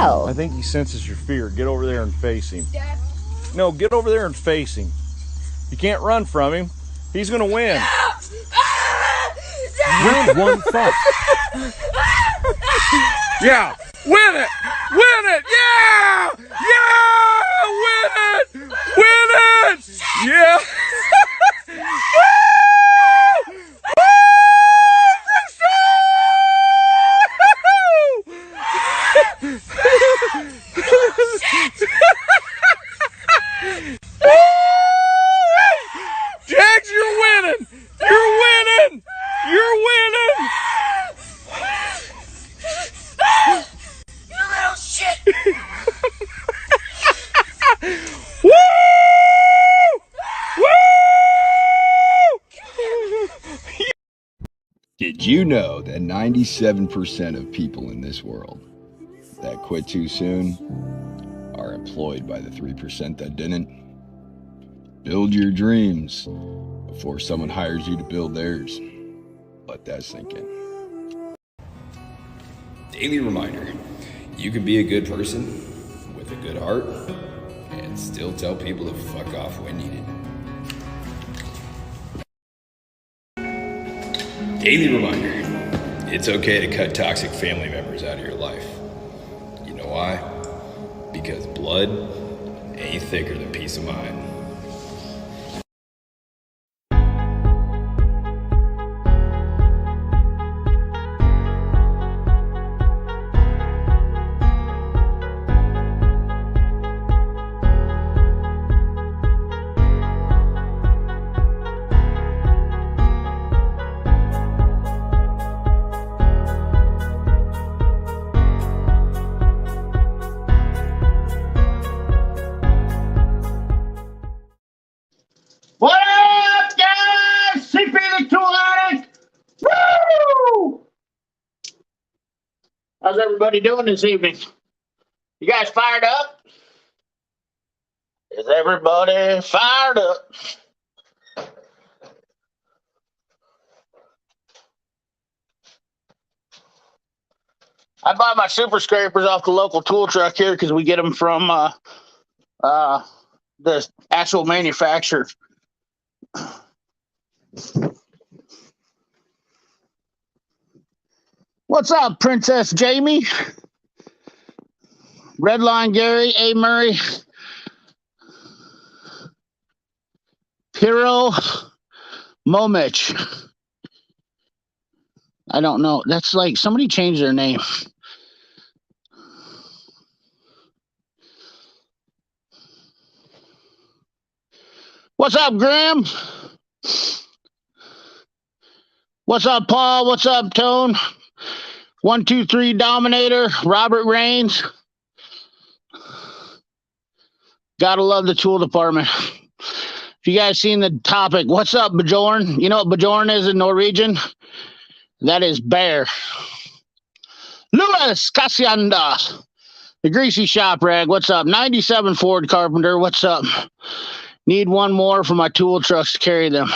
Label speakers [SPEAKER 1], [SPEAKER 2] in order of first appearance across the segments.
[SPEAKER 1] go.
[SPEAKER 2] I think he senses your fear. Get over there and face him. No, get over there and face him. You can't run from him. He's going to win.
[SPEAKER 3] Round one, fight.
[SPEAKER 2] Yeah, win it! Win it! Yeah! Yeah! Win it! Win it! Yeah! Jags, you're winning! You're winning! You're winning!
[SPEAKER 4] You little shit!
[SPEAKER 2] Woo! Woo!
[SPEAKER 5] Did you know that 97% of people in this world that quit too soon are employed by the 3% that didn't? Build your dreams before someone hires you to build theirs. Let that sink in. Daily reminder, you can be a good person with a good heart and still tell people to fuck off when needed. Daily reminder, it's okay to cut toxic family members out of your life. You know why? Because blood ain't thicker than peace of mind.
[SPEAKER 6] What up, guys? CP the Tool Addict. Woo! How's everybody doing this evening? You guys fired up? Is everybody fired up? I buy my super scrapers off the local tool truck here because we get them from the actual manufacturer. What's up, Princess Jamie? Redline Gary, A. Murray, Hiro Momich. I don't know. That's like somebody changed their name. What's up, Graham? What's up, Paul? What's up, Tone? 123 Dominator, Robert Raines. Gotta love the tool department. If you guys seen the topic, what's up, Bjorn? You know what Bjorn is in Norwegian? That is bear. Louis Casianda, the greasy shop rag. What's up? 97 Ford Carpenter. What's up? Need one more for my tool trucks to carry them.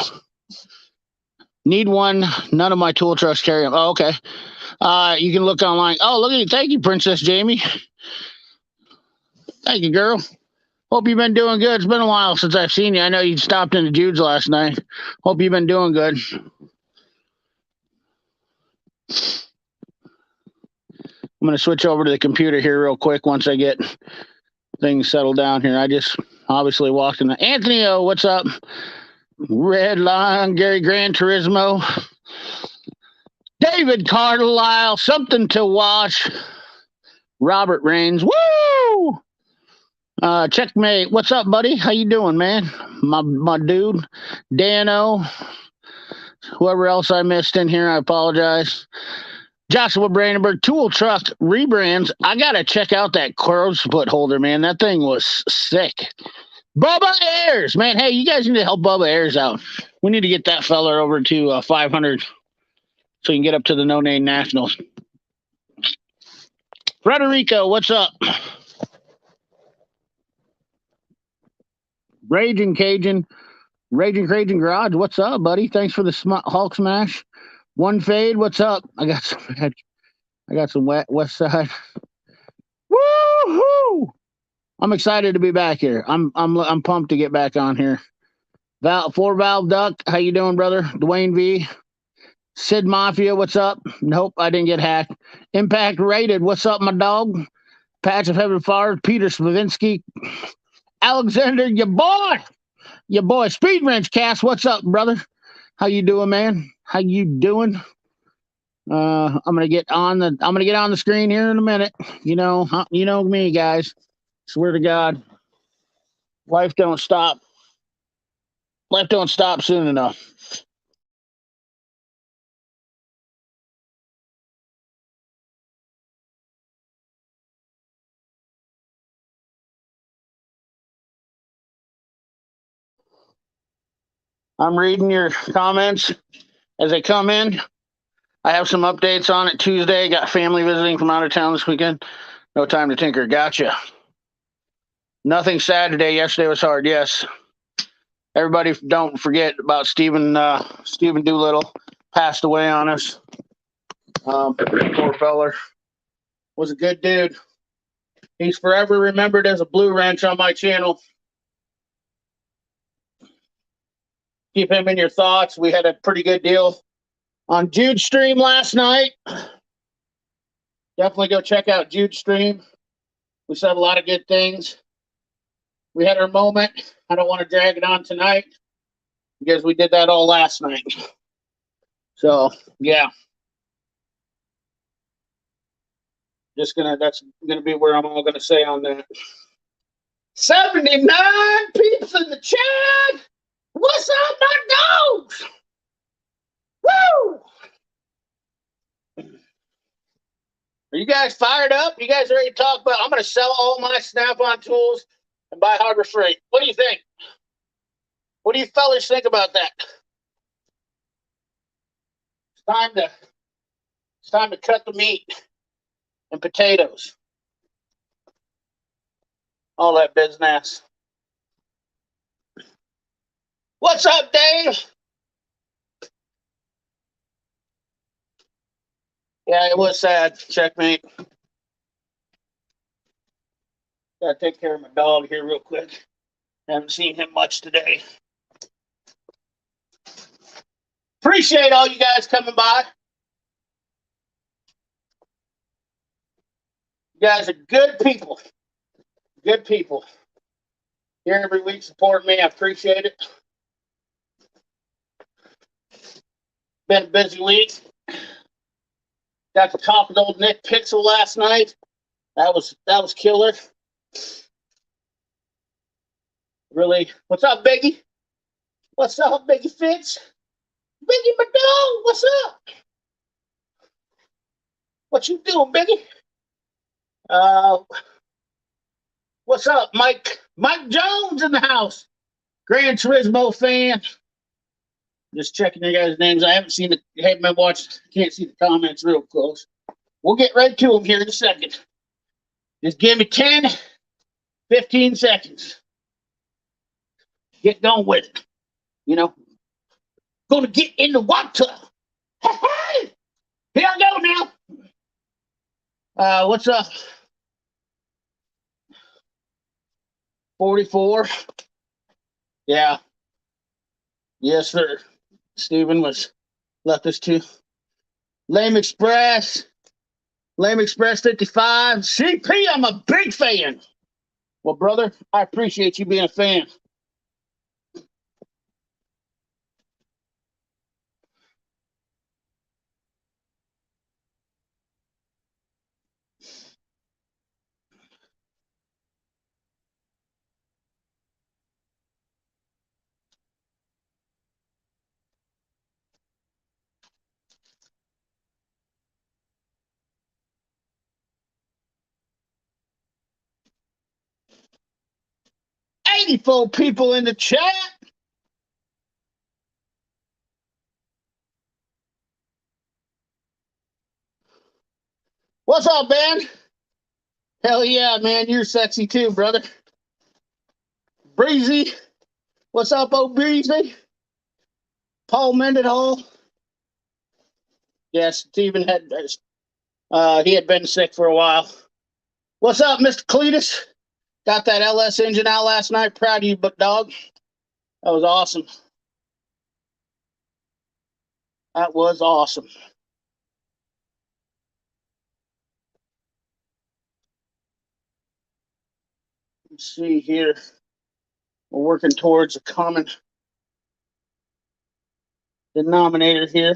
[SPEAKER 6] Need one. None of my tool trucks carry them. Oh, okay. You can look online. Oh, look at you. Thank you, Princess Jamie. Thank you, girl. Hope you've been doing good. It's been a while since I've seen you. I know you stopped into Jude's last night. Hope you've been doing good. I'm going to switch over to the computer here real quick once I get things settled down here. I just obviously walked in. Anthony O, what's up? Red Line, Gary Gran Turismo. David Carlisle, something to watch. Robert Raines, woo! Checkmate, what's up, buddy? How you doing, man? My dude, Dano. Whoever else I missed in here, I apologize. Joshua Brandenburg, tool truck rebrands. I gotta check out that crow's foot holder, man. That thing was sick. Bubba Ayers, man. Hey, you guys need to help Bubba Ayers out. We need to get that fella over to 500 so he can get up to the No Name Nationals. Frederico, what's up? Raging Cajun Garage, what's up, buddy? Thanks for the Hulk smash. One Fade, what's up? I got some West Side. Woo! I'm excited to be back here. I'm pumped to get back on here. Four Valve Duck, how you doing, brother? Dwayne V. Sid Mafia, what's up? Nope, I didn't get hacked. Impact Rated, what's up, my dog? Patch of Heaven Fire, Peter Slavinsky, Alexander, your boy, Speed Wrench Cast, what's up, brother? How you doing, man? How you doing? I'm gonna get on the screen here in a minute. You know me, guys. Swear to God, life don't stop. Life don't stop soon enough. I'm reading your comments as they come in. I have some updates on it Tuesday. Got family visiting from out of town this weekend. No time to tinker. Gotcha. Nothing Saturday. Yesterday was hard. Yes. Everybody, don't forget about Stephen Doolittle. Passed away on us. Poor feller. Was a good dude. He's forever remembered as a blue wrench on my channel. Keep him in your thoughts. We had a pretty good deal on Jude's stream last night. Definitely go check out Jude's stream. We said a lot of good things. We had our moment. I don't want to drag it on tonight because we did that all last night. So, yeah. That's gonna be where I'm all gonna say on that. 79 peeps in the chat. What's up, my dogs? Woo! Are you guys fired up? You guys ready to talk about? I'm gonna sell all my Snap-on tools and buy Harbor Freight. What do you think? What do you fellas think about that? It's time to cut the meat and potatoes. All that business. What's up, Dave? Yeah, it was sad. Checkmate. Gotta take care of my dog here real quick. Haven't seen him much today. Appreciate all you guys coming by. You guys are good people. Good people. Here every week supporting me. I appreciate it. Been a busy week. Got to talk with old Nick Pixel last night. That was killer. Really. What's up, Biggie? What's up, Biggie Fitz? Biggie Madone, what's up? What you doing, Biggie? What's up, Mike? Mike Jones in the house. Gran Turismo fan. Just checking your guys' names. I haven't been watching. Can't see the comments real close. We'll get right to them here in a second. Just give me 10, 15 seconds. Get going with it. Gonna get in the water. Hey, here I go now. What's up? 44. Yeah. Yes, sir. Stephen left us too. Lame Express 55. CP, I'm a big fan. Well, brother, I appreciate you being a fan. $84 people in the chat. What's up, man? Hell yeah, man. You're sexy too, brother. Breezy. What's up, old Breezy? Paul Mendenhall. Yes, Stephen he had been sick for a while. What's up, Mr. Cletus? Got that LS engine out last night. Proud of you, but dog. That was awesome. That was awesome. Let's see here. We're working towards a common denominator here.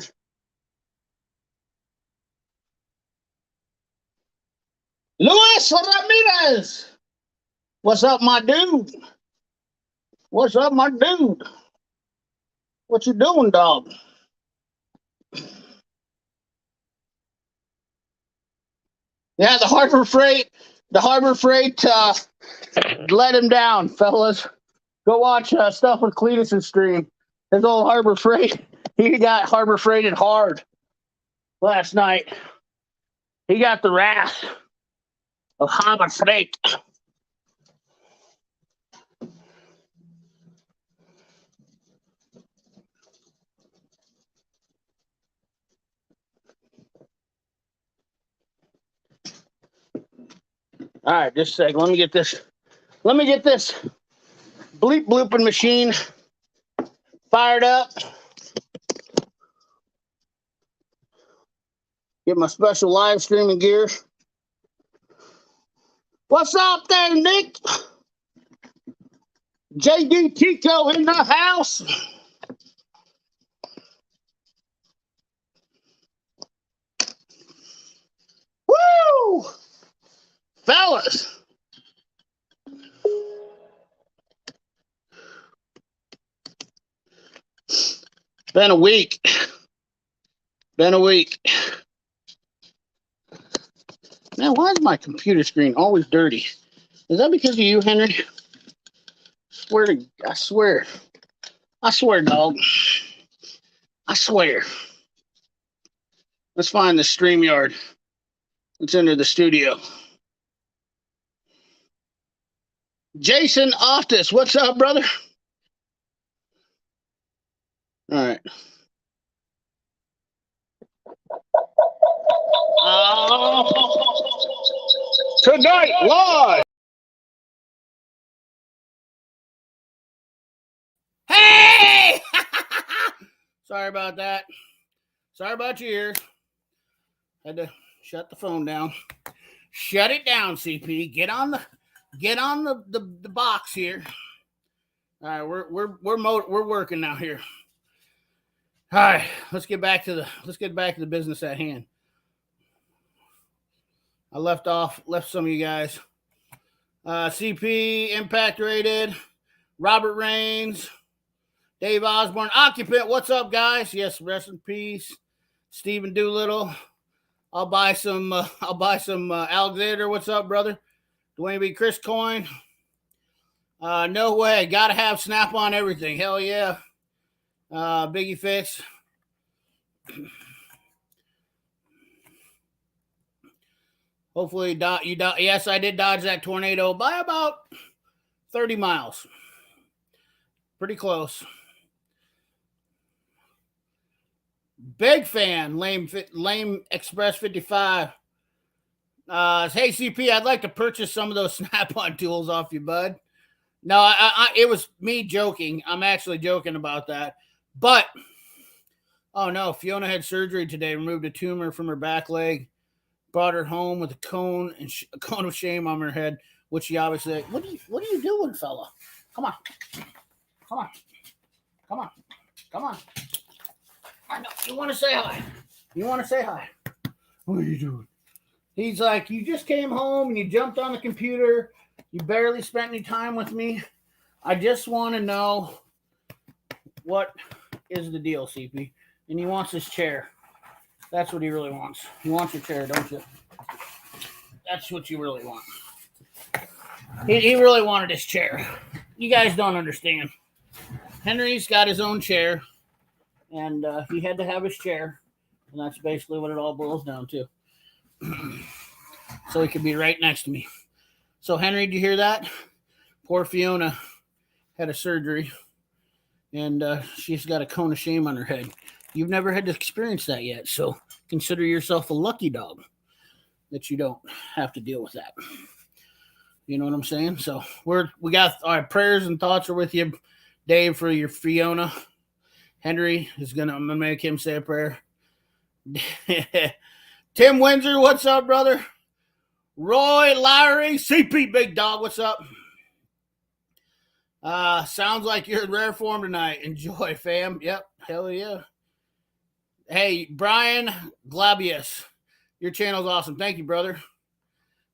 [SPEAKER 6] Luis Ramirez. What's up, my dude? What's up, my dude? What you doing, dog? Yeah, the Harbor Freight let him down, fellas. Go watch stuff with Cletus's stream. His old Harbor Freight, he got Harbor Freighted hard last night. He got the wrath of Harbor Freight. All right, just a second. Let me get this bleep blooping machine fired up. Get my special live streaming gear. What's up there, Nick? JD Tico in the house. Woo! Fellas. Been a week. Man, why is my computer screen always dirty? Is that because of you, Henry? I swear, dog. I swear. Let's find the StreamYard. Let's enter the studio. Jason Oftis, what's up, brother? All right.
[SPEAKER 2] Tonight, live.
[SPEAKER 6] Hey! Sorry about that. Sorry about your ears. Had to shut the phone down. Shut it down, CP. Get on the box here. All right, we're working now here. All right, let's get back to the business at hand. I left some of you guys. CP, Impact Rated, Robert Rains, Dave Osborne, Occupant. What's up, guys? Yes, rest in peace, Stephen Doolittle. I'll buy some Alexander. What's up, brother? Dwayne B. Chris Coyne. No way. Gotta have Snap on everything. Hell yeah. Biggie Fix. Hopefully, yes, I did dodge that tornado by about 30 miles. Pretty close. Big fan, lame Express 55. Hey, CP, I'd like to purchase some of those Snap-on tools off you, bud. No, it was me joking. I'm actually joking about that. But, oh no, Fiona had surgery today, removed a tumor from her back leg, brought her home with a cone of shame on her head, which she obviously, what are you doing, fella? Come on. I know, you want to say hi. What are you doing? He's like, you just came home and you jumped on the computer. You barely spent any time with me. I just want to know what is the deal, CP. And he wants his chair. That's what he really wants. He wants your chair, don't you? That's what you really want. He really wanted his chair. You guys don't understand. Henry's got his own chair, and he had to have his chair. And that's basically what it all boils down to. So he could be right next to me. So, Henry, did you hear that? Poor Fiona had a surgery, and she's got a cone of shame on her head. You've never had to experience that yet, so consider yourself a lucky dog that you don't have to deal with that. You know what I'm saying? So we got our prayers and thoughts are with you, Dave, for your Fiona. Henry is I'm gonna make him say a prayer. Tim Windsor, what's up, brother? Roy Lowry, CP Big Dog, what's up? Sounds like you're in rare form tonight. Enjoy, fam. Yep, hell yeah. Hey, Brian Glabius, your channel's awesome. Thank you, brother.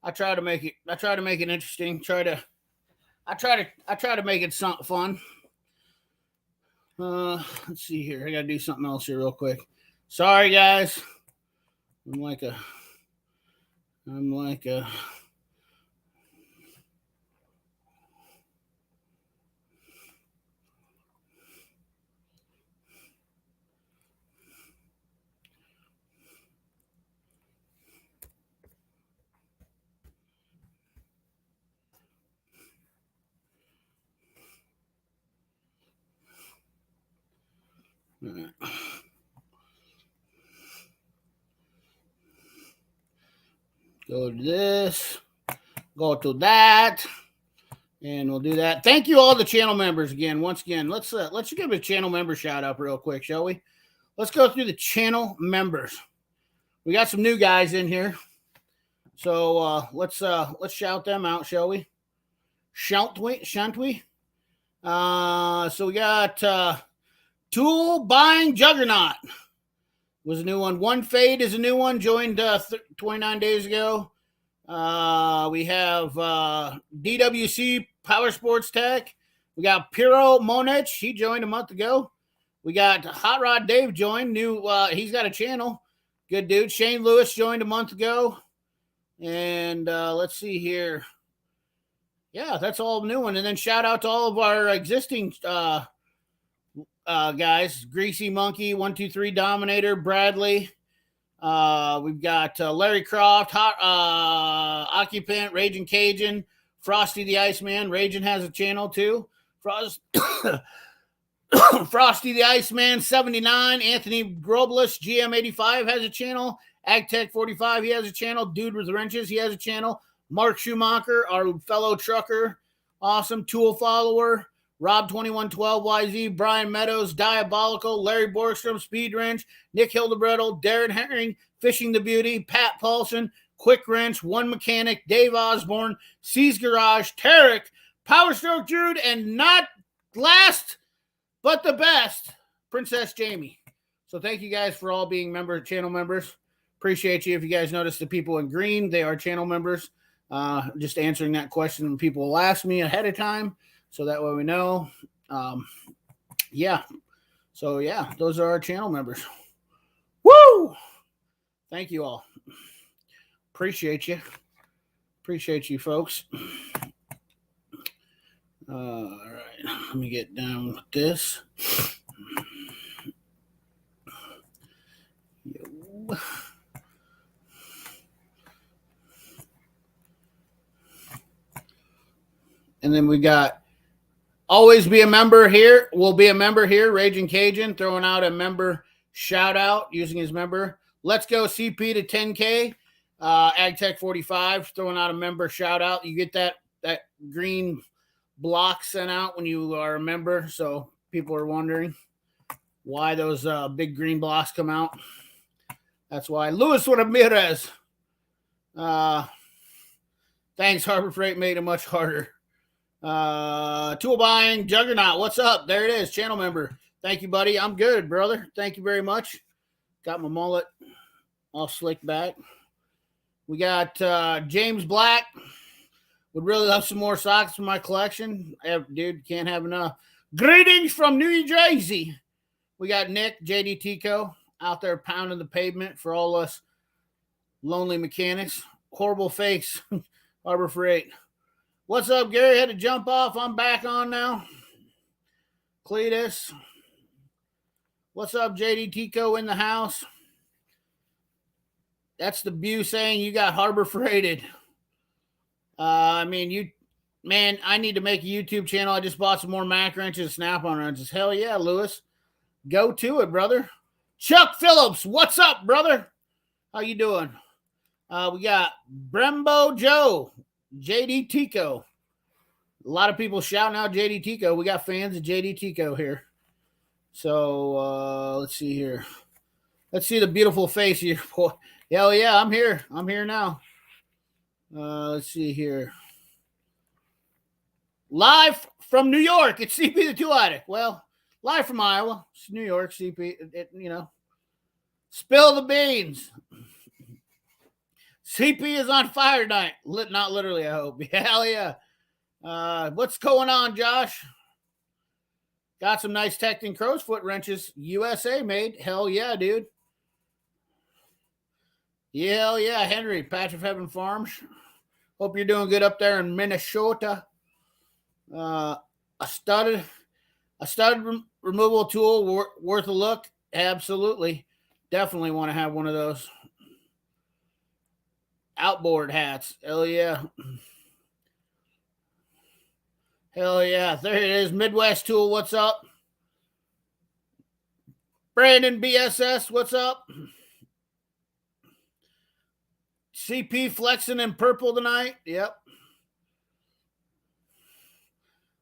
[SPEAKER 6] I try to make it interesting. I try to make it fun. Let's see here. I gotta do something else here real quick. Sorry, guys. I'm like a go to this, go to that, and we'll do that. Thank you all the channel members again. Once again, let's give a channel member shout out real quick, shall we? Let's go through the channel members. We got some new guys in here, so let's shout them out, shall we? Shan't we? So we got Tool Buying Juggernaut was a new one. One Fade is a new one. Joined 29 days ago. We have DWC Power Sports Tech. We got Piro Monich. He joined a month ago. We got Hot Rod Dave joined. He's got a channel. Good dude. Shane Lewis joined a month ago. And let's see here. Yeah, that's all new one. And then shout out to all of our existing guys. Greasy Monkey, 123 Dominator, Bradley. We've got Larry Croft, Hot Occupant, Raging Cajun, Frosty the Iceman. Raging has a channel too. Frosty the Iceman 79, Anthony Groblish, GM85 has a channel. AgTech 45, he has a channel. Dude with Wrenches, he has a channel. Mark Schumacher, our fellow trucker, awesome tool follower. Rob2112YZ, Brian Meadows, Diabolical, Larry Borgstrom, Speed Wrench, Nick Hildebrettel, Darren Herring, Fishing the Beauty, Pat Paulson, Quick Wrench, One Mechanic, Dave Osborne, C's Garage, Tarek, Power Stroke Jude, and not last but the best, Princess Jamie. So thank you guys for all being channel members. Appreciate you. If you guys notice the people in green, they are channel members. Just answering that question when people will ask me ahead of time. So that way we know. Yeah. So yeah, those are our channel members. Woo! Thank you all. Appreciate you. Appreciate you folks. All right. Let me get down with this. And then we got always be a member here. We'll be a member here. Raging Cajun throwing out a member shout out using his member. Let's go CP to 10K. AgTech 45 throwing out a member shout out. You get that green block sent out when you are a member. So people are wondering why those big green blocks come out. That's why. Luis Ramirez. Thanks, Harbor Freight made it much harder. Tool Buying Juggernaut, what's up? There it is, channel member. Thank you, buddy. I'm good, brother. Thank you very much. Got my mullet all slicked back. We got James Black. Would really love some more socks in my collection. Dude, can't have enough. Greetings from New Jersey. We got Nick, JD Tico, out there pounding the pavement for all us lonely mechanics. Horrible fakes. Harbor Freight. What's up, Gary? Had to jump off. I'm back on now. Cletus. What's up, JD Tico in the house? That's the Bew saying you got Harbor Freighted. I need to make a YouTube channel. I just bought some more Mac wrenches and Snap-on wrenches. Hell yeah, Lewis. Go to it, brother. Chuck Phillips, what's up, brother? How you doing? We got Brembo Joe.
[SPEAKER 1] JD Tico. A lot of people shouting out JD Tico. We got fans of JD Tico here. So let's see here. Let's see the beautiful face here, boy. Hell yeah, I'm here. I'm here now. Let's see here. Live from New York, it's CP the Tool Addict. Well, live from Iowa. It's New York, CP. Spill the beans. CP is on fire tonight. Not literally, I hope. Hell yeah. What's going on, Josh? Got some nice Tecton crow's foot wrenches. USA made. Hell yeah, dude. Hell yeah, Henry. Patch of Heaven Farms. Hope you're doing good up there in Minnesota. A studded removal tool worth a look. Absolutely. Definitely want to have one of those. Outboard hats. Hell yeah. Hell yeah. There it is. Midwest Tool. What's up? Brandon BSS. What's up? CP flexing in purple tonight. Yep.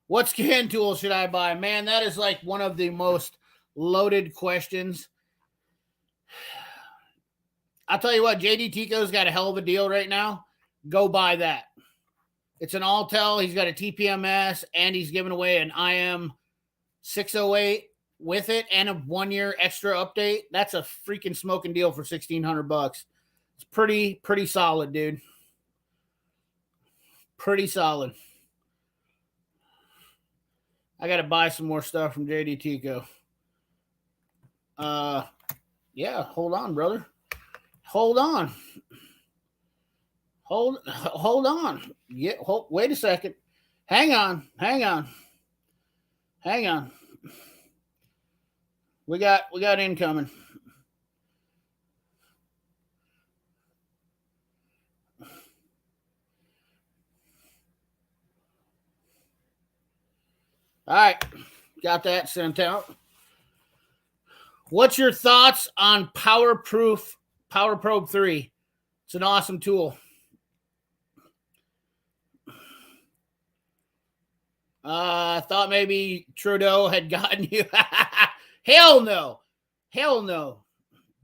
[SPEAKER 1] What scan tool should I buy? Man, that is like one of the most loaded questions. I'll tell you what, JD Tico's got a hell of a deal right now. Go buy that. It's an Altel. He's got a TPMS, and he's giving away an IM 608 with it and a 1-year extra update. That's a freaking smoking deal for $1,600. It's pretty solid, dude. Pretty solid. I got to buy some more stuff from JD Tico. Yeah, hold on, brother. Hold on. Hold on. Yeah, wait a second. Hang on. We got incoming. All right, got that sent out. What's your thoughts on Power Probe 3? It's an awesome tool. I thought maybe Trudeau had gotten you. Hell no.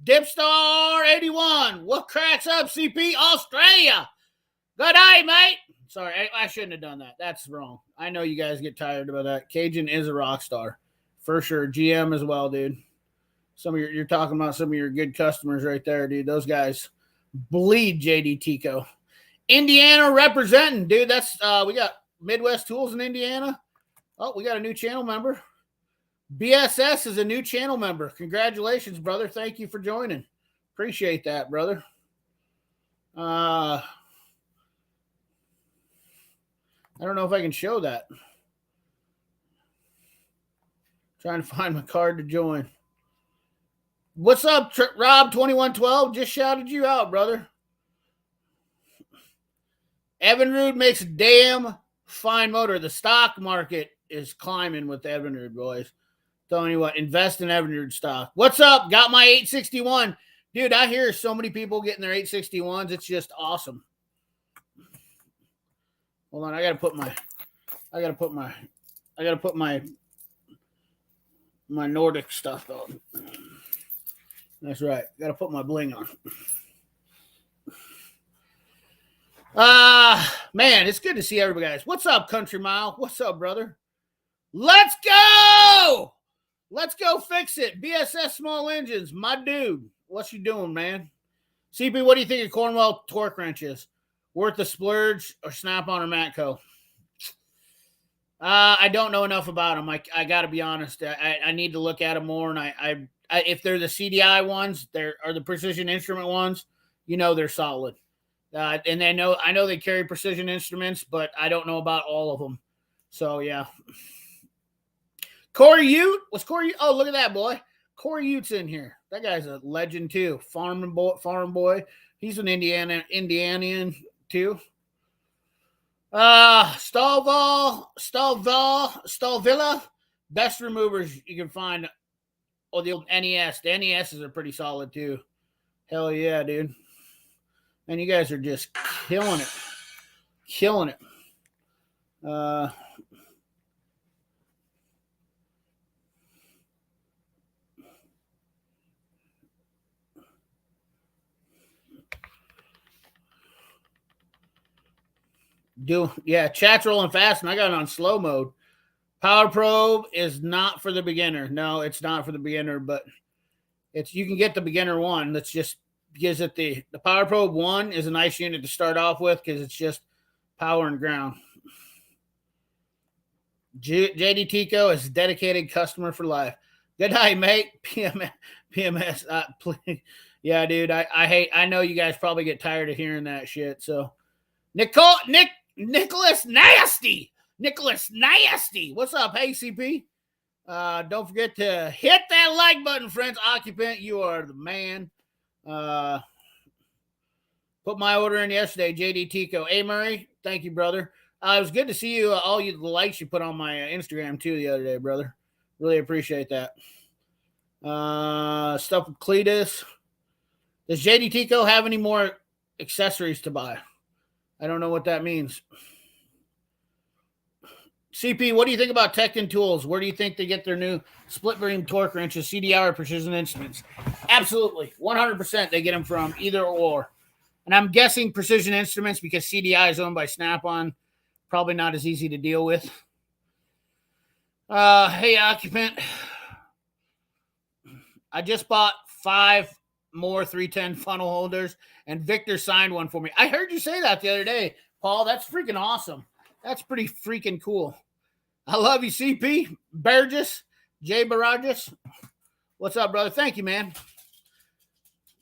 [SPEAKER 1] Dipstar 81. What cracks up, CP? Australia. Good day, mate. Sorry, I shouldn't have done that. That's wrong. I know you guys get tired about that. Cajun is a rock star. For sure. GM as well, dude. You're talking about some of your good customers right there, dude. Those guys bleed JD Tico. Indiana representing, dude. That's we got Midwest Tools in Indiana. Oh, we got a new channel member. BSS is a new channel member. Congratulations, brother. Thank you for joining. Appreciate that, brother. I don't know if I can show that. Trying to find my card to join. What's up, Rob2112? Just shouted you out, brother. Evinrude makes a damn fine motor. The stock market is climbing with Evinrude, boys. Telling you what, invest in Evinrude stock. What's up? Got my 861. Dude, I hear so many people getting their 861s. It's just awesome. Hold on, I gotta put my Nordic stuff on. That's right. Gotta put my bling on. Man, it's good to see everybody, guys. What's up, Country Mile? What's up, brother? Let's go! Let's go fix it. BSS Small Engines, my dude. What you doing, man? CP, what do you think of Cornwell torque wrenches? Worth the splurge or Snap-on or Matco? I don't know enough about them. I got to be honest. I need to look at them more. And I if they're the CDI ones, or the Precision Instrument ones, they're solid. And I know they carry Precision Instruments, but I don't know about all of them. So yeah. Corey Ute? What's Corey? Oh, look at that boy. Corey Ute's in here. That guy's a legend too. Farm boy. He's an Indianian too. Stallvilla, best removers you can find. Oh, the old NES. The NESs are pretty solid too. Hell yeah, dude. And you guys are just killing it. killing it. Chat's rolling fast, and I got it on slow mode. Power probe is not for the beginner. No, it's not for the beginner, but you can get the beginner one. That's just gives it the Power Probe 1 is a nice unit to start off with because it's just power and ground. JD Tico is a dedicated customer for life. Good night, mate. PMS. Please. Yeah, dude. I know you guys probably get tired of hearing that shit. So, Nicholas Nasty. What's up, hey CP? Don't forget to hit that like button, friends. Occupant, you are the man. Put my order in yesterday, JD Tico. Hey, Murray, thank you, brother. It was good to see you, all the likes you put on my Instagram, too, the other day, brother. Really appreciate that. Stuff with Cletus. Does JD Tico have any more accessories to buy? I don't know what that means. CP, what do you think about Tecton Tools? Where do you think they get their new split beam torque wrenches, CDI, or Precision Instruments? Absolutely. 100% they get them from either or. And I'm guessing Precision Instruments because CDI is owned by Snap-on. Probably not as easy to deal with. Hey, Occupant. I just bought 5 more 310 funnel holders, and Victor signed one for me. I heard you say that the other day, Paul. That's freaking awesome. That's pretty freaking cool. I love you, CP. Burgess, Jay Barajas. What's up, brother? Thank you, man.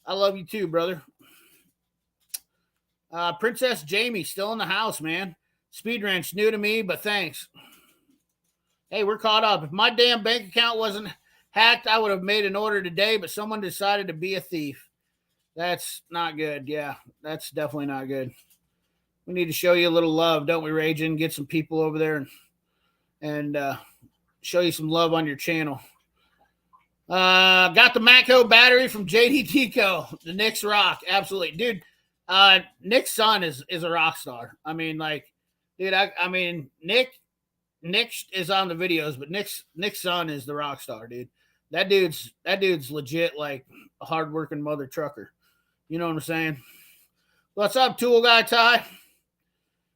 [SPEAKER 1] I love you too, brother. Princess Jamie, still in the house, man. Speed wrench, new to me, but thanks. Hey, we're caught up. If my damn bank account wasn't hacked, I would have made an order today, but someone decided to be a thief. That's not good. Yeah, that's definitely not good. We need to show you a little love, don't we, Raging? Get some people over there and show you some love on your channel. Got the Matco battery from JD Tico. The Nick's rock. Absolutely. Dude, Nick's son is a rock star. I mean, like, dude, I mean, Nick is on the videos, but Nick's son is the rock star, dude. That dude's legit, like a hardworking mother trucker. You know what I'm saying? What's up, Tool Guy Ty?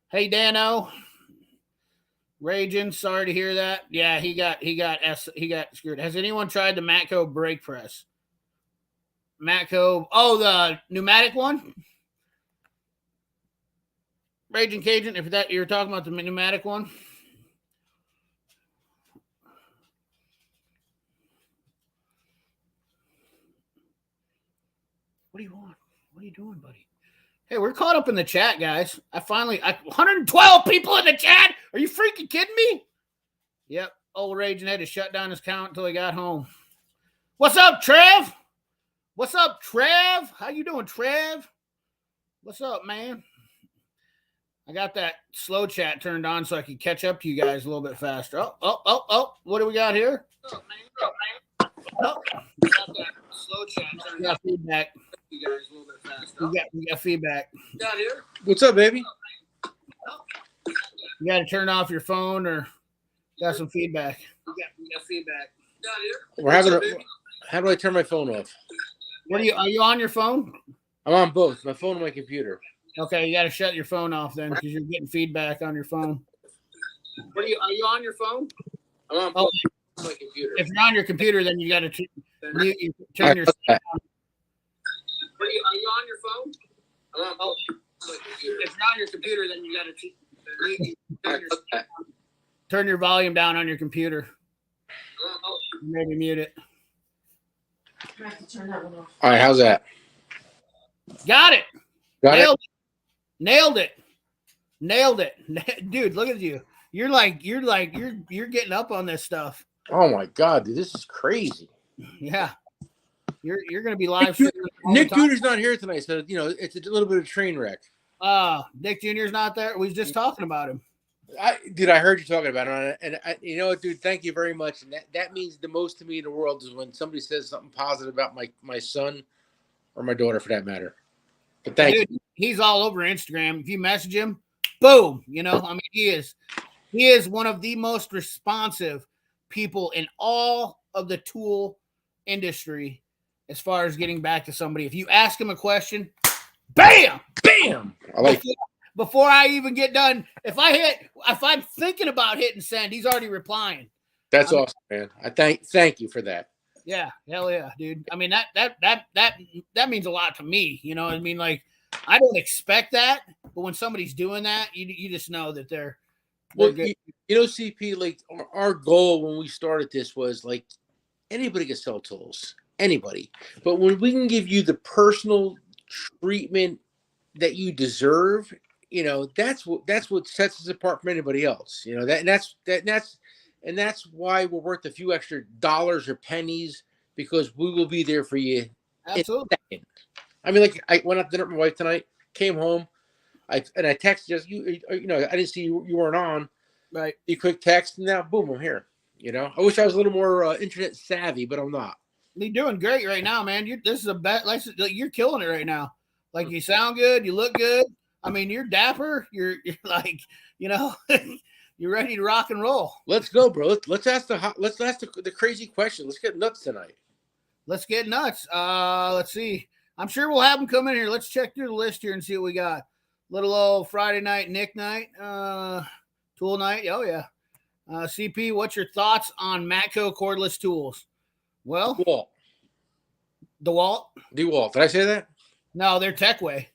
[SPEAKER 1] Hey, Dano. Raging, sorry to hear that. Yeah, he got screwed. Has anyone tried the Matco brake press? Matco, the pneumatic one? Raging Cajun, if that you're talking about the pneumatic one. What do you want? What are you doing, buddy? Hey, we're caught up in the chat, guys. 112 people in the chat. Are you freaking kidding me? Yep. Old Raging had to shut down his account until he got home. What's up, Trev? What's up, Trev? How you doing, Trev? What's up, man? I got that slow chat turned on so I can catch up to you guys a little bit faster. Oh. What do we got here? Oh, we got that slow chat turned on. We got feedback. You guys a little bit faster. We got feedback. Got here.
[SPEAKER 3] What's up, baby?
[SPEAKER 1] You got to turn off your phone or got some feedback. We got feedback. Got here.
[SPEAKER 3] We're having how do I turn my phone off?
[SPEAKER 1] Are you on your phone?
[SPEAKER 3] I'm on both, my phone and my computer.
[SPEAKER 1] Okay, you got to shut your phone off then because you're getting feedback on your phone. Are you on your phone?
[SPEAKER 3] I'm on both my computer.
[SPEAKER 1] If you're on your computer, then you got to turn your sound on. Are you on your phone? I'm on my computer. If you're on your computer, then you got to turn your volume down on your computer. Maybe mute it.
[SPEAKER 4] I have to turn that one off.
[SPEAKER 3] All right, how's that?
[SPEAKER 1] Got it.
[SPEAKER 3] Nailed it.
[SPEAKER 1] Nailed it. Dude, look at you. You're getting up on this stuff.
[SPEAKER 3] Oh my God, dude, this is crazy.
[SPEAKER 1] Yeah. You're going to be live.
[SPEAKER 3] Nick Jr.'s not here tonight, so it's a little bit of a train wreck.
[SPEAKER 1] Nick Jr.'s not there. We was just talking about him.
[SPEAKER 3] I heard you talking about him, and you know what, dude? Thank you very much. And that means the most to me in the world is when somebody says something positive about my son or my daughter, for that matter. But thank you.
[SPEAKER 1] He's all over Instagram. If you message him, boom. You know, I mean, he is one of the most responsive people in all of the tool industry as far as getting back to somebody. If you ask him a question, bam,
[SPEAKER 3] Bam. I like.
[SPEAKER 1] before I even get done, if I'm thinking about hitting send, he's already replying.
[SPEAKER 3] That's awesome, man. I thank you for that.
[SPEAKER 1] Yeah, hell yeah, dude. I mean that means a lot to me. You know what I mean? Like, I don't expect that, but when somebody's doing that, you just know that they're
[SPEAKER 3] Well,
[SPEAKER 1] good.
[SPEAKER 3] you know, CP, like our goal when we started this was like anybody can sell tools, anybody. But when we can give you the personal treatment that you deserve, you know, that's what sets us apart from anybody else. You know, that's why we're worth a few extra dollars or pennies, because we will be there for you.
[SPEAKER 1] Absolutely.
[SPEAKER 3] I mean, like, I went out to dinner with my wife tonight, came home, I texted you. You know, I didn't see you weren't on.
[SPEAKER 1] Right.
[SPEAKER 3] You quick text, and now boom, I'm here. You know, I wish I was a little more internet savvy, but I'm not.
[SPEAKER 1] You're doing great right now, man. This is a bet. Like, you're killing it right now. Like, you sound good, you look good. I mean, you're dapper. You're like, you know, you're ready to rock and roll.
[SPEAKER 3] Let's go, bro. Let's ask the crazy question. Let's get nuts tonight.
[SPEAKER 1] Let's get nuts. Let's see. I'm sure we'll have them come in here. Let's check through the list here and see what we got. Little old Friday night, Nick night, tool night. Oh yeah. CP, what's your thoughts on Matco cordless tools? Well, DeWalt.
[SPEAKER 3] DeWalt. Did I say that?
[SPEAKER 1] No, they're Techway.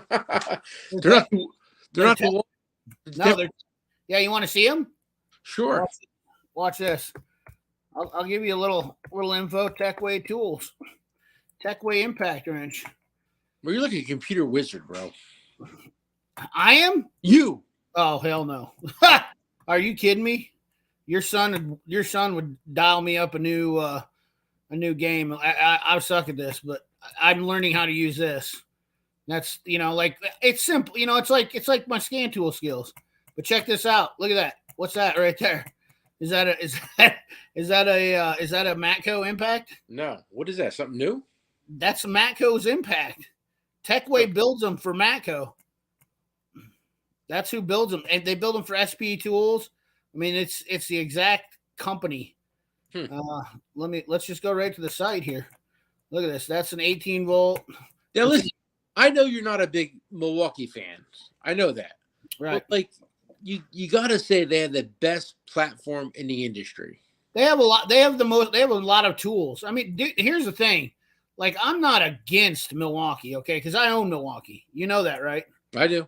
[SPEAKER 3] They're not DeWalt.
[SPEAKER 1] No, they're. Yeah, you want to see them?
[SPEAKER 3] Sure.
[SPEAKER 1] Watch this. I'll give you a little info. Techway tools. Techway impact wrench.
[SPEAKER 3] Well, you're like a computer wizard, bro.
[SPEAKER 1] I am?
[SPEAKER 3] You.
[SPEAKER 1] Oh, hell no. Are you kidding me? Your son would dial me up a new game. I suck at this, but I'm learning how to use this. That's, you know, like, it's simple. You know, it's like my scan tool skills. But check this out. Look at that. What's that right there? Is that a Matco impact?
[SPEAKER 3] No. What is that? Something new?
[SPEAKER 1] That's Matco's impact. Techway builds them for Matco. That's who builds them, and they build them for SPE tools. I mean, it's the exact company. Let's just go right to the site here. Look at this. That's an 18 volt.
[SPEAKER 3] Now listen, I know you're not a big Milwaukee fan. I know that.
[SPEAKER 1] Right.
[SPEAKER 3] But like, you got to say they have the best platform in the industry.
[SPEAKER 1] They have a lot. They have a lot of tools. I mean, dude, here's the thing. Like, I'm not against Milwaukee, okay? Because I own Milwaukee. You know that, right?
[SPEAKER 3] I do.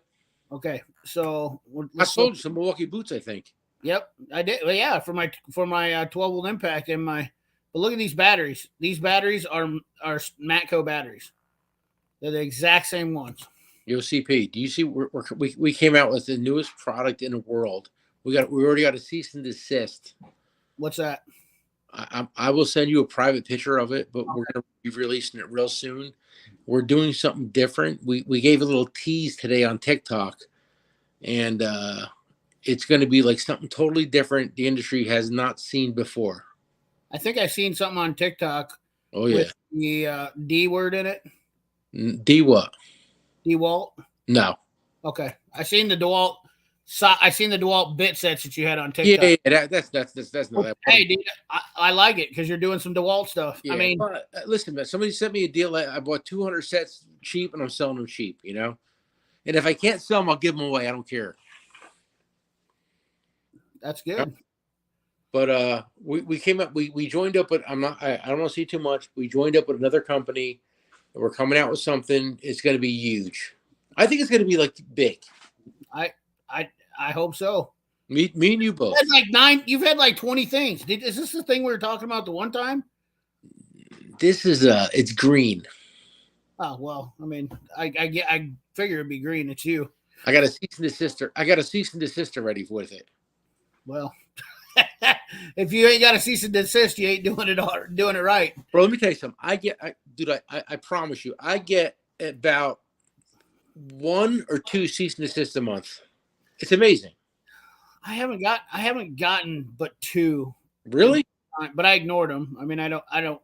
[SPEAKER 1] Okay, so
[SPEAKER 3] I sold you some Milwaukee boots, I think.
[SPEAKER 1] Yep, I did. Well, yeah, for my 12 volt impact and my. But look at these batteries. These batteries are Matco batteries. They're the exact same ones.
[SPEAKER 3] Yo, CP, do you see we came out with the newest product in the world? We already got a cease and desist.
[SPEAKER 1] What's that?
[SPEAKER 3] I will send you a private picture of it, but we're going to be releasing it real soon. We're doing something different. We gave a little tease today on TikTok, and it's going to be like something totally different the industry has not seen before.
[SPEAKER 1] I think I've seen something on TikTok.
[SPEAKER 3] Oh, yeah.
[SPEAKER 1] With the D word in it.
[SPEAKER 3] D what?
[SPEAKER 1] DeWalt?
[SPEAKER 3] No.
[SPEAKER 1] Okay. I seen the DeWalt bit sets that you had on TikTok.
[SPEAKER 3] Yeah, that's not that.
[SPEAKER 1] Hey, dude, I like it because you're doing some DeWalt stuff.
[SPEAKER 3] Yeah,
[SPEAKER 1] I mean,
[SPEAKER 3] but, listen, man, somebody sent me a deal. I bought 200 sets cheap, and I'm selling them cheap, you know? And if I can't sell them, I'll give them away. I don't care.
[SPEAKER 1] That's good.
[SPEAKER 3] But we came up, we joined up with, I don't want to see too much. We joined up with another company, and we're coming out with something. It's going to be huge. I think it's going to be like big.
[SPEAKER 1] I hope so.
[SPEAKER 3] Me and you both.
[SPEAKER 1] You've had like 20 things. Is this the thing we were talking about the one time?
[SPEAKER 3] This is it's green.
[SPEAKER 1] Oh, well, I mean, I figure it'd be green. It's you.
[SPEAKER 3] I got a cease and desist ready with it.
[SPEAKER 1] Well, if you ain't got a cease and desist, you ain't doing it right.
[SPEAKER 3] Bro, let me tell you something. I promise you, I get about 1 or 2 cease and desist a month. It's amazing.
[SPEAKER 1] I haven't gotten but 2.
[SPEAKER 3] Really?
[SPEAKER 1] But I ignored them. I mean,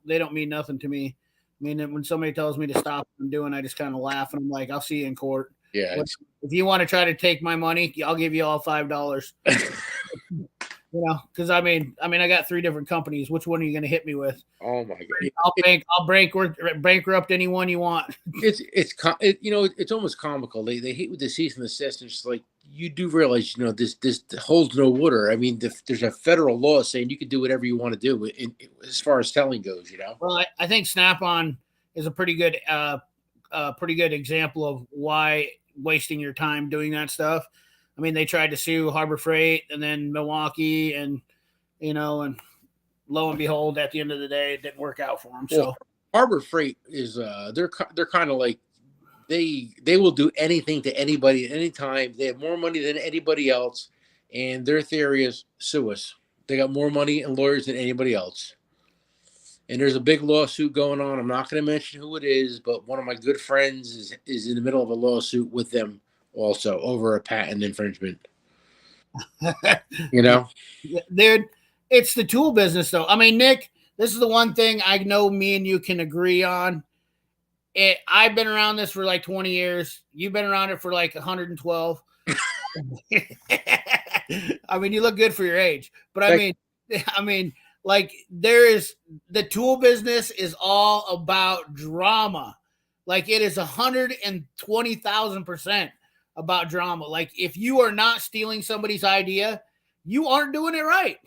[SPEAKER 1] they don't mean nothing to me. I mean, when somebody tells me to stop what I'm doing, I just kind of laugh and I'm like, I'll see you in court.
[SPEAKER 3] Yeah.
[SPEAKER 1] If you want to try to take my money, I'll give you all $5. Because I got 3 different companies. Which one are you going to hit me with?
[SPEAKER 3] Oh my god!
[SPEAKER 1] I'll bankrupt any one you want.
[SPEAKER 3] It's almost comical. They hit with the cease and desist. And it's like you do realize, this holds no water. I mean, there's a federal law saying you can do whatever you want to do as far as selling goes.
[SPEAKER 1] Well, I think Snap-on is a pretty good example of why wasting your time doing that stuff. I mean, they tried to sue Harbor Freight and then Milwaukee, and and lo and behold, at the end of the day, it didn't work out for them. So
[SPEAKER 3] Harbor Freight is they're kind of like they will do anything to anybody at any time. They have more money than anybody else, and their theory is sue us. They got more money and lawyers than anybody else. And there's a big lawsuit going on. I'm not going to mention who it is, but one of my good friends is in the middle of a lawsuit with them also over a patent infringement.
[SPEAKER 1] Dude, it's the tool business, though. I mean, Nick, this is the one thing I know me and you can agree on. I've been around this for like 20 years. You've been around it for like 112. I mean, you look good for your age, but I mean, like the tool business is all about drama. Like it is 120,000% about drama. Like if you are not stealing somebody's idea, you aren't doing it right.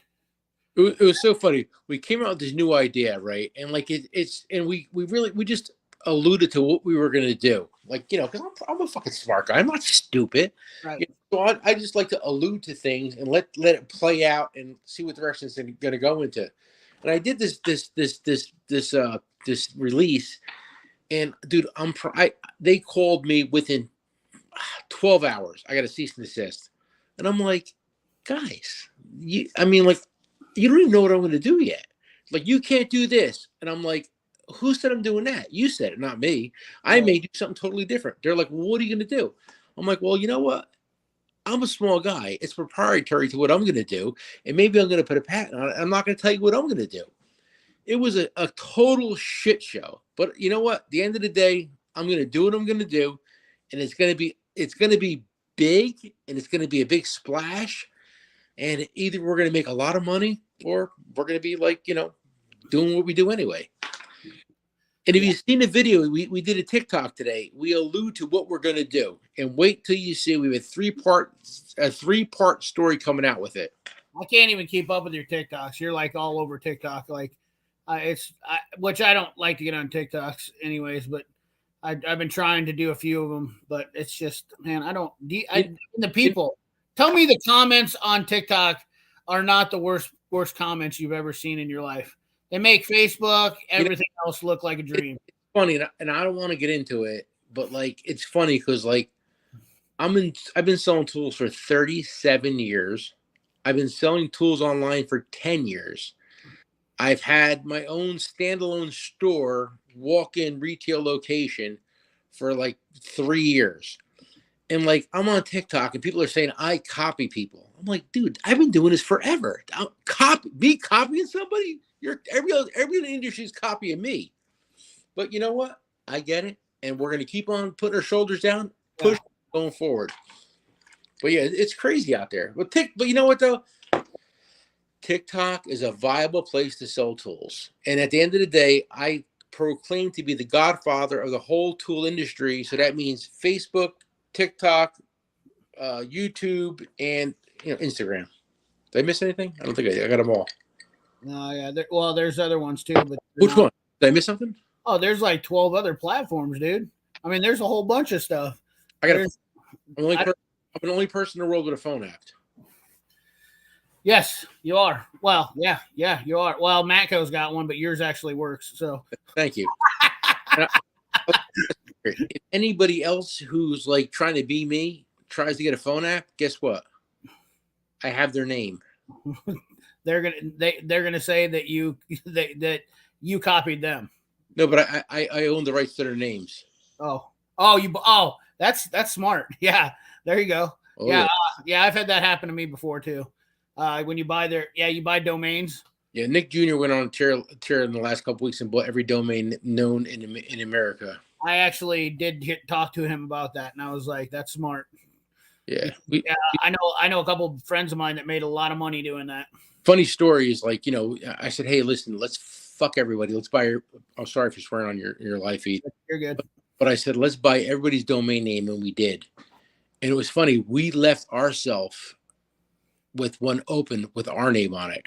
[SPEAKER 3] It was so funny. We came out with this new idea, right? And like we just alluded to what we were going to do. Like, because I'm a fucking smart guy. I'm not stupid.
[SPEAKER 1] Right.
[SPEAKER 3] So I just like to allude to things and let it play out and see what direction it's going to go into. And I did this release, and dude, they called me within 12 hours. I got a cease and desist, and I'm like, guys, you don't even know what I'm going to do yet. Like, you can't do this, and I'm like, who said I'm doing that? You said it, not me. I may do something totally different. They're like, well, what are you going to do? I'm like, well, you know what? I'm a small guy. It's proprietary to what I'm going to do, and maybe I'm going to put a patent on it. I'm not going to tell you what I'm going to do. It was a total shit show. But you know what? At the end of the day, I'm going to do what I'm going to do, and it's going to be big, and it's going to be a big splash, and either we're going to make a lot of money or we're going to be like, doing what we do anyway. And if you've seen the video, we did a TikTok today. We allude to what we're going to do, and wait till you see we have a three-part story coming out with it.
[SPEAKER 1] I can't even keep up with your TikToks. You're like all over TikTok, like which I don't like to get on TikToks anyways, but I've been trying to do a few of them, but it's just, man, tell me the comments on TikTok are not the worst comments you've ever seen in your life. They make Facebook, everything else look like a dream.
[SPEAKER 3] It's funny, and I don't want to get into it, but like it's funny because like I've been selling tools for 37 years. I've been selling tools online for 10 years. I've had my own standalone store, walk-in retail location for like 3 years. And like I'm on TikTok and people are saying I copy people. I'm like, dude, I've been doing this forever. Me copying somebody? Everybody in the industry is copying me. But you know what? I get it. And we're going to keep on putting our shoulders down, going forward. But yeah, it's crazy out there. But you know what though? TikTok is a viable place to sell tools. And at the end of the day, I proclaim to be the godfather of the whole tool industry. So that means Facebook, TikTok, YouTube, and Instagram. Did I miss anything? I don't think I got them all.
[SPEAKER 1] No, yeah. There's other ones too, but
[SPEAKER 3] which one? Did I miss something?
[SPEAKER 1] Oh, there's like 12 other platforms, dude. I mean, there's a whole bunch of stuff.
[SPEAKER 3] I'm the only person in the world with a phone app.
[SPEAKER 1] Yes, you are. Well, yeah, you are. Well, Matco's got one, but yours actually works. So
[SPEAKER 3] thank you. If anybody else who's like trying to be me tries to get a phone app, guess what? I have their name.
[SPEAKER 1] They're gonna say that you copied them.
[SPEAKER 3] No, but I own the rights to their names.
[SPEAKER 1] That's smart. Yeah, there you go. Yeah, I've had that happen to me before too. When you buy you buy domains.
[SPEAKER 3] Yeah, Nick Jr. went on a tear in the last couple weeks and bought every domain known in America.
[SPEAKER 1] I actually did talk to him about that, and I was like, "That's smart."
[SPEAKER 3] Yeah.
[SPEAKER 1] Yeah, I know a couple of friends of mine that made a lot of money doing that.
[SPEAKER 3] Funny story is like, I said, hey, listen, let's fuck everybody. Let's buy I'm sorry for swearing on your live feed.
[SPEAKER 1] You're good.
[SPEAKER 3] But I said, let's buy everybody's domain name, and we did. And it was funny. We left ourselves with one open with our name on it.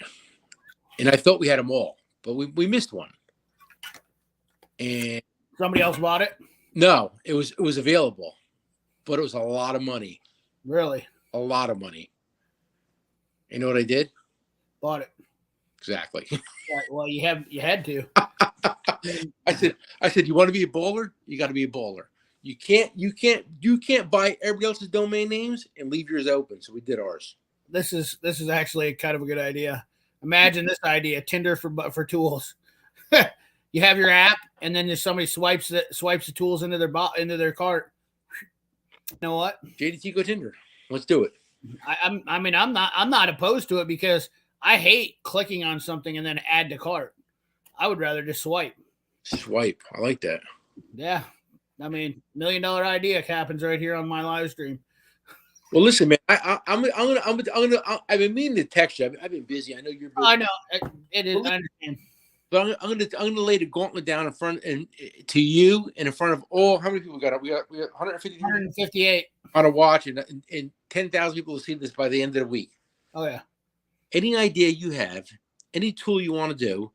[SPEAKER 3] And I thought we had them all, but we missed one. And
[SPEAKER 1] Somebody else bought it?
[SPEAKER 3] no, it was available, but it was a lot of money.
[SPEAKER 1] Really?
[SPEAKER 3] A lot of money. You know what I did?
[SPEAKER 1] Bought it.
[SPEAKER 3] Exactly.
[SPEAKER 1] Yeah, well, you had to.
[SPEAKER 3] I said, you want to be a bowler? You got to be a bowler. You can't buy everybody else's domain names and leave yours open. So we did ours.
[SPEAKER 1] This is actually kind of a good idea. Imagine this idea: Tinder for tools. You have your app, and then there's somebody swipes the tools into their cart. You know what?
[SPEAKER 3] JDT go Tinder. Let's do it.
[SPEAKER 1] I'm not opposed to it because I hate clicking on something and then add to cart. I would rather just swipe.
[SPEAKER 3] Swipe. I like that.
[SPEAKER 1] Yeah. I mean, $1 million idea happens right here on my live stream.
[SPEAKER 3] Well, listen, man. I've been meaning to text you. I've been busy. I know you're busy.
[SPEAKER 1] I know it is. I understand.
[SPEAKER 3] But I'm gonna lay the gauntlet down in front and to you and in front of all. How many people we got? We got
[SPEAKER 1] 158
[SPEAKER 3] on a watch, and 10,000 people will see this by the end of the week.
[SPEAKER 1] Oh yeah.
[SPEAKER 3] Any idea you have, any tool you want to do,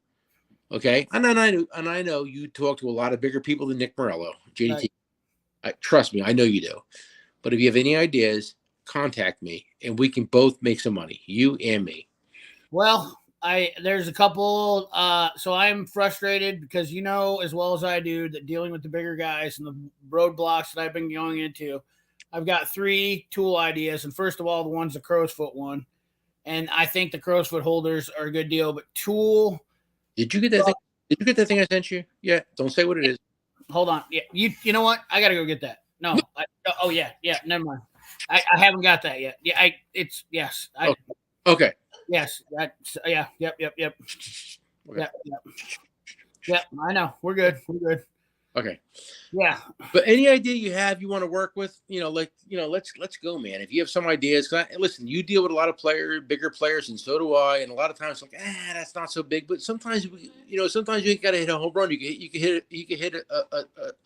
[SPEAKER 3] okay? And I know you talk to a lot of bigger people than Nick Morello, JDT. Right. Trust me, I know you do. But if you have any ideas, contact me, and we can both make some money, you and me.
[SPEAKER 1] Well, there's a couple. So I'm frustrated because you know as well as I do that dealing with the bigger guys and the roadblocks that I've been going into. I've got 3 tool ideas, and first of all, the one's the crow's foot one, and I think the crow's foot holders are a good deal. But tool,
[SPEAKER 3] did you get that thing? Did you get that thing I sent you? Yeah. Don't say what it is.
[SPEAKER 1] Hold on. Yeah, you know what? I gotta go get that. No. Oh yeah. Never mind. I haven't got that yet. Yeah. Yes.
[SPEAKER 3] Okay.
[SPEAKER 1] Yes. That's yeah. Yep.
[SPEAKER 3] Okay.
[SPEAKER 1] Yep. I know. We're good.
[SPEAKER 3] Okay.
[SPEAKER 1] Yeah.
[SPEAKER 3] But any idea you have you want to work with, let's go, man. If you have some ideas, listen, you deal with a lot of bigger players, and so do I. And a lot of times, like, that's not so big. But sometimes, sometimes you got to hit a home run. You can hit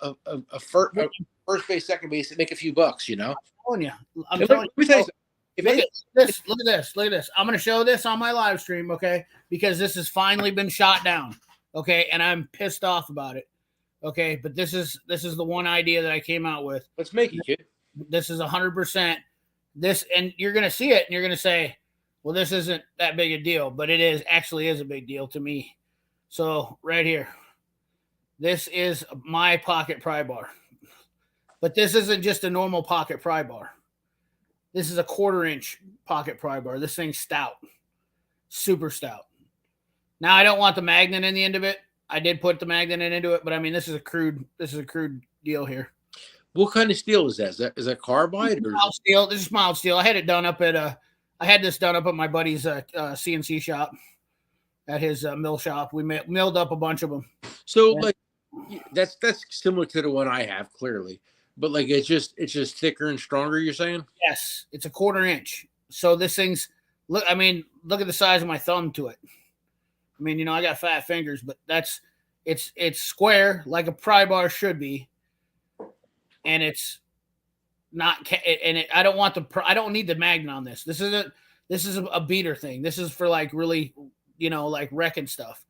[SPEAKER 3] a first base, second base, and make a few bucks.
[SPEAKER 1] I'm telling you.
[SPEAKER 3] Let me tell you something.
[SPEAKER 1] Look at this. I'm going to show this on my live stream, okay? Because this has finally been shot down, okay? And I'm pissed off about it. Okay, but this is the one idea that I came out with.
[SPEAKER 3] Let's make it, kid.
[SPEAKER 1] This is 100% this, and you're gonna see it, and you're gonna say, "Well, this isn't that big a deal," but it is a big deal to me. So right here, this is my pocket pry bar, but this isn't just a normal pocket pry bar. This is a 1/4-inch pocket pry bar. This thing's stout, super stout. Now I don't want the magnet in the end of it. I did put the magnet into it, but I mean, this is a crude deal here.
[SPEAKER 3] What kind of steel is that? Is that carbide or
[SPEAKER 1] mild steel? This is mild steel. I had it done up I had this done up at my buddy's CNC shop, at his mill shop. We milled up a bunch of them.
[SPEAKER 3] So like that's similar to the one I have, clearly, but like it's just thicker and stronger. You're saying?
[SPEAKER 1] Yes, it's a 1/4-inch. So this thing's look at the size of my thumb to it. I mean, I got fat fingers, but it's square like a pry bar should be, and it's not. And I don't need the magnet on this. This is a beater thing. This is for like really, like wrecking stuff.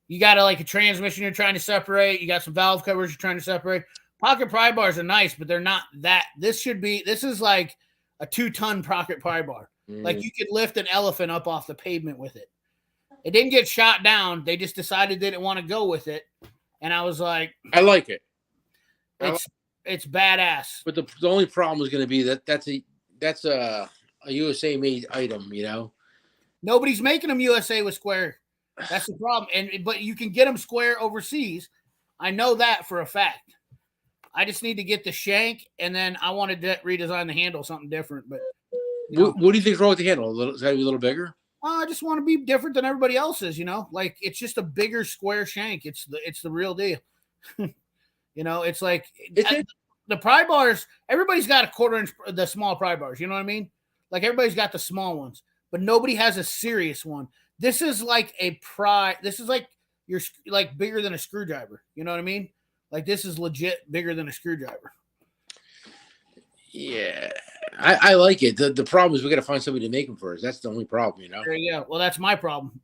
[SPEAKER 1] You got like a transmission you're trying to separate. You got some valve covers you're trying to separate. Pocket pry bars are nice, but they're not that. This is like a 2-ton pocket pry bar. Like you could lift an elephant up off the pavement with it. It didn't get shot down. They just decided they didn't want to go with it. And I was like,
[SPEAKER 3] I like it.
[SPEAKER 1] It's badass.
[SPEAKER 3] But the only problem is going to be that's a USA made item,
[SPEAKER 1] Nobody's making them USA with square. That's the problem. But you can get them square overseas. I know that for a fact. I just need to get the shank, and then I wanted to redesign the handle something different. But
[SPEAKER 3] what do you think is wrong with the handle? It's got to be a little bigger.
[SPEAKER 1] I just want to be different than everybody else's, like it's just a bigger square shank. It's the real deal. You know, it's like
[SPEAKER 3] It's
[SPEAKER 1] the pry bars. Everybody's got a 1/4 inch, the small pry bars. You know what I mean? Like everybody's got the small ones, but nobody has a serious one. This is like a pry. This is like you're like bigger than a screwdriver. You know what I mean? Like this is legit bigger than a screwdriver.
[SPEAKER 3] Yeah, I like it. The problem is we got to find somebody to make them for us. That's the only problem, you know.
[SPEAKER 1] There you go. Well, that's my problem.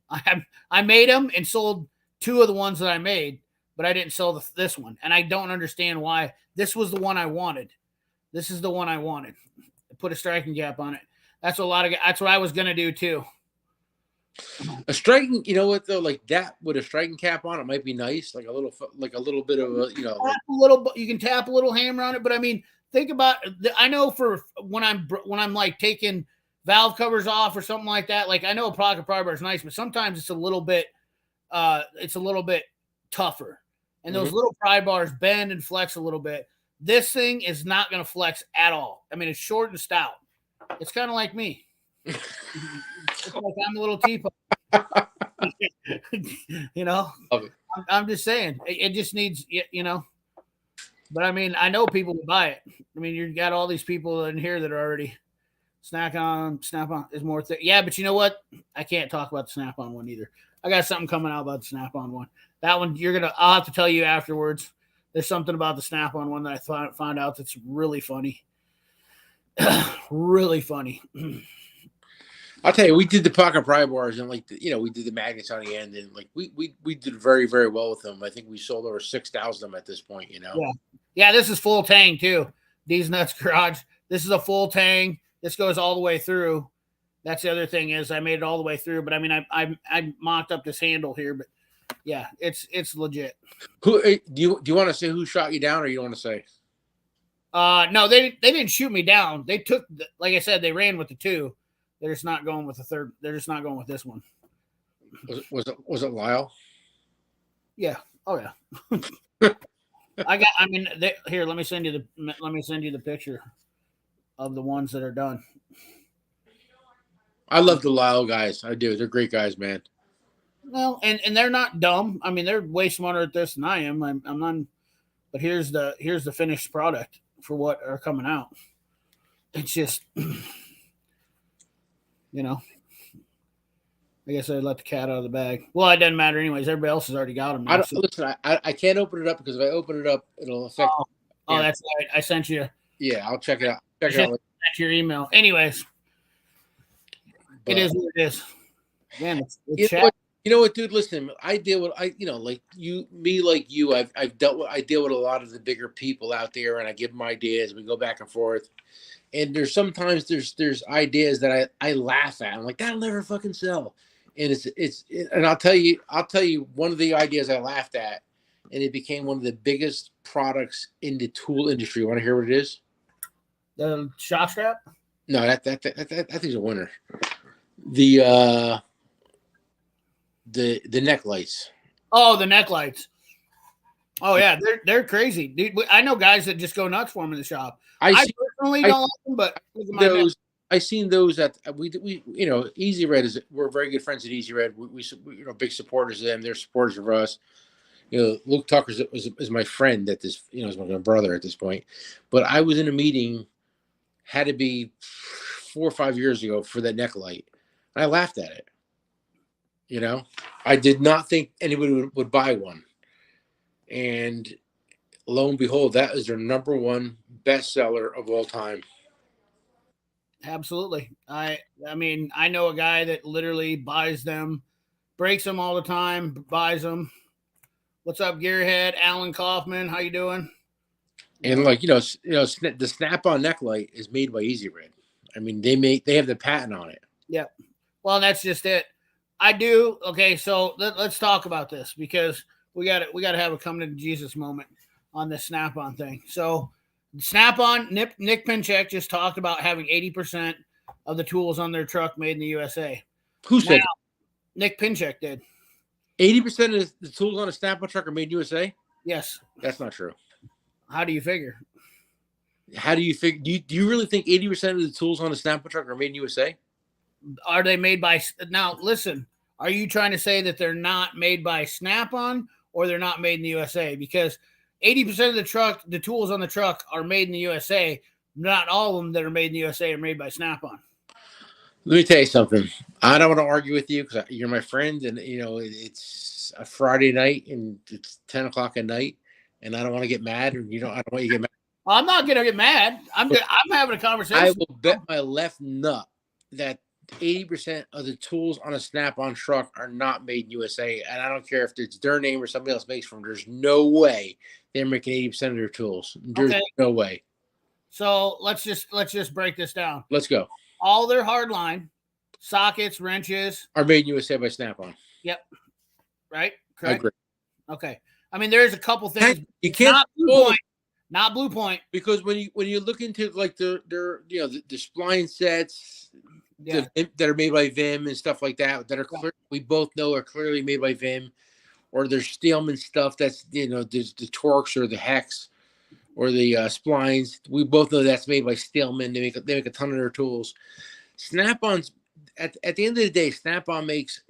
[SPEAKER 1] I made them and sold 2 of the ones that I made, but I didn't sell this one, and I don't understand why. This was the one I wanted. This is the one I wanted. Put a striking gap on it. That's that's what I was gonna do too.
[SPEAKER 3] A striking, you know what though, like that with a striking cap on it might be nice, like a little bit of a, you know, like,
[SPEAKER 1] A little. You can tap a little hammer on it, but I mean, think about. I know for when I'm like taking valve covers off or something like that. Like I know a pocket pry bar is nice, but sometimes it's a little bit tougher, and those little pry bars bend and flex a little bit. This thing is not going to flex at all. I mean, it's short and stout. It's kind of like me. It's like I'm a little teapot. You know, I'm just saying it just needs, you know, but I mean, I know people would buy it. I mean, you got all these people in here that are already Snap-on is more yeah, but you know what? I can't talk about the Snap-on one either. I got something coming out about the Snap-on one. That one I'll have to tell you afterwards. There's something about the Snap-on one that I found out that's really funny. Really funny.
[SPEAKER 3] I'll tell you, we did the pocket pry bars and like we did the magnets on the end, and like we did very, very well with them. I think we sold over 6,000 of them at this point. You know.
[SPEAKER 1] Yeah. This is full tang too. These Nuts Garage. This is a full tang. This goes all the way through. That's the other thing is I made it all the way through, but I mean I mocked up this handle here, but yeah, it's legit.
[SPEAKER 3] Who do you want to say who shot you down, or you don't want to say?
[SPEAKER 1] No, they didn't shoot me down. They took, like I said, they ran with the 2. They're just not going with the 3rd. They're just not going with this one.
[SPEAKER 3] Was it Lyle?
[SPEAKER 1] Yeah. Oh yeah. Here. Let me send you the picture of the ones that are done.
[SPEAKER 3] I love the Lyle guys. I do. They're great guys, man.
[SPEAKER 1] Well, and they're not dumb. I mean, they're way smarter at this than I am. I'm not. But here's the finished product for what are coming out. It's just, you know, I guess I let the cat out of the bag. Well, it doesn't matter anyways. Everybody else has already got them.
[SPEAKER 3] Listen, I can't open it up because if I open it up, it'll affect.
[SPEAKER 1] Oh, that's right. I sent you.
[SPEAKER 3] Yeah, I'll check it out.
[SPEAKER 1] Check your email. Anyways, it is what it is. Man, it's chat.
[SPEAKER 3] You know what, dude? Listen, I deal with I deal with a lot of the bigger people out there, and I give them ideas. We go back and forth, and there's ideas that I laugh at. I'm like, that'll never fucking sell, and and I'll tell you one of the ideas I laughed at, and it became one of the biggest products in the tool industry. You want to hear what it is?
[SPEAKER 1] The shock strap?
[SPEAKER 3] No, that thing's a winner. The neck lights.
[SPEAKER 1] Oh, the neck lights. Oh yeah, they're crazy, dude. I know guys that just go nuts for them in the shop. I personally don't like them, but
[SPEAKER 3] I seen those at we Easy Red we're very good friends at Easy Red. We big supporters of them. They're supporters of us. Luke Tucker is my friend at this. Is my brother at this point. But I was in a meeting, had to be 4 or 5 years ago for that neck light. I laughed at it. I did not think anybody would buy one. And lo and behold, that is their number 1 bestseller of all time.
[SPEAKER 1] Absolutely. I mean, I know a guy that literally buys them, breaks them all the time, buys them. What's up, Gearhead? Alan Kaufman, how you doing?
[SPEAKER 3] And the Snap-on neck light is made by Easy Red. I mean, they have the patent on it.
[SPEAKER 1] Yeah. Well, that's just it. I do. Okay, so let's talk about this because we got to have a come to Jesus moment on this Snap-on thing. So, Snap-on, Nick Pinchek just talked about having 80% of the tools on their truck made in the USA.
[SPEAKER 3] Who said that?
[SPEAKER 1] Nick Pinchek did.
[SPEAKER 3] 80% of the tools on a Snap-on truck are made in USA?
[SPEAKER 1] Yes.
[SPEAKER 3] That's not true.
[SPEAKER 1] How do you figure?
[SPEAKER 3] How do you figure? Do you really think 80% of the tools on a Snap-on truck are made in USA?
[SPEAKER 1] Are they made by now? Listen, are you trying to say that they're not made by Snap-on or they're not made in the USA? Because 80% of the tools on the truck are made in the USA. Not all of them that are made in the USA are made by Snap-on.
[SPEAKER 3] Let me tell you something. I don't want to argue with you because you're my friend, and it's a Friday night and it's 10 o'clock at night, and I don't want to get mad. Or I don't want you to get mad.
[SPEAKER 1] I'm not gonna get mad. I'm having a conversation.
[SPEAKER 3] I will bet my left nut that 80% of the tools on a Snap-on truck are not made in USA, and I don't care if it's their name or somebody else makes from. There's no way they're making 80% of their tools. There's no way.
[SPEAKER 1] So let's just break this down.
[SPEAKER 3] Let's go.
[SPEAKER 1] All their hardline sockets, wrenches
[SPEAKER 3] are made in USA by Snap-on.
[SPEAKER 1] Yep. Right.
[SPEAKER 3] Correct. I agree.
[SPEAKER 1] Okay. I mean, there's a couple things.
[SPEAKER 3] You can't
[SPEAKER 1] not Blue Point,
[SPEAKER 3] because when you look into like the spline sets that are made by Vim and stuff like that we both know are clearly made by Vim, or there's Steelman stuff that's there's the Torx or the Hex or the splines. We both know that's made by Steelman. They make a ton of their tools. Snap-on's at the end of the day, Snap-on makes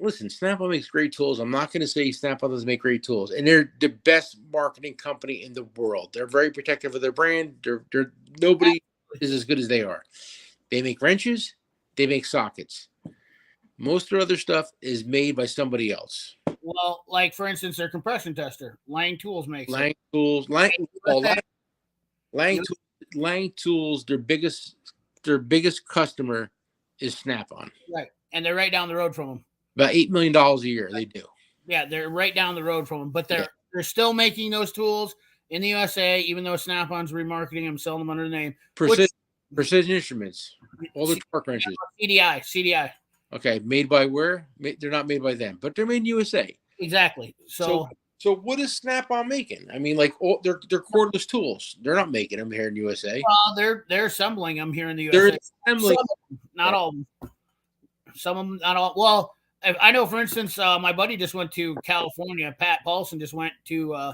[SPEAKER 3] great tools. I'm not going to say Snap-on doesn't make great tools, and they're the best marketing company in the world. They're very protective of their brand. They're nobody is as good as they are. They make wrenches, they make sockets. Most of their other stuff is made by somebody else.
[SPEAKER 1] Well, like for instance, their compression tester, Lang Tools makes
[SPEAKER 3] Lang Tools. Their biggest customer is Snap-on.
[SPEAKER 1] Right. And they're right down the road from them.
[SPEAKER 3] About $8 million a year, they do.
[SPEAKER 1] Yeah, they're right down the road from them. But they're still making those tools in the USA, even though Snap-on's remarketing them, selling them under the name.
[SPEAKER 3] Precision Instruments. All the torque wrenches.
[SPEAKER 1] CDI.
[SPEAKER 3] Okay, made by where? They're not made by them, but they're made in USA.
[SPEAKER 1] Exactly. So
[SPEAKER 3] what is Snap-on making? I mean, like they're cordless tools. They're not making them here in USA.
[SPEAKER 1] They're assembling them here in the USA.
[SPEAKER 3] They're assembling,
[SPEAKER 1] not all of them. Some of them, not all. Well, I know, for instance, my buddy just went to California. Pat Paulson just went to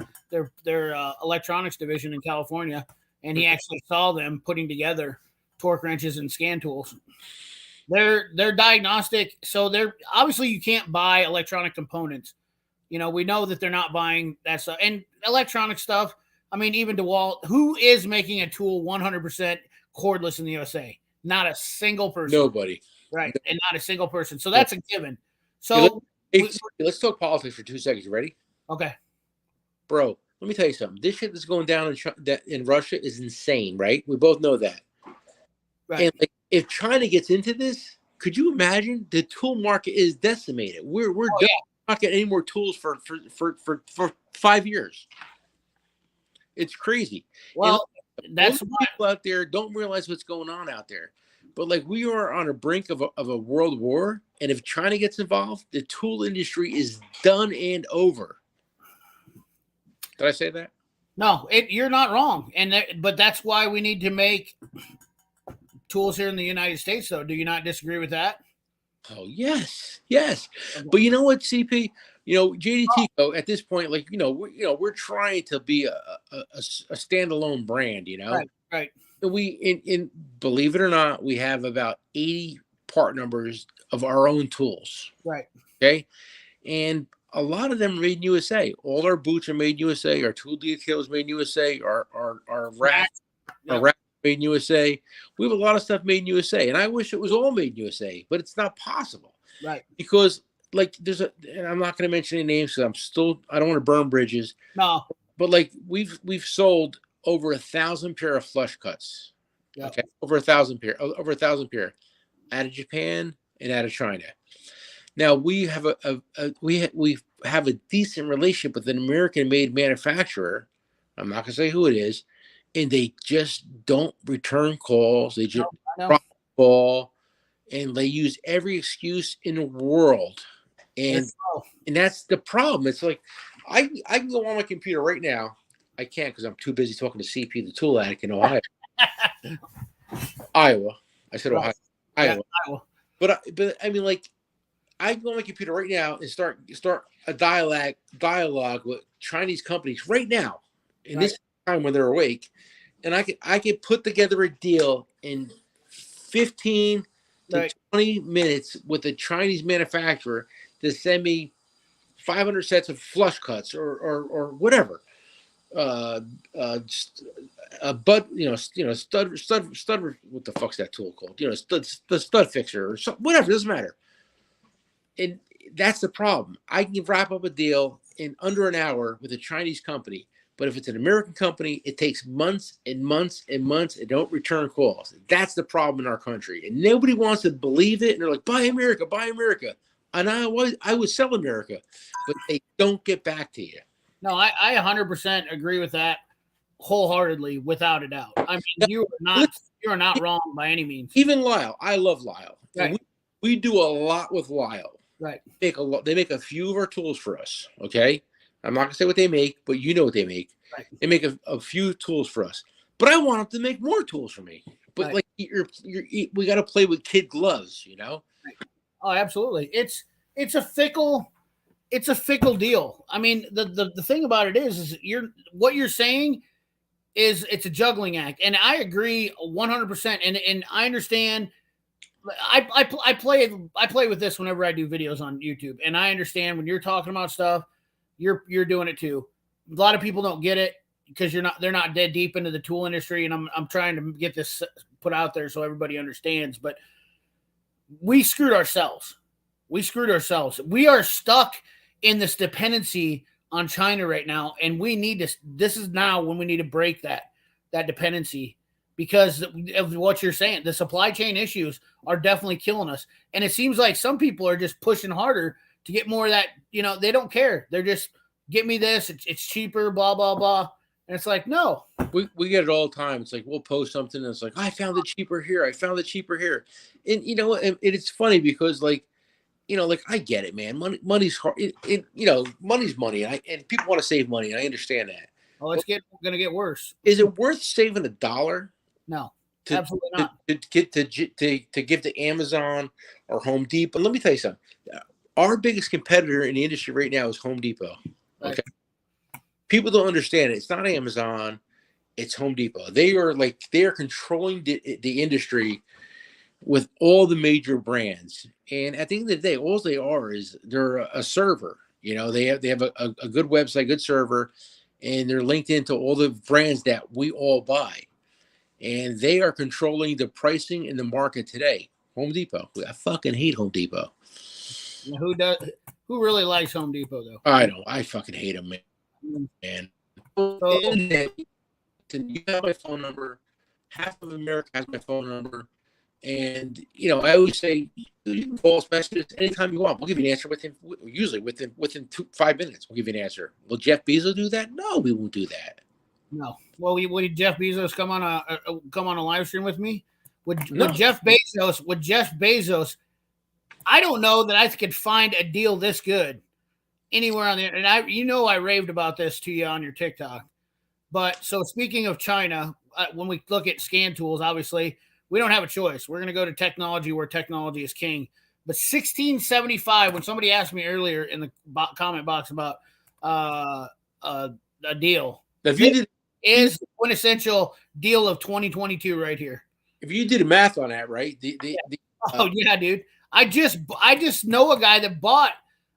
[SPEAKER 1] their electronics division in California, and he actually saw them putting together torque wrenches and scan tools. They're diagnostic, so they're obviously you can't buy electronic components. We know that they're not buying that stuff. And electronic stuff, I mean, even DeWalt, who is making a tool 100% cordless in the USA? Not a single person.
[SPEAKER 3] Nobody.
[SPEAKER 1] Right. And not a single person. So that's a given. So
[SPEAKER 3] let's talk politics for 2 seconds. You ready?
[SPEAKER 1] Okay.
[SPEAKER 3] Bro, let me tell you something. This shit that's going down in Russia is insane, right? We both know that. Right. And if China gets into this, could you imagine? The tool market is decimated. We're not getting any more tools for 5 years. It's crazy.
[SPEAKER 1] Well, that's why
[SPEAKER 3] people out there don't realize what's going on out there. But like we are on a brink of a world war, and if China gets involved, the tool industry is done and over. Did I say that?
[SPEAKER 1] No, you're not wrong. But that's why we need to make tools here in the United States, though. Do you not disagree with that?
[SPEAKER 3] Oh, yes. But you know what, CP? JDT at this point, like, we're trying to be a standalone brand,
[SPEAKER 1] Right.
[SPEAKER 3] And believe it or not, we have about 80 part numbers of our own tools.
[SPEAKER 1] Right.
[SPEAKER 3] Okay. And a lot of them are made in USA. All our boots are made in USA. Our tool detail is made in USA. Our rack made in USA. We have a lot of stuff made in USA, and I wish it was all made in USA, but it's not possible.
[SPEAKER 1] Right.
[SPEAKER 3] Because like and I'm not going to mention any names because I don't want to burn bridges.
[SPEAKER 1] No.
[SPEAKER 3] But like we've sold over 1,000 pair of flush cuts.
[SPEAKER 1] Yep.
[SPEAKER 3] Okay. Over 1,000 pair out of Japan and out of China. Now we have we have a decent relationship with an American-made manufacturer. I'm not going to say who it is. And they just don't return calls. They just drop the ball, and they use every excuse in the world. And that's the problem. It's like I can go on my computer right now. I can't because I'm too busy talking to CP, the tool addict in Ohio. Iowa. I said Ohio. Iowa. But I mean, like, I can go on my computer right now and start a dialogue with Chinese companies right now in this time when they're awake. And I could put together a deal in 15 to 20 minutes with a Chinese manufacturer to send me 500 sets of flush cuts or whatever. but stud. What the fuck's that tool called? The stud fixer or something, whatever. Doesn't matter. And that's the problem. I can wrap up a deal in under an hour with a Chinese company, but if it's an American company, it takes months and months and months and don't return calls. That's the problem in our country, and nobody wants to believe it. And they're like, "Buy America, buy America," and I would sell America, but they don't get back to you.
[SPEAKER 1] No, I 100% agree with that wholeheartedly, without a doubt. I mean, you are not wrong by any means.
[SPEAKER 3] Even Lyle, I love Lyle.
[SPEAKER 1] Right.
[SPEAKER 3] We do a lot with Lyle.
[SPEAKER 1] Right.
[SPEAKER 3] They make a few of our tools for us. Okay. I'm not gonna say what they make, but you know what they make.
[SPEAKER 1] Right.
[SPEAKER 3] They make a few tools for us. But I want them to make more tools for me. But
[SPEAKER 1] right.
[SPEAKER 3] like we got to play with kid gloves, you know?
[SPEAKER 1] Right. Oh, absolutely. It's a fickle deal. I mean, the thing about it is what you're saying is it's a juggling act, and I agree 100%. And I understand. I play with this whenever I do videos on YouTube, and I understand when you're talking about stuff, you're doing it too. A lot of people don't get it because they're not dead deep into the tool industry, and I'm trying to get this put out there so everybody understands. But we screwed ourselves. We are stuck in this dependency on China right now, and we need to. This is now when we need to break that dependency, because of what you're saying. The supply chain issues are definitely killing us, and it seems like some people are just pushing harder to get more of that. They don't care. They're just, get me this. It's cheaper. Blah blah blah. And it's like, no.
[SPEAKER 3] We get it all the time. It's like we'll post something and it's like, I found it cheaper here. I found it cheaper here. And it's funny because like I get it, man. Money's hard. Money's money, and people want to save money, and I understand that.
[SPEAKER 1] Oh, it's going to get worse.
[SPEAKER 3] Is it worth saving $1?
[SPEAKER 1] No, absolutely not.
[SPEAKER 3] To give to Amazon or Home Depot. And let me tell you something. Our biggest competitor in the industry right now is Home Depot. Okay. Right. People don't understand it. It's not Amazon. It's Home Depot. They are controlling the industry with all the major brands. And at the end of the day, all they are is they're a server. They have a good website, good server, and they're linked into all the brands that we all buy. And they are controlling the pricing in the market today. Home Depot. I fucking hate Home Depot.
[SPEAKER 1] Who really likes Home Depot though?
[SPEAKER 3] I don't. I fucking hate them, man. And you have my phone number. Half of America has my phone number. And I always say you can call us messages anytime you want. We'll give you an answer within 5 minutes. We'll give you an answer. Will Jeff Bezos do that? No, we won't do that.
[SPEAKER 1] No. Well, would Jeff Bezos come on a live stream with me? Would Jeff Bezos? I don't know that I could find a deal this good anywhere on the internet. And I raved about this to you on your TikTok. But so speaking of China, when we look at scan tools, obviously we don't have a choice. We're going to go to technology where technology is king. But $16.75, when somebody asked me earlier in the comment box about a deal, is quintessential deal of 2022 right here.
[SPEAKER 3] If you did the math on that, right?
[SPEAKER 1] Oh yeah, dude. I just know a guy that bought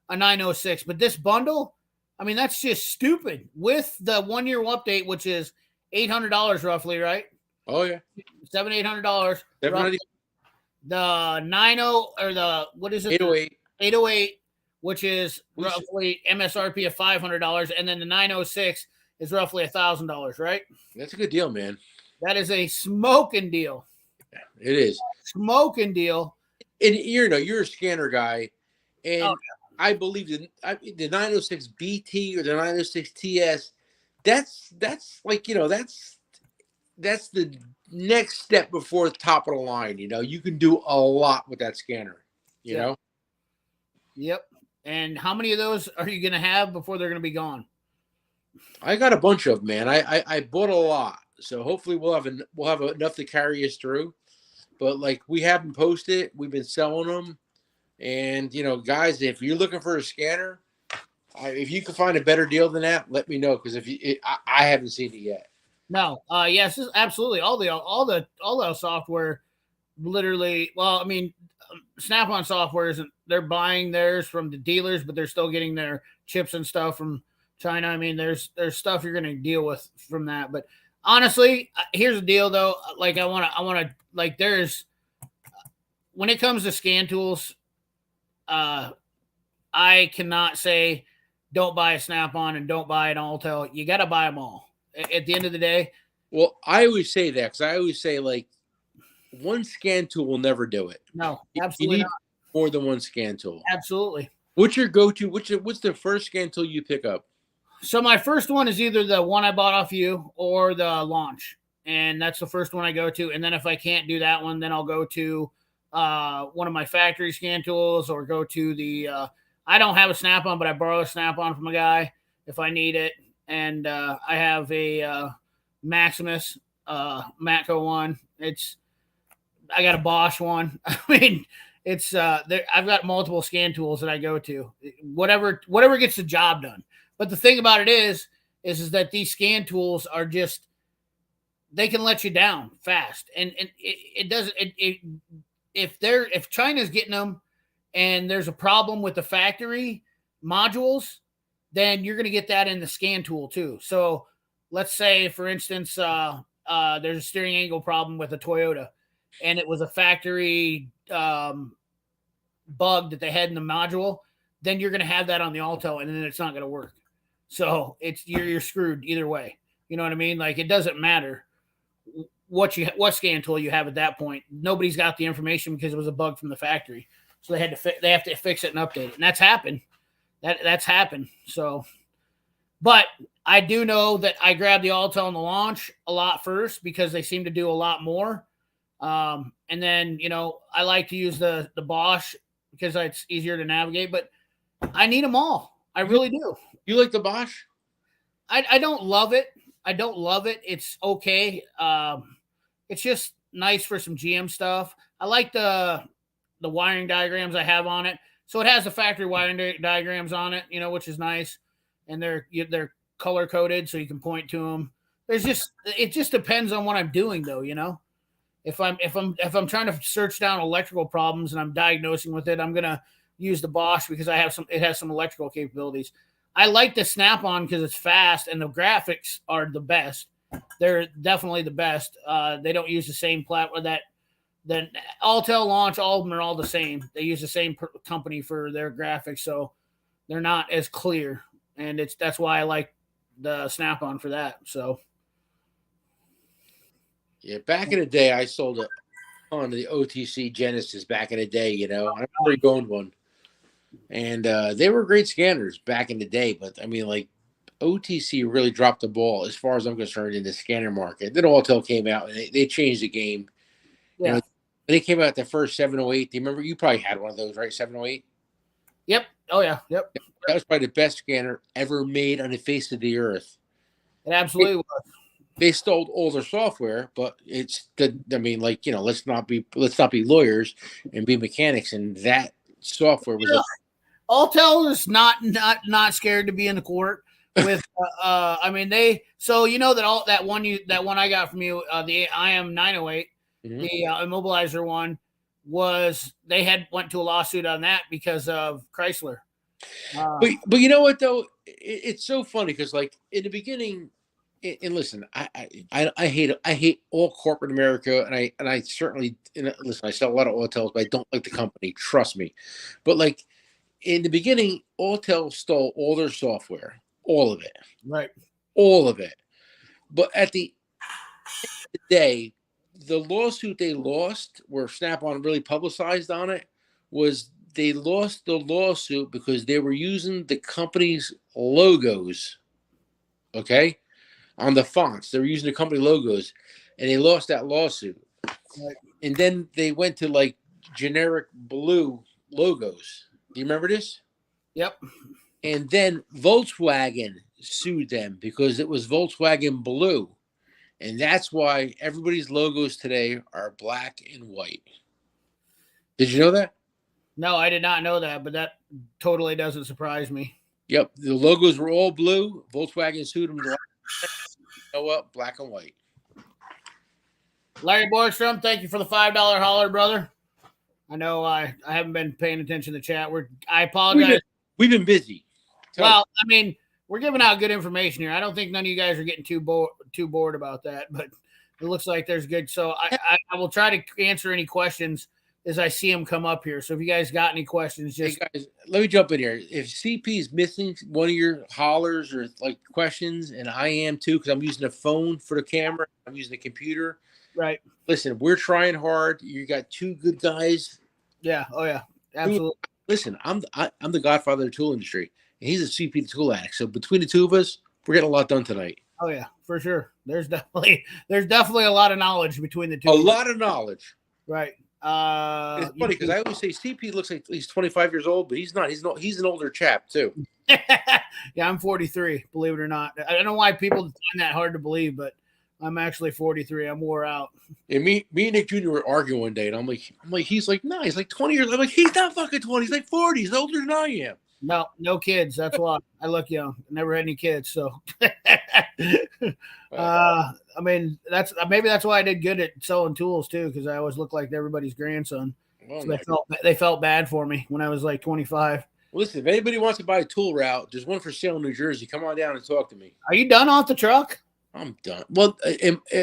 [SPEAKER 1] a 906, but this bundle, I mean, that's just stupid. With the 1 year update, which is $800 roughly, right?
[SPEAKER 3] Oh yeah,
[SPEAKER 1] $800. The 90 or the what is it?
[SPEAKER 3] 808.
[SPEAKER 1] 808, which is roughly MSRP of $500, and then the 906 is roughly $1,000, right?
[SPEAKER 3] That's a good deal, man.
[SPEAKER 1] That is a smoking deal.
[SPEAKER 3] Yeah, it is
[SPEAKER 1] smoking deal.
[SPEAKER 3] And you're a scanner guy, and I believe the 906 BT or the 906 TS. That's like that's the next step before the top of the line. You can do a lot with that scanner. You know.
[SPEAKER 1] Yep. And how many of those are you going to have before they're going to be gone?
[SPEAKER 3] I got a bunch of them, man. I bought a lot, so hopefully we'll have enough to carry us through. But like we haven't posted, we've been selling them, and guys, if you're looking for a scanner, if you can find a better deal than that, let me know, because I haven't seen it yet.
[SPEAKER 1] No, yes, absolutely. All the software, literally. Well, I mean, Snap-on software isn't. They're buying theirs from the dealers, but they're still getting their chips and stuff from China. I mean, there's stuff you're going to deal with from that. But honestly, here's the deal though. Like I want to like there's when it comes to scan tools, I cannot say don't buy a Snap-on and don't buy an Autel. You got to buy them all. At the end of the day.
[SPEAKER 3] Well, I always say that because I always say like one scan tool will never do it.
[SPEAKER 1] No,
[SPEAKER 3] You
[SPEAKER 1] absolutely
[SPEAKER 3] need
[SPEAKER 1] not.
[SPEAKER 3] more than one scan tool.
[SPEAKER 1] Absolutely.
[SPEAKER 3] What's your go-to? What's the first scan tool you pick up?
[SPEAKER 1] So my first one is either the one I bought off you or the Launch, and that's the first one I go to. And then if I can't do that one, then I'll go to one of my factory scan tools or go to the. I don't have a Snap-on, but I borrow a Snap-on from a guy if I need it, and I have a Maximus Matco one. I got a Bosch one. I mean. I've got multiple scan tools that I go to. Whatever gets the job done. But the thing about it is that these scan tools are just they can let you down fast, and it doesn't. If China's getting them, and there's a problem with the factory modules, then you're going to get that in the scan tool too. So let's say, for instance, there's a steering angle problem with a Toyota, and it was a factory bug that they had in the module, then you're going to have that on the Autel, and then it's not going to work. So you're screwed either way. You know what I mean? Like it doesn't matter what scan tool you have at that point. Nobody's got the information because it was a bug from the factory, so they have to fix it and update it, and that's happened. That's happened. So, but I do know that I grabbed the Autel and the Launch a lot first because they seem to do a lot more. And then, I like to use the Bosch because it's easier to navigate, but I need them all. I really do.
[SPEAKER 3] You like the Bosch?
[SPEAKER 1] I don't love it. I don't love it. It's okay. It's just nice for some GM stuff. I like the wiring diagrams I have on it. So it has the factory wiring diagrams on it, which is nice. And they're color coded so you can point to them. It just depends on what I'm doing though, If I'm trying to search down electrical problems and I'm diagnosing with it, I'm gonna use the Bosch because it has some electrical capabilities. I like the Snap-on because it's fast and the graphics are the best. They're definitely the best. They don't use the same platform that Autel, Launch, all of them are all the same. They use the same company for their graphics, so they're not as clear, and that's why I like the Snap-on for that. So.
[SPEAKER 3] Yeah, back in the day, I sold a ton of the OTC Genesis back in the day, I remember you owned one. And they were great scanners back in the day, but I mean, like, OTC really dropped the ball as far as I'm concerned in the scanner market. Then Autel came out, and they changed the game.
[SPEAKER 1] Yeah.
[SPEAKER 3] When they came out the first 708, do you remember? You probably had one of those, right? 708?
[SPEAKER 1] Yep. Oh, yeah. Yep.
[SPEAKER 3] That was probably the best scanner ever made on the face of the earth.
[SPEAKER 1] It absolutely was.
[SPEAKER 3] They stole all their software, but it's the. I mean, like, let's not be lawyers and be mechanics, and that software was.
[SPEAKER 1] Autel is not scared to be in the court with. I mean, that one I got from you, the IM 908, the immobilizer one, was they went to a lawsuit on that because of Chrysler.
[SPEAKER 3] But you know what though, it's so funny because like in the beginning. And listen, I hate all corporate America, and I certainly listen. I sell a lot of Autels, but I don't like the company. Trust me. But like in the beginning, Autel stole all their software, all of it,
[SPEAKER 1] right,
[SPEAKER 3] all of it. But at the end of the day, the lawsuit they lost, where Snap-on really publicized on it, was they lost the lawsuit because they were using the company's logos. Okay. On the fonts, they were using the company logos, and they lost that lawsuit. Right. And then they went to like generic blue logos. Do you remember this?
[SPEAKER 1] Yep.
[SPEAKER 3] And then Volkswagen sued them because it was Volkswagen blue, and that's why everybody's logos today are black and white. Did you know that?
[SPEAKER 1] No, I did not know that, but that totally doesn't surprise me.
[SPEAKER 3] Yep, the logos were all blue. Volkswagen sued them. Black and white.
[SPEAKER 1] Larry Borgstrom, thank you for the $5 holler, brother. I know I haven't been paying attention to the chat. I apologize.
[SPEAKER 3] We've been busy.
[SPEAKER 1] Well, I mean, we're giving out good information here. I don't think none of you guys are getting too bored about that, but it looks like there's good. So I will try to answer any questions as I see them come up here. So if you guys got any questions, just
[SPEAKER 3] hey guys, let me jump in here. If CP is missing one of your hollers or like questions, and I am too, because I'm using a phone for the camera, I'm using a computer.
[SPEAKER 1] right.
[SPEAKER 3] Listen, we're trying hard. You got two good guys.
[SPEAKER 1] Yeah. Oh yeah. Absolutely.
[SPEAKER 3] Listen, I'm the godfather of the tool industry, and he's a CP tool addict. So between the two of us, we're getting a lot done tonight.
[SPEAKER 1] Oh yeah, for sure. There's definitely a lot of knowledge between the two.
[SPEAKER 3] A lot of knowledge.
[SPEAKER 1] Right.
[SPEAKER 3] It's funny because I always say CP looks like he's 25 years old, but he's not. He's an older chap too.
[SPEAKER 1] Yeah, I'm 43. Believe it or not, I don't know why people find that hard to believe, but I'm actually 43. I'm wore out.
[SPEAKER 3] And me and Nick Jr. were arguing one day, and I'm like, he's like, no, he's like 20 years. I'm like, he's not fucking 20. He's like 40. He's older than I am.
[SPEAKER 1] No kids. That's why I look young. Never had any kids, so. I mean, maybe that's why I did good at selling tools too, because I always looked like everybody's grandson.
[SPEAKER 3] Well,
[SPEAKER 1] So they felt bad for me when I was like 25.
[SPEAKER 3] Listen, if anybody wants to buy a tool route, there's one for sale in New Jersey. Come on down and talk to me.
[SPEAKER 1] Are you done off the truck?
[SPEAKER 3] I'm done. Well,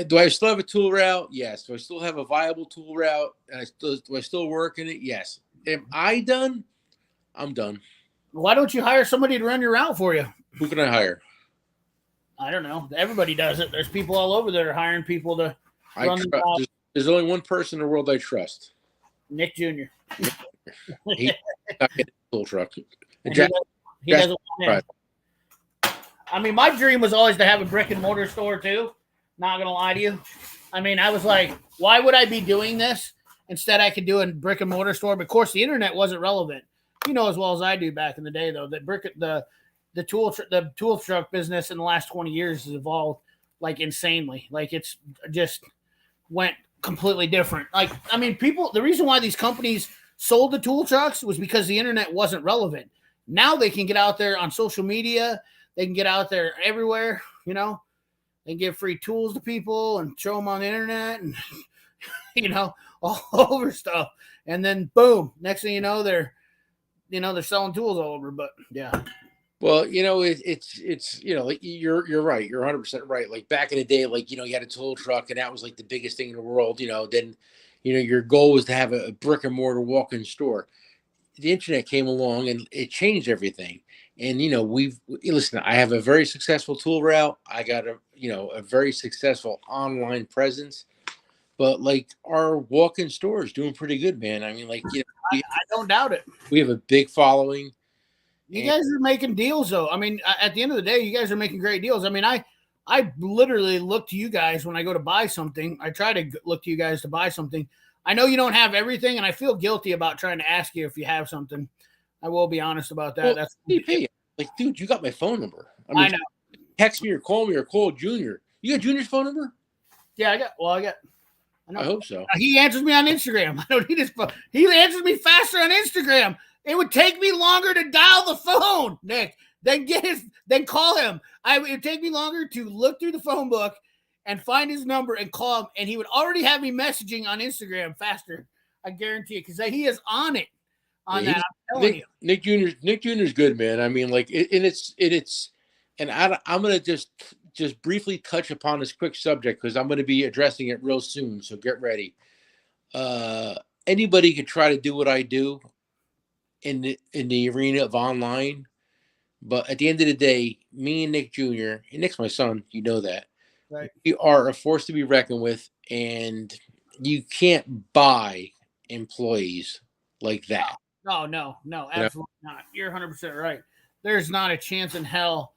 [SPEAKER 3] do I still have a tool route? Yes. Do I still have a viable tool route? And do I still work in it? Yes. Am I done? I'm done.
[SPEAKER 1] Why don't you hire somebody to run your route for you?
[SPEAKER 3] Who can I hire?
[SPEAKER 1] I don't know. Everybody does it. There's people all over that are hiring people to run the route.
[SPEAKER 3] There's only one person in the world I trust.
[SPEAKER 1] Nick Jr.
[SPEAKER 3] He's not getting a tool truck.
[SPEAKER 1] He doesn't want it. I mean, my dream was always to have a brick and mortar store too. Not gonna lie to you. I mean, I was like, why would I be doing this? Instead, I could do a brick and mortar store. But of course, the internet wasn't relevant. You know as well as I do back in the day, though, that the tool truck business in the last 20 years has evolved like insanely. Like it's just went completely different. Like, I mean, the reason why these companies sold the tool trucks was because the internet wasn't relevant. Now they can get out there on social media. They can get out there everywhere, you know, they give free tools to people and show them on the internet and, you know, all over stuff. And then boom, next thing you know, they're selling tools all over. But yeah.
[SPEAKER 3] Well, you know, it's you know, like you're right. You're 100% right. Like back in the day, like, you know, you had a tool truck and that was like the biggest thing in the world, you know, then, you know, your goal was to have a brick and mortar walk-in store. The internet came along and it changed everything. And, you know, listen, I have a very successful tool route. I got a very successful online presence, but like our walk-in store is doing pretty good, man. I mean, like, you know,
[SPEAKER 1] I don't doubt it.
[SPEAKER 3] We have a big following.
[SPEAKER 1] You guys are making deals, though. I mean, at the end of the day, you guys are making great deals. I mean, I literally look to you guys when I go to buy something. I try to look to you guys to buy something. I know you don't have everything, and I feel guilty about trying to ask you if you have something. I will be honest about that.
[SPEAKER 3] Well,
[SPEAKER 1] That's
[SPEAKER 3] like, dude, you got my phone number. I
[SPEAKER 1] know.
[SPEAKER 3] Text me or call me or call Junior. You got Junior's phone number?
[SPEAKER 1] Yeah, I got.
[SPEAKER 3] I hope so.
[SPEAKER 1] He answers me on Instagram. I don't need his phone. He answers me faster on Instagram. It would take me longer to dial the phone, Nick, then call him. It would take me longer to look through the phone book and find his number and call him, and he would already have me messaging on Instagram faster. I guarantee it, because he is on it. On that, I'm telling you.
[SPEAKER 3] Nick Jr.'s good, man. I mean, like, I'm gonna just briefly touch upon this quick subject because I'm gonna be addressing it real soon. So get ready. Anybody could try to do what I do in the arena of online, but at the end of the day, me and Nick Jr. and Nick's my son, you know that.
[SPEAKER 1] Right.
[SPEAKER 3] We are a force to be reckoned with, and you can't buy employees like that.
[SPEAKER 1] No, absolutely not. You're 100% right. There's not a chance in hell.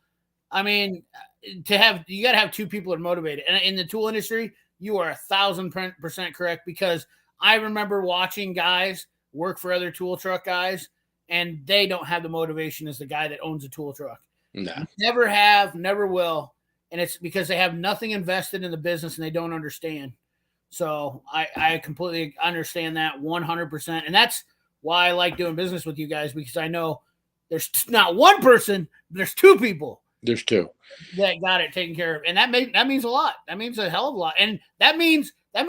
[SPEAKER 1] I mean, you got to have two people that are motivated. And in the tool industry, you are 1,000% correct, because I remember watching guys work for other tool truck guys, and they don't have the motivation as the guy that owns a tool truck.
[SPEAKER 3] No.
[SPEAKER 1] Never have, never will. And it's because they have nothing invested in the business and they don't understand. So I completely understand that 100%. And that's why I like doing business with you guys, because I know there's not one person, there's two people.
[SPEAKER 3] There's two
[SPEAKER 1] that got it taken care of. And that means a lot. That means a hell of a lot. And that means that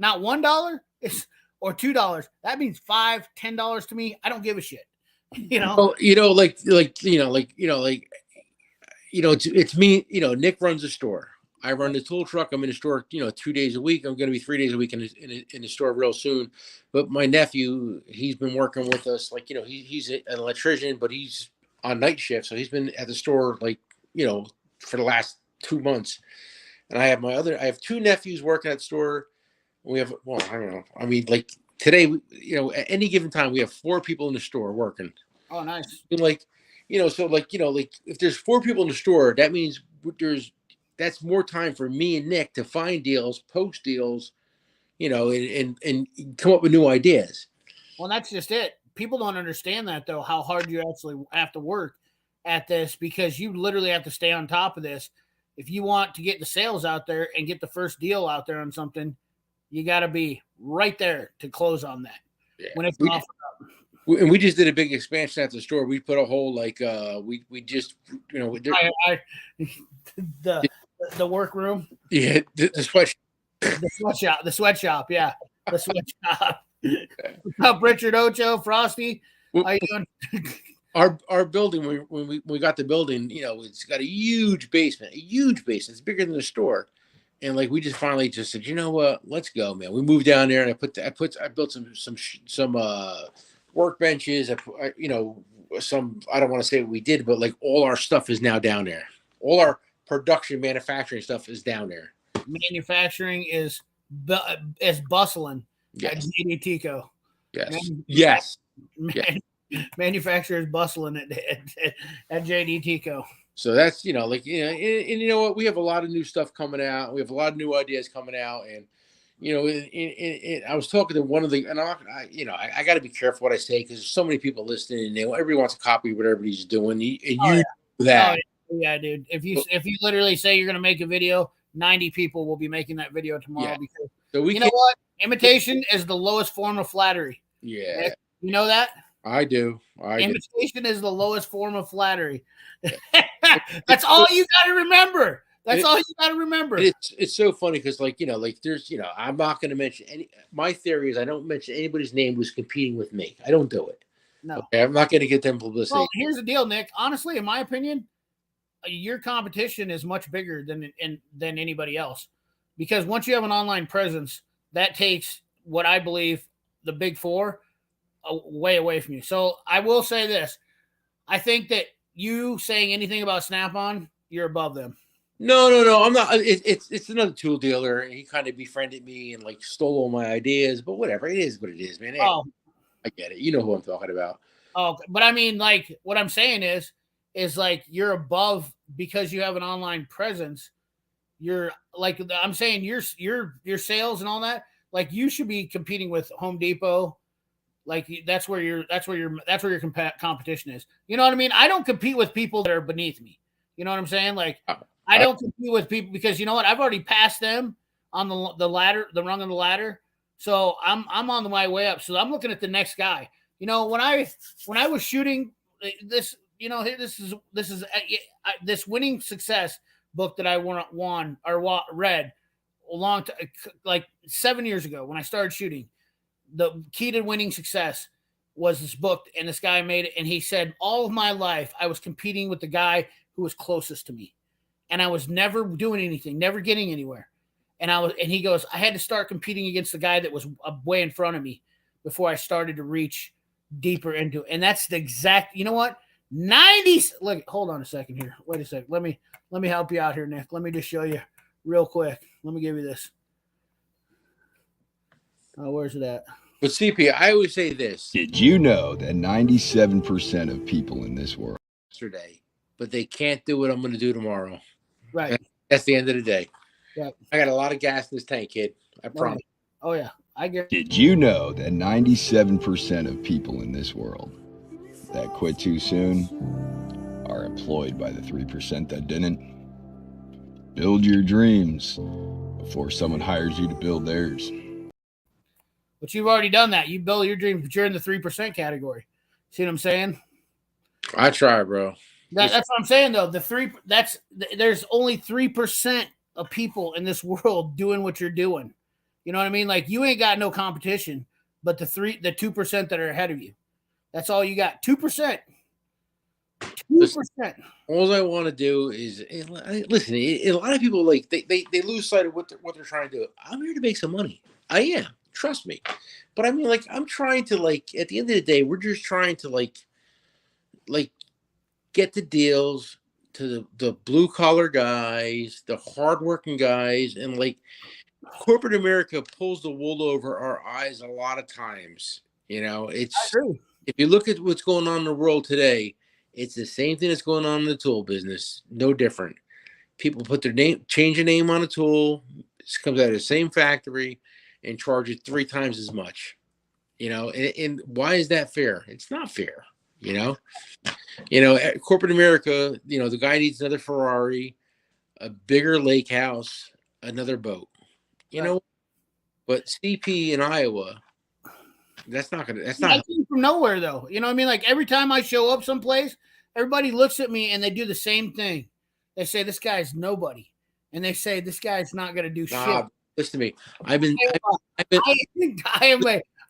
[SPEAKER 1] not $1 or $2. That means $5, $10 to me. I don't give a shit. You know?
[SPEAKER 3] Well, it's me. Nick runs the store. I run the tool truck. I'm in the store, 2 days a week. I'm going to be 3 days a week in the store real soon. But my nephew, he's been working with us. Like, he's an electrician, but he's on night shift. So he's been at the store, like, for the last 2 months. And I have two nephews working at the store. We have, well, I don't know. I mean, like today, at any given time, we have 4 people in the store working.
[SPEAKER 1] Oh, nice.
[SPEAKER 3] And like, like if there's 4 people in the store, that means that's more time for me and Nick to find deals, post deals, and come up with new ideas.
[SPEAKER 1] Well, that's just it. People don't understand that, though, how hard you actually have to work at this, because you literally have to stay on top of this. If you want to get the sales out there and get the first deal out there on something, you got to be right there to close on that.
[SPEAKER 3] Yeah.
[SPEAKER 1] When it's offered up.
[SPEAKER 3] And we just did a big expansion at the store. We put a whole we just
[SPEAKER 1] the workroom.
[SPEAKER 3] Yeah, the sweat.
[SPEAKER 1] The sweatshop. Yeah, the sweatshop. What's up, Richard Ocho, Frosty? How you doing?
[SPEAKER 3] Our building, when we got the building, it's got a huge basement. It's bigger than the store. And like we just finally just said, you know what? Let's go, man. We moved down there, and I built some workbenches. I don't want to say what we did, but like all our stuff is now down there. All our production manufacturing stuff is down there.
[SPEAKER 1] Manufacturing is bustling at JD Tico.
[SPEAKER 3] Yes.
[SPEAKER 1] Manufacturer is bustling at JD Tico.
[SPEAKER 3] So that's, and you know what? We have a lot of new stuff coming out. We have a lot of new ideas coming out. And, I was talking to one of the, and I got to be careful what I say, because there's so many people listening, and everybody wants to copy what everybody's doing. Know that.
[SPEAKER 1] Oh, yeah, dude. If you literally say you're going to make a video, 90 people will be making that video tomorrow.
[SPEAKER 3] Yeah.
[SPEAKER 1] Because
[SPEAKER 3] so
[SPEAKER 1] you know what? Imitation is the lowest form of flattery.
[SPEAKER 3] Yeah.
[SPEAKER 1] You know that?
[SPEAKER 3] I do.
[SPEAKER 1] Imitation is the lowest form of flattery. That's all you got to remember. That's all you got to remember.
[SPEAKER 3] It's so funny because, there's, I'm not going to mention any. My theory is I don't mention anybody's name who's competing with me. I don't do it.
[SPEAKER 1] No.
[SPEAKER 3] Okay? I'm not going to get them publicity.
[SPEAKER 1] Well, here's the deal, Nick. Honestly, in my opinion, your competition is much bigger than anybody else, because once you have an online presence, that takes what I believe the big 4 way away from you. So I will say this: I think that you saying anything about Snap-on, you're above them.
[SPEAKER 3] No, I'm not. It's another tool dealer, and he kind of befriended me and stole all my ideas. But whatever, it is what it is, man.
[SPEAKER 1] Oh,
[SPEAKER 3] I get it. You know who I'm talking about.
[SPEAKER 1] Oh, but I mean, what I'm saying is you're above because you have an online presence. You're I'm saying your sales and all that. You should be competing with Home Depot. That's where your competition is. You know what I mean? I don't compete with people that are beneath me. You know what I'm saying? I don't compete with people because you know what? I've already passed them on the ladder, the rung of the ladder. So I'm on my way up. So I'm looking at the next guy. When I was shooting this, this winning success book that I won or read a long time, 7 years ago when I started shooting. The key to winning success was this book, and this guy made it. And he said, all of my life, I was competing with the guy who was closest to me, and I was never doing anything, never getting anywhere. And he goes, I had to start competing against the guy that was way in front of me before I started to reach deeper into it. And that's the exact, you know what? 90s. Look, hold on a second here. Wait a second. Let me help you out here, Nick. Let me just show you real quick. Let me give you this. Oh, where's it at?
[SPEAKER 3] But CP, I always say this.
[SPEAKER 5] Did you know that 97% of people in this world
[SPEAKER 3] yesterday, but they can't do what I'm going to do tomorrow.
[SPEAKER 1] Right.
[SPEAKER 3] That's the end of the day.
[SPEAKER 1] Yeah.
[SPEAKER 3] I got a lot of gas in this tank, kid. I promise.
[SPEAKER 1] Oh yeah. I get.
[SPEAKER 5] Did you know that 97% of people in this world that quit too soon are employed by the 3% that didn't? Build your dreams before someone hires you to build theirs.
[SPEAKER 1] But you've already done that. You build your dreams, but you're in the 3% category. See what I'm saying?
[SPEAKER 3] I try, bro.
[SPEAKER 1] That's what I'm saying, though. There's only 3% of people in this world doing what you're doing. You know what I mean? You ain't got no competition, but the 2% that are ahead of you. That's all you got. 2%.
[SPEAKER 3] all I want to do is listen. A lot of people like they lose sight of what they're trying to do. I'm here to make some money. I am. Trust me. But I mean, like, I'm trying to, like, at the end of the day, we're just trying to like get the deals to the blue collar guys, the hardworking guys, and like corporate America pulls the wool over our eyes a lot of times. You know, it's if you look at what's going on in the world today, it's the same thing that's going on in the tool business. No different. People put their name, change a name on a tool, it comes out of the same factory, and charge it 3 times as much. You know, and why is that fair? It's not fair. You know, at corporate America, you know, the guy needs another Ferrari, a bigger lake house, another boat. You know, but CP in Iowa, that's not.
[SPEAKER 1] I came from nowhere, though. You know what I mean? Like, every time I show up someplace, everybody looks at me and they do the same thing. They say, this guy's nobody. And they say, this guy's not going to do shit.
[SPEAKER 3] Listen to me. I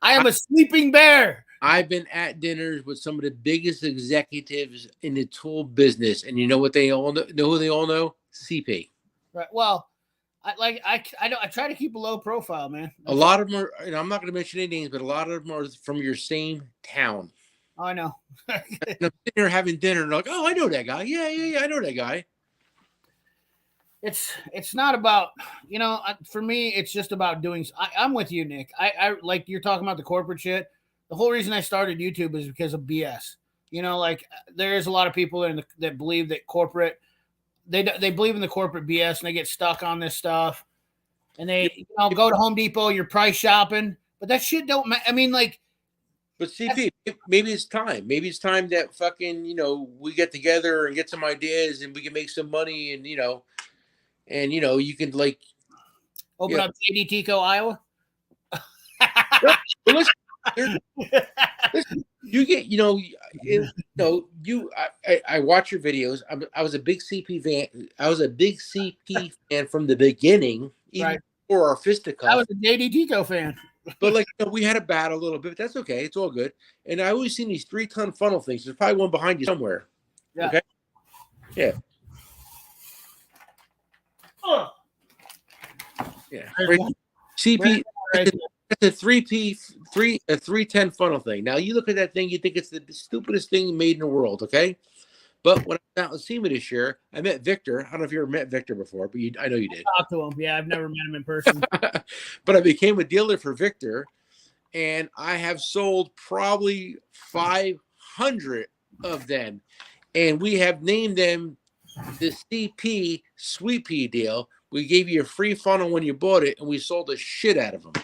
[SPEAKER 1] am a sleeping bear.
[SPEAKER 3] I've been at dinners with some of the biggest executives in the tool business. And you know what they all know who they all know? CP.
[SPEAKER 1] Right. Well, I try to keep a low profile, man.
[SPEAKER 3] A lot of them are, and I'm not going to mention any names, but a lot of them are from your same town.
[SPEAKER 1] Oh, I know.
[SPEAKER 3] And I'm sitting there having dinner and like, oh, I know that guy. Yeah, I know that guy.
[SPEAKER 1] It's not about, you know, for me, it's just about doing. I'm with you, Nick. I like, you're talking about the corporate shit. The whole reason I started YouTube is because of BS. You know, like, there is a lot of people that believe that corporate, they believe in the corporate BS, and they get stuck on this stuff. And they go to Home Depot, you're price shopping, but that shit don't. I mean, like.
[SPEAKER 3] But CP, maybe it's time. Maybe it's time that fucking, you know, we get together and get some ideas, and we can make some money, and you can like
[SPEAKER 1] open up JD Tico, Iowa.
[SPEAKER 3] Well, listen, you get, I watch your videos. I was a big CP fan. I was a big CP fan from the beginning, even before our fisticuffs.
[SPEAKER 1] I was a JD Tico fan.
[SPEAKER 3] But like, we had a battle a little bit. But that's okay. It's all good. And I always seen these 3-ton funnel things. There's probably one behind you somewhere.
[SPEAKER 1] Yeah.
[SPEAKER 3] Okay. Yeah.
[SPEAKER 1] Oh.
[SPEAKER 3] Yeah. CP. It's a 310 funnel thing. Now you look at that thing, you think it's the stupidest thing made in the world, okay? But when I was out with SEMA this year, I met Victor. I don't know if you ever met Victor before, but I know you did.
[SPEAKER 1] Talk to him. Yeah, I've never met him in person.
[SPEAKER 3] But I became a dealer for Victor, and I have sold probably 500 of them, and we have named them the CP Sweet Pea deal. We gave you a free funnel when you bought it, and we sold the shit out of them.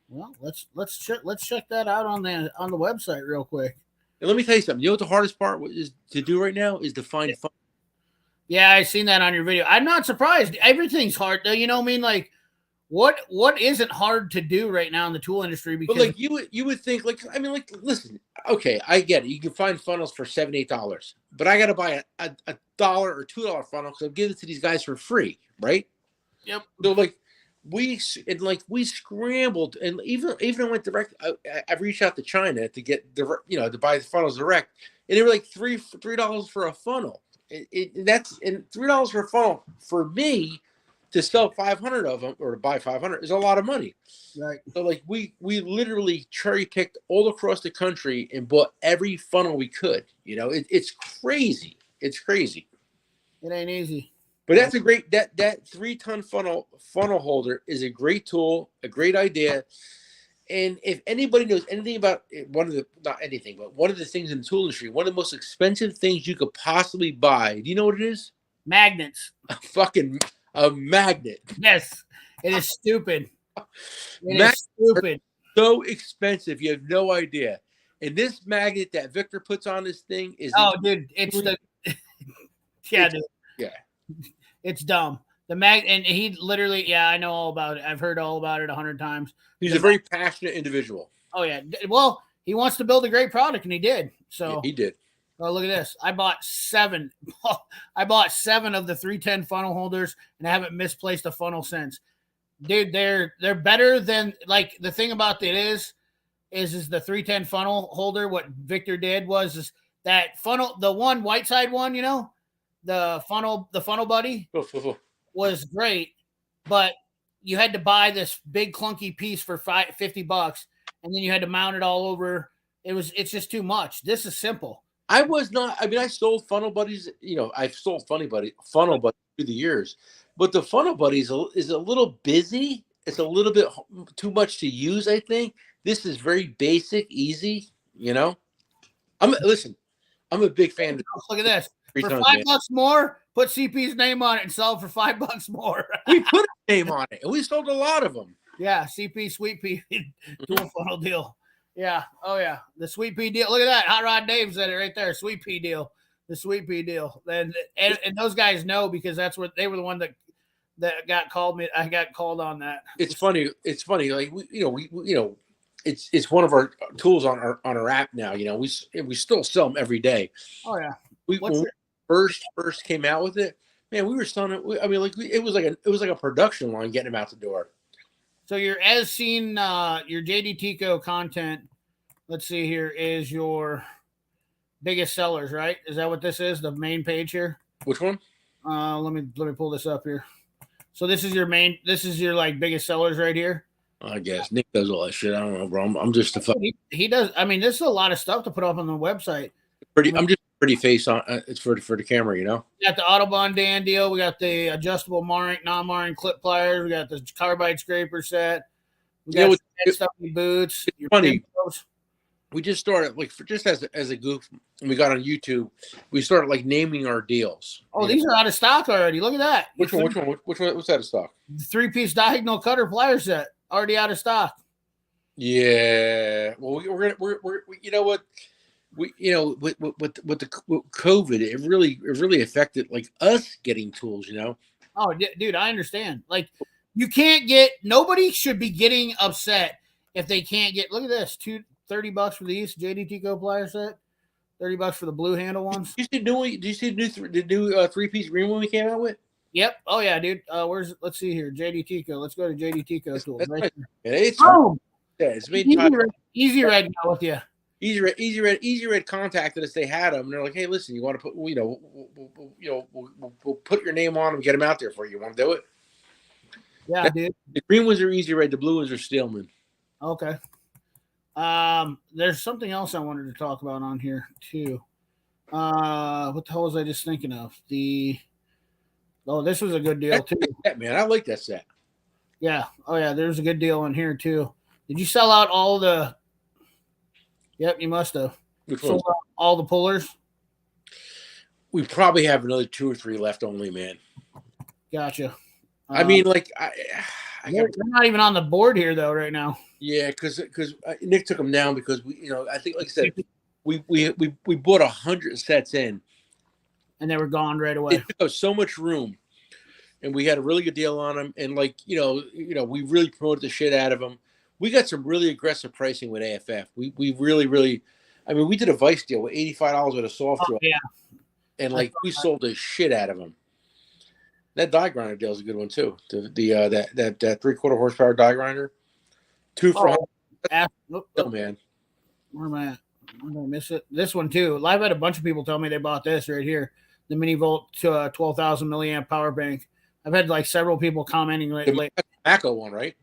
[SPEAKER 1] Well, let's check that out on the website real quick.
[SPEAKER 3] And let me tell you something. You know what the hardest part is to do right now is to find fun.
[SPEAKER 1] Yeah, I seen that on your video. I'm not surprised. Everything's hard, though. You know what I mean? Like, what isn't hard to do right now in the tool industry? Because
[SPEAKER 3] but like you would think, like, I mean, like, listen, okay, I get it. You can find funnels for $7-8, but I got to buy a $1 or $2 funnel because I'm giving it to these guys for free, right?
[SPEAKER 1] Yep.
[SPEAKER 3] So like we scrambled, and even went direct. I reached out to China to get to buy the funnels direct, and they were like $3 for a funnel. That's $3 for a funnel for me to sell 500 of them or to buy 500 is a lot of money.
[SPEAKER 1] Right.
[SPEAKER 3] So like we literally cherry picked all across the country and bought every funnel we could. It's crazy. It's crazy.
[SPEAKER 1] It ain't easy.
[SPEAKER 3] But that's a great that 3-ton funnel holder is a great tool, a great idea. And if anybody knows anything about one of the things in the tool industry, one of the most expensive things you could possibly buy, do you know what it is?
[SPEAKER 1] Magnets.
[SPEAKER 3] A magnet.
[SPEAKER 1] Yes, it is stupid. It is stupid.
[SPEAKER 3] So expensive, you have no idea. And this magnet that Victor puts on this thing is
[SPEAKER 1] dude, it's the dude.
[SPEAKER 3] Yeah.
[SPEAKER 1] It's dumb. And he literally, I know all about it. I've heard all about it 100 times.
[SPEAKER 3] He's a very passionate individual.
[SPEAKER 1] Oh yeah. Well, he wants to build a great product, and he did. So
[SPEAKER 3] yeah, he did.
[SPEAKER 1] Oh, look at this. I bought 7. I bought 7 of the 310 funnel holders, and I haven't misplaced a funnel since. Dude, they're better than, like, the thing about it is the 310 funnel holder. What Victor did was that funnel, the one white side one, the funnel buddy was great, but you had to buy this big clunky piece for $50, and then you had to mount it all over. It's just too much. This is simple.
[SPEAKER 3] I was not. I mean, I sold funnel buddies. I've sold funnel buddies through the years, but the funnel buddies is a little busy. It's a little bit too much to use. I think this is very basic, easy. I'm a big fan.
[SPEAKER 1] Look at this. For $5 more, put CP's name on it and sell it for $5 more.
[SPEAKER 3] We put a name on it, and we sold a lot of them.
[SPEAKER 1] Yeah, CP Sweet Pea dual funnel deal. Yeah. Oh yeah, the Sweet Pea deal. Look at that. Hot Rod Dave said it right there. Sweet Pea deal. The Sweet Pea deal. And those guys know, because that's what they were the one that got called me. I got called on that.
[SPEAKER 3] It's funny. Like it's one of our tools on our app now. We still sell them every day.
[SPEAKER 1] Oh yeah.
[SPEAKER 3] When we first came out with it, man, we were selling it. I mean, it was like a production line getting them out the door.
[SPEAKER 1] So your as seen, your JD Tico content, let's see here, is your biggest sellers, right? Is that what this is? The main page here?
[SPEAKER 3] Which one?
[SPEAKER 1] Let me pull this up here. So this is your like biggest sellers right here.
[SPEAKER 3] I guess Nick does all that shit. I don't know, bro. I'm just a fuck.
[SPEAKER 1] He does. I mean, this is a lot of stuff to put up on the website.
[SPEAKER 3] I'm just a pretty face on. It's for the camera,
[SPEAKER 1] We got the Autobahn Dan deal. We got the adjustable non-marring clip pliers. We got the carbide scraper set. We got stuffy boots.
[SPEAKER 3] It's funny. We just started just as a goof. When we got on YouTube, we started naming our deals.
[SPEAKER 1] Oh, these are out of stock already. Look at that.
[SPEAKER 3] Which one? What's out of stock?
[SPEAKER 1] The 3-piece diagonal cutter plier set already out of stock.
[SPEAKER 3] Yeah. Well, we're you know what? With COVID, it really affected us getting tools.
[SPEAKER 1] Oh, dude, I understand. Nobody should be getting upset if they can't get. Look at this, $30 for these JD Tico plier set, $30 for the blue handle ones.
[SPEAKER 3] Did you see the new 3-piece green one we came out with?
[SPEAKER 1] Yep. Oh yeah, dude. Let's see here, JD Tico. Let's go to JD Tico tools. Right,
[SPEAKER 3] it's made
[SPEAKER 1] easy right now with you.
[SPEAKER 3] Easy Red contacted us. They had them. And they're like, "Hey, listen, you want to put, we'll put your name on them, get them out there for you. You want to do it?"
[SPEAKER 1] Yeah, dude.
[SPEAKER 3] The green ones are Easy Red. The blue ones are Steelman.
[SPEAKER 1] Okay. There's something else I wanted to talk about on here too. What the hell was I just thinking of? This was a good deal too.
[SPEAKER 3] Man, I like that set.
[SPEAKER 1] Yeah. Oh yeah, there's a good deal on here too. Did you sell out all the? Yep, you must have. Sold out all the pullers.
[SPEAKER 3] We probably have another 2 or 3 left only, man.
[SPEAKER 1] Gotcha.
[SPEAKER 3] I mean,
[SPEAKER 1] they're not even on the board here though right now.
[SPEAKER 3] Yeah, because Nick took them down because I think, like I said, we bought 100 sets in,
[SPEAKER 1] and they were gone right away.
[SPEAKER 3] It took us so much room, and we had a really good deal on them, and we really promoted the shit out of them. We got some really aggressive pricing with AFF. We really, I mean, we did a Vice deal with $85 with a soft draw.
[SPEAKER 1] Yeah,
[SPEAKER 3] and we sold the shit out of them. That die grinder deal is a good one too. That 3/4 horsepower die grinder, 2 for $100. Man,
[SPEAKER 1] where am I at? I'm gonna miss it. This one too. I've had a bunch of people tell me they bought this right here, the Mini Volt 12,000 milliamp power bank. I've had several people commenting lately.
[SPEAKER 3] The Matco one, right?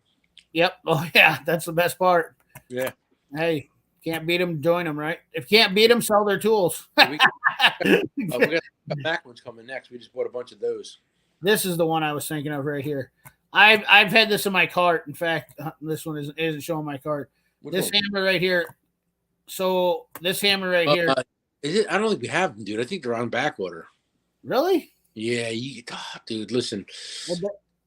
[SPEAKER 1] Yep. Oh yeah, that's the best part.
[SPEAKER 3] Yeah.
[SPEAKER 1] Hey, can't beat them, join them, right? If can't beat them, sell their tools.
[SPEAKER 3] We got the back ones coming next. We just bought a bunch of those.
[SPEAKER 1] This is the one I was thinking of right here. I've had this in my cart. In fact, this one isn't showing my cart. Hammer right here. So this hammer right here.
[SPEAKER 3] Is it? I don't think we have them, dude. I think they're on back order.
[SPEAKER 1] Really?
[SPEAKER 3] Yeah, dude. Listen,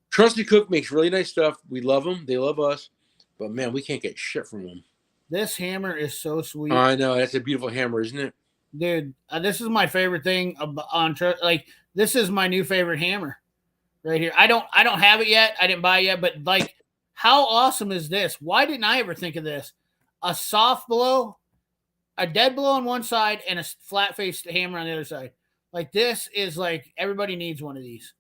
[SPEAKER 3] Trusty Cook makes really nice stuff. We love them. They love us. But man, we can't get shit from them.
[SPEAKER 1] This hammer is so sweet.
[SPEAKER 3] I know. That's a beautiful hammer, isn't it?
[SPEAKER 1] Dude, this is my favorite thing on this is my new favorite hammer right here. I don't have it yet. I didn't buy it yet, but how awesome is this? Why didn't I ever think of this? A soft blow, a dead blow on one side, and a flat faced hammer on the other side. This is everybody needs one of these.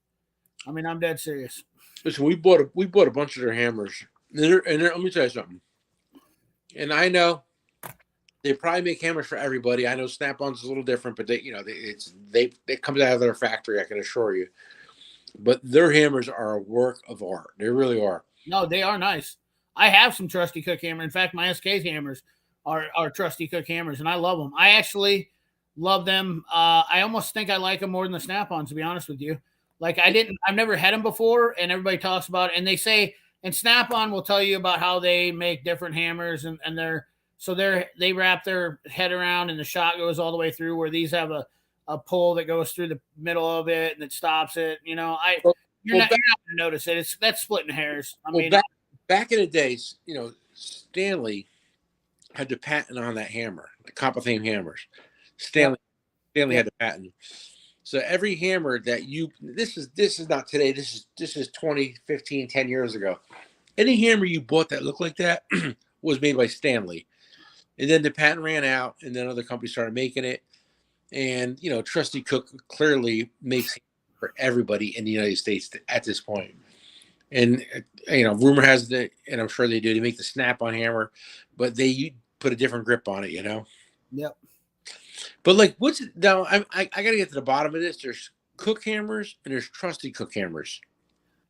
[SPEAKER 1] I mean, I'm dead serious.
[SPEAKER 3] Listen, we bought a bunch of their hammers. And let me tell you something. And I know They probably make hammers for everybody. I know Snap-on's a little different, but it comes out of their factory. I can assure you. But their hammers are a work of art. They really are.
[SPEAKER 1] No, they are nice. I have some Trusty Cook hammer. In fact, my SK's hammers are Trusty Cook hammers, and I love them. I actually love them. I almost think I like them more than the Snap-ons, to be honest with you. Like I've never had them before, and everybody talks about it, and they say, and Snap-on will tell you about how they make different hammers, and they wrap their head around, and the shot goes all the way through. Where these have a pull that goes through the middle of it and it stops it. You're not going to notice it. That's splitting hairs. I mean,
[SPEAKER 3] back in the days, Stanley had the patent on that hammer, the Copperthane hammers. Stanley had the patent. So every hammer that this is not today. This is 20, 15, 10 years ago. Any hammer you bought that looked like that was made by Stanley. And then the patent ran out, and then other companies started making it. And, Trusty Cook clearly makes for everybody in the United States at this point. And, rumor has it, and I'm sure they do, they make the Snap-on hammer, but they put a different grip on it,
[SPEAKER 1] Yep.
[SPEAKER 3] But like, now I got to get to the bottom of this. There's Cook hammers and there's Trusty Cook hammers.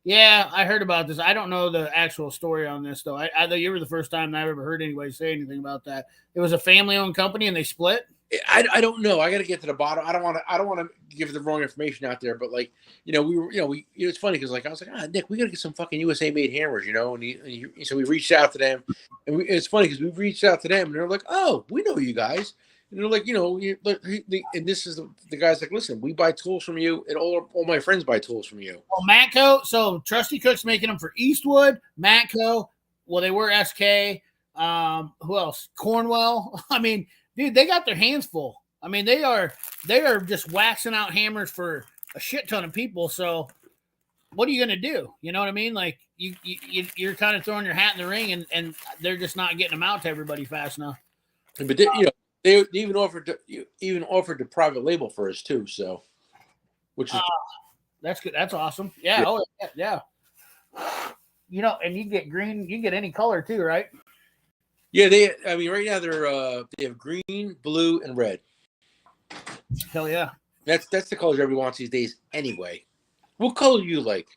[SPEAKER 1] Yeah, I heard about this. I don't know the actual story on this, though. I you were the first time I've ever heard anybody say anything about that. It was a family-owned company, and they split.
[SPEAKER 3] I don't know. I got to get to the bottom. I don't want to give the wrong information out there, but like, it's funny because like I was like, Nick, we got to get some fucking USA made hammers, and so we reached out to them, and it's funny because we reached out to them, and they're like, oh, we know you guys, and they're like, and this is the guy's like, listen, we buy tools from you, and all my friends buy tools from you.
[SPEAKER 1] Well, Matco, so Trusty Cook's making them for Eastwood, Matco. Well, they were SK. Who else? Cornwell. I mean, dude, they got their hands full. I mean, they are just waxing out hammers for a shit ton of people. So, what are you gonna do? You know what I mean? Like you're kind of throwing your hat in the ring, and they're just not getting them out to everybody fast enough.
[SPEAKER 3] But they even offered to private label for us too. So, which is
[SPEAKER 1] that's good. That's awesome. Yeah. Yeah. Oh yeah. And you get green. You can get any color too, right?
[SPEAKER 3] Yeah, right now they have green, blue, and red.
[SPEAKER 1] Hell yeah.
[SPEAKER 3] That's the colors everybody wants these days anyway. What color do you like?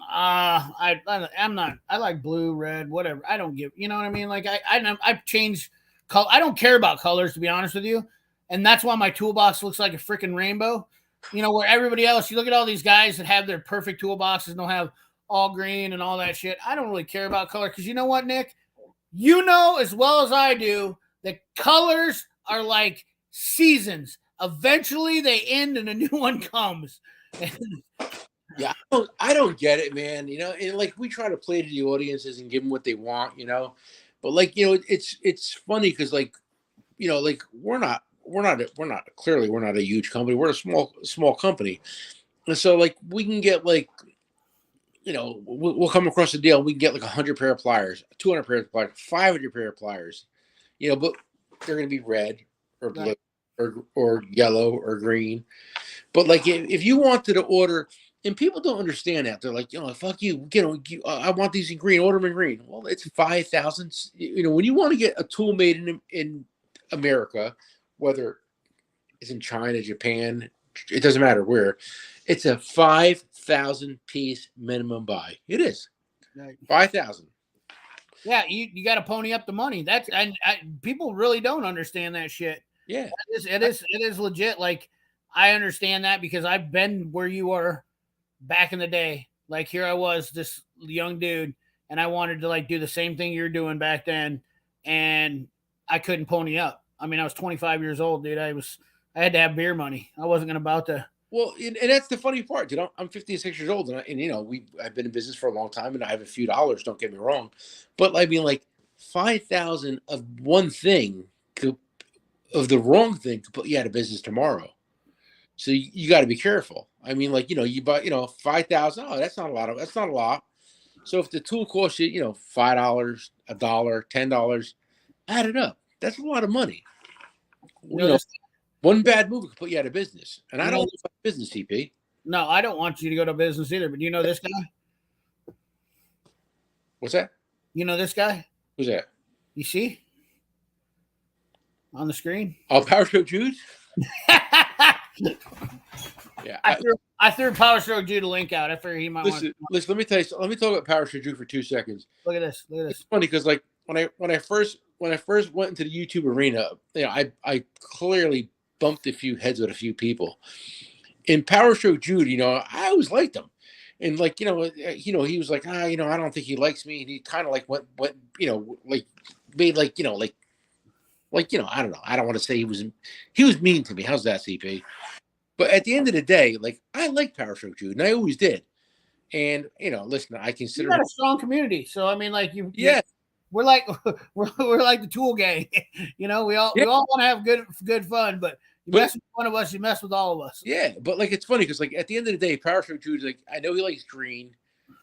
[SPEAKER 1] I'm not. I like blue, red, whatever. I don't give. You know what I mean? Like I've changed color. I don't care about colors, to be honest with you, and that's why my toolbox looks like a freaking rainbow. Where everybody else, you look at all these guys that have their perfect toolboxes and they'll have all green and all that shit. I don't really care about color because you know what, Nick? You know as well as I do that colors are like seasons. Eventually they end and a new one comes.
[SPEAKER 3] Yeah, I don't get it, man. And like we try to play to the audiences and give them what they want, but like, it's funny because like, like we're not a huge company. We're a small company. And so like we can get like, we'll come across a deal. We can get like 100 pair of pliers, 200 pair of pliers, 500 pair of pliers, but they're going to be red or blue or yellow or green. But like, if you wanted to order, and people don't understand that, they're like, fuck you, I want these in green, order them in green. Well, it's 5,000. When you want to get a tool made in America, whether it's in China, Japan, it doesn't matter where, it's a 5,000 piece minimum buy. It is 5,000.
[SPEAKER 1] Yeah, you got to pony up the money. That's and people really don't understand that shit.
[SPEAKER 3] Yeah,
[SPEAKER 1] it is legit. Like I understand that because I've been where you were back in the day. Like here I was, this young dude, and I wanted to like do the same thing you're doing back then, and I couldn't pony up. I mean, I was 25 years old, dude. I had to have beer money. I wasn't about to.
[SPEAKER 3] Well, and that's the funny part. I'm 56 years old, and I've been in business for a long time, and I have a few dollars. Don't get me wrong, but I mean, like 5,000 of one thing, of the wrong thing, could put you out of business tomorrow. So you got to be careful. I mean, like you buy 5,000. Oh, that's not a lot. So if the tool costs you $5, $1, $10, add it up. That's a lot of money. One bad move could put you out of business. And I don't live out of business, CP.
[SPEAKER 1] No, I don't want you to go to business either. But you know this guy?
[SPEAKER 3] What's that?
[SPEAKER 1] You know this guy?
[SPEAKER 3] Who's that?
[SPEAKER 1] You see? on the screen.
[SPEAKER 3] Oh, Power Stroke Jude. Yeah,
[SPEAKER 1] I threw Power Stroke Jude a link out. I figured he might want.
[SPEAKER 3] Listen. Let me tell you. Let me talk about Power Stroke Jude for 2 seconds.
[SPEAKER 1] Look at this. Look at this.
[SPEAKER 3] It's funny because like when I first went into the YouTube arena, you know, I clearly bumped a few heads with a few people. In Power Stroke Jude, you know, I always liked him, and like you know, he was like, you know, I don't think he likes me, and he kind of like went, you know, like made like you know, like you know, I don't know, I don't want to say he was mean to me. How's that, CP? But at the end of the day, like I like Power Stroke Jude, and I always did. And you know, listen, I consider
[SPEAKER 1] You got a strong community, so I mean, like
[SPEAKER 3] yeah.
[SPEAKER 1] We're like we're like the Tool Gang, you know. We all want to have good fun, but you mess with one of us, you mess with all of us.
[SPEAKER 3] Yeah, but like it's funny because like at the end of the day, Power Stroke Jude, like I know he likes green,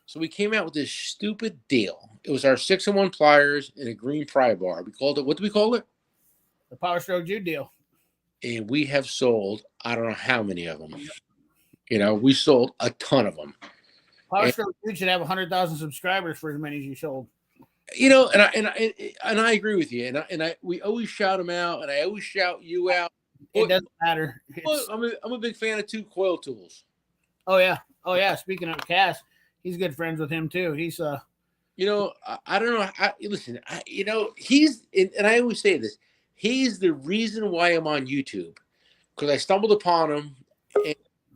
[SPEAKER 3] so we came out with this stupid deal. It was our 6-in-1 pliers and a green pry bar. We called it, what do we call it?
[SPEAKER 1] The Power Stroke Jude deal.
[SPEAKER 3] And we have sold I don't know how many of them. You know, we sold a ton of them.
[SPEAKER 1] Power Stroke Jude should have 100,000 subscribers for as many as you sold.
[SPEAKER 3] You know, and I agree with you, and we always shout them out, and I always shout you out.
[SPEAKER 1] It doesn't matter.
[SPEAKER 3] I'm a big fan of 2 Coil Tools.
[SPEAKER 1] Oh yeah. Speaking of Cass, he's good friends with him too. He's
[SPEAKER 3] you know, I don't know. Listen, you know, he's and I always say this. He's the reason why I'm on YouTube because I stumbled upon him,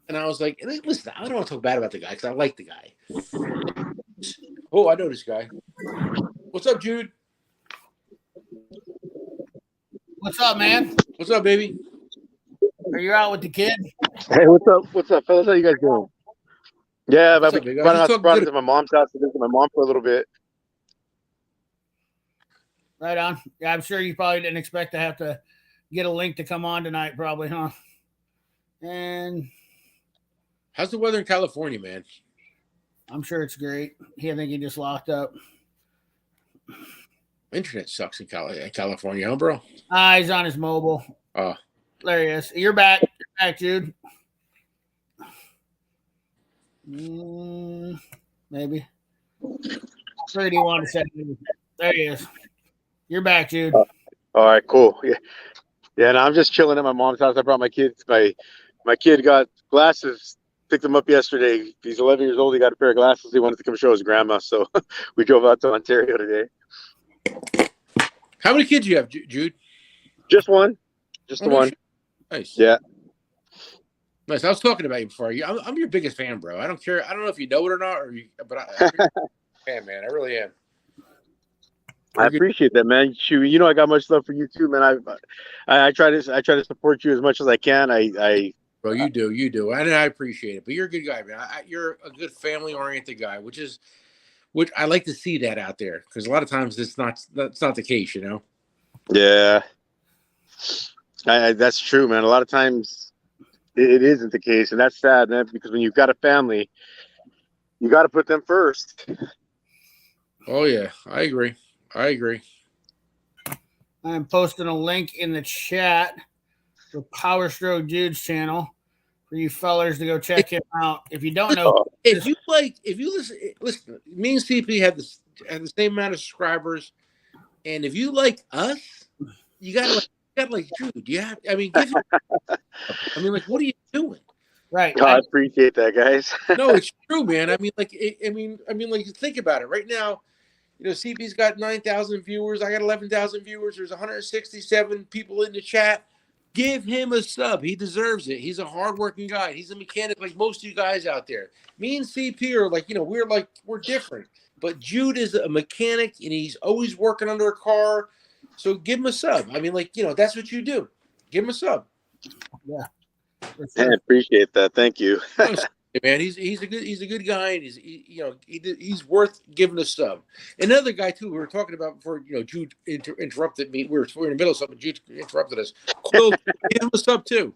[SPEAKER 3] and I was like, listen, I don't want to talk bad about the guy because I like the guy. Oh, I know this guy. What's up, Jude?
[SPEAKER 1] what's up, man?
[SPEAKER 3] What's up, baby?
[SPEAKER 1] Are you out with the kid?
[SPEAKER 7] Hey, what's up? What's up, fellas? How you guys doing? Yeah,
[SPEAKER 3] What's
[SPEAKER 7] I've
[SPEAKER 3] up,
[SPEAKER 7] been
[SPEAKER 3] baby? I
[SPEAKER 7] running
[SPEAKER 3] just
[SPEAKER 7] out
[SPEAKER 3] talked
[SPEAKER 7] brought
[SPEAKER 3] good-
[SPEAKER 7] to my mom's house to visit my mom for a little bit.
[SPEAKER 1] Right on. Yeah, I'm sure you probably didn't expect to have to get a link to come on tonight, probably, huh? And
[SPEAKER 3] How's the weather in California, man?
[SPEAKER 1] I'm sure it's great. I think he just locked up.
[SPEAKER 3] Internet sucks in California, huh, bro?
[SPEAKER 1] He's on his mobile.
[SPEAKER 3] Oh,
[SPEAKER 1] There he is. You're back. You're back, Jude. Maybe. 31 seconds. There he is. You're back, Jude.
[SPEAKER 7] All right, cool. Yeah. And I'm just chilling at my mom's house. I brought my kids. My kid got glasses. Picked him up yesterday. He's 11 years old. He got a pair of glasses. He wanted to come show his grandma, so we drove out to Ontario today.
[SPEAKER 3] how many kids do you have, Jude?
[SPEAKER 7] Just one. Just the one.
[SPEAKER 3] Nice.
[SPEAKER 7] Yeah.
[SPEAKER 3] Nice. I was talking about you before. I'm your biggest fan, bro. I don't care. I don't know if you know it or not, but I'm fan, man. I really am.
[SPEAKER 7] I appreciate that, man. Shoot, you know I got much love for you too, man. I try to support you as much as I can.
[SPEAKER 3] Bro, you do, and I appreciate it. But you're a good guy, man. You're a good family-oriented guy, which I like to see that out there because a lot of times that's not the case, you know.
[SPEAKER 7] Yeah, that's true, man. A lot of times it isn't the case, and that's sad, man. Because when you've got a family, you got to put them first.
[SPEAKER 3] Oh yeah, I agree.
[SPEAKER 1] I'm posting a link in the chat for Power Stroke Jude's channel for you fellers to go check him out. If you don't know,
[SPEAKER 3] if you listen, me and CP have the same amount of subscribers, and if you like us, you gotta like Jude. Yeah, I mean, like, what are you doing?
[SPEAKER 1] right?
[SPEAKER 7] I appreciate that, guys.
[SPEAKER 3] No, it's true, man. I mean, like, like, think about it. Right now, you know, CP's got 9,000 viewers. I got 11,000 viewers. There's 167 people in the chat. Give him a sub. He deserves it. He's a hardworking guy. He's a mechanic like most of you guys out there. Me and CP are like, you know, we're different. But Jude is a mechanic, and he's always working under a car. So give him a sub. I mean, like, you know, that's what you do. Give him a sub.
[SPEAKER 1] Yeah.
[SPEAKER 7] I appreciate that. Thank you.
[SPEAKER 3] Man, he's a good guy, and he's worth giving a sub. Another guy too we were talking about before, you know, Jude interrupted me. We were in the middle of something. Jude interrupted us. Quill, give him a sub too.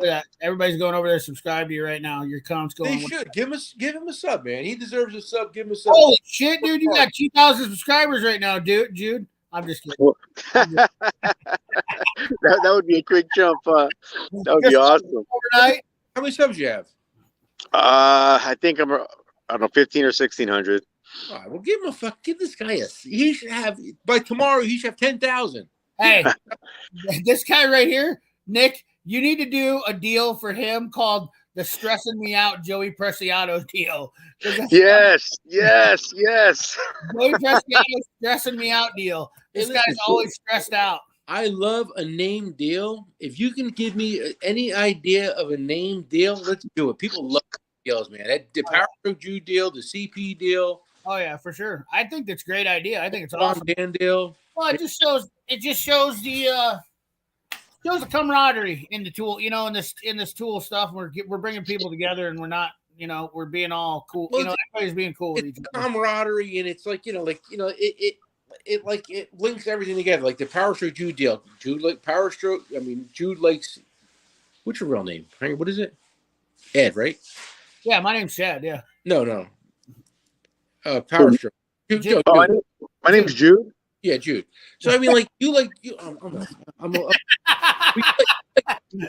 [SPEAKER 1] Yeah, everybody's going over there to subscribe to you right now. Your account's going.
[SPEAKER 3] They should give him a sub, man. He deserves a sub. Give him a sub.
[SPEAKER 1] Holy shit, dude! You got 2,000 subscribers right now, dude. Jude, I'm just kidding.
[SPEAKER 7] that would be a quick jump. That would be awesome.
[SPEAKER 1] Overnight.
[SPEAKER 3] How many subs you have?
[SPEAKER 7] I think I don't know, 15 or 1,600.
[SPEAKER 3] All right, well, give this guy he should have by tomorrow. He should have 10,000.
[SPEAKER 1] Hey, this guy right here, Nick, you need to do a deal for him called the Stressing Me Out Joey Preciado deal.
[SPEAKER 7] Yes.
[SPEAKER 1] Joey Preciado Stressing Me Out deal. This
[SPEAKER 3] Hey,
[SPEAKER 1] guy's
[SPEAKER 3] listen,
[SPEAKER 1] always stressed out.
[SPEAKER 3] I love a name deal. If you can give me any idea of a name deal, let's do it. People love deals, man. The Power Stroke Jew deal, the CP deal.
[SPEAKER 1] Oh yeah, for sure. I think that's a great idea. I think it's
[SPEAKER 3] Ron
[SPEAKER 1] awesome.
[SPEAKER 3] Dan deal.
[SPEAKER 1] Well, it just shows the camaraderie in the tool. You know, in this tool stuff, we're bringing people together, and we're not. You know, we're being all cool.
[SPEAKER 3] Well,
[SPEAKER 1] you know, everybody's being cool with
[SPEAKER 3] It's
[SPEAKER 1] each other.
[SPEAKER 3] camaraderie, and it's like it links everything together. Like the Power Stroke Jude deal. Jude like Power Stroke. I mean, Jude likes. What's your real name? What is it? Ed, right?
[SPEAKER 1] Yeah, my name's Chad. Yeah.
[SPEAKER 3] No. Power Stroke. Jude.
[SPEAKER 7] Oh, my name's Jude.
[SPEAKER 3] Yeah, Jude. So I mean, like you.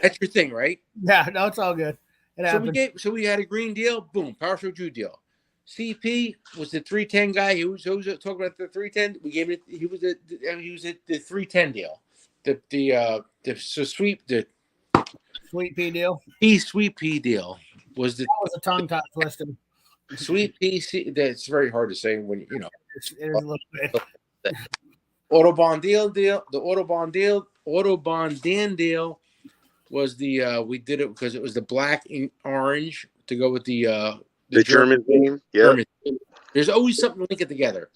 [SPEAKER 3] That's your thing, right?
[SPEAKER 1] Yeah. No, it's all good.
[SPEAKER 3] So we had a green deal. Boom, Power Stroke Jude deal. CP was the 310 guy. Who was talking about the 310. We gave it. He was at the 310 deal. The sweet
[SPEAKER 1] Sweet pea deal.
[SPEAKER 3] Sweet pea deal was
[SPEAKER 1] That was a tongue twister.
[SPEAKER 3] Sweet pea. That's very hard to say when you know.
[SPEAKER 1] It is a little bit.
[SPEAKER 3] Autobahn deal. The Autobahn Dan deal was the we did it because it was the black and orange to go with the
[SPEAKER 7] German theme. Yeah.
[SPEAKER 3] There's always something to link it together.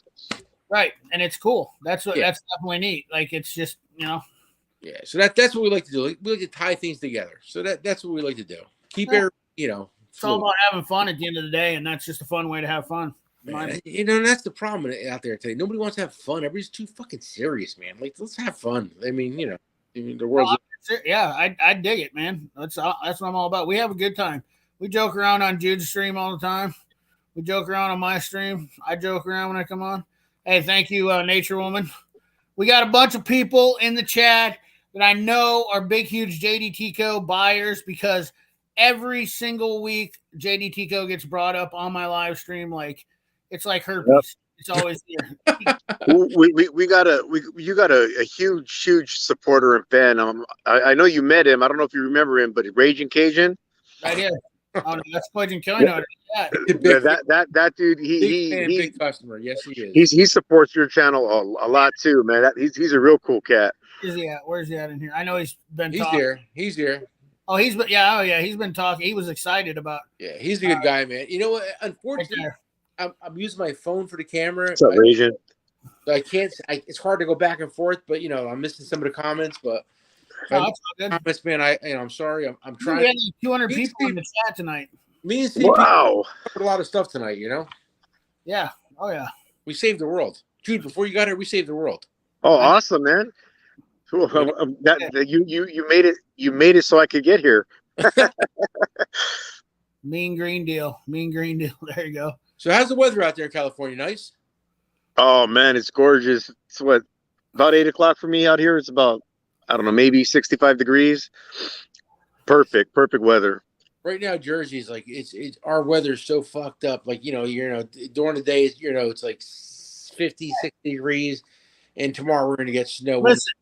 [SPEAKER 1] Right, and it's cool. That's definitely neat. Like it's just
[SPEAKER 3] Yeah, so that's what we like to do. We like to tie things together. So that's what we like to do. Keep it,
[SPEAKER 1] It's all about having fun at the end of the day, and that's just a fun way to have fun.
[SPEAKER 3] Man, and that's the problem out there today. Nobody wants to have fun. Everybody's too fucking serious, man. Like, let's have fun. I mean, the world's.
[SPEAKER 1] I dig it, man. That's what I'm all about. We have a good time. We joke around on Jude's stream all the time. We joke around on my stream. I joke around when I come on. Hey, thank you, Nature Woman. We got a bunch of people in the chat that I know are big, huge JD Co buyers because every single week JD Co gets brought up on my live stream. Like it's like herpes. Yep. It's always here.
[SPEAKER 7] You got a huge supporter and fan. I know you met him. I don't know if you remember him, but Raging Cajun.
[SPEAKER 1] Right here. Oh, no, that's Pledging Killing.
[SPEAKER 7] Yeah, that dude. He's
[SPEAKER 3] a big customer. Yes, he is.
[SPEAKER 7] He supports your channel a lot too, man. He's a real cool cat.
[SPEAKER 1] Where's he at? Where's he at in here? I know he's been.
[SPEAKER 3] He's here.
[SPEAKER 1] Oh, he's been talking. He was excited about.
[SPEAKER 3] Yeah, he's a good guy, man. You know what? Unfortunately, I'm using my phone for the camera.
[SPEAKER 7] What's up, Raging?
[SPEAKER 3] So I can't. It's hard to go back and forth, but I'm missing some of the comments. But comments, man. I'm sorry. I'm trying.
[SPEAKER 1] We had 200 people in the chat tonight.
[SPEAKER 3] Me and Steve covered a lot of stuff tonight.
[SPEAKER 1] Yeah. Oh yeah.
[SPEAKER 3] We saved the world, Jude. Before you got here, we saved the world.
[SPEAKER 7] Oh, awesome, man. Cool. You made it. You made it so I could get here.
[SPEAKER 1] Mean green deal. There you go.
[SPEAKER 3] So how's the weather out there in California? Nice.
[SPEAKER 7] Oh man, it's gorgeous. It's about 8 o'clock for me out here. It's about, I don't know, maybe 65 degrees. Perfect weather.
[SPEAKER 3] Right now, Jersey's like it's our weather's so fucked up. Like during the day, it's like 50, 60 degrees, and tomorrow we're gonna get snow.
[SPEAKER 1] Listen.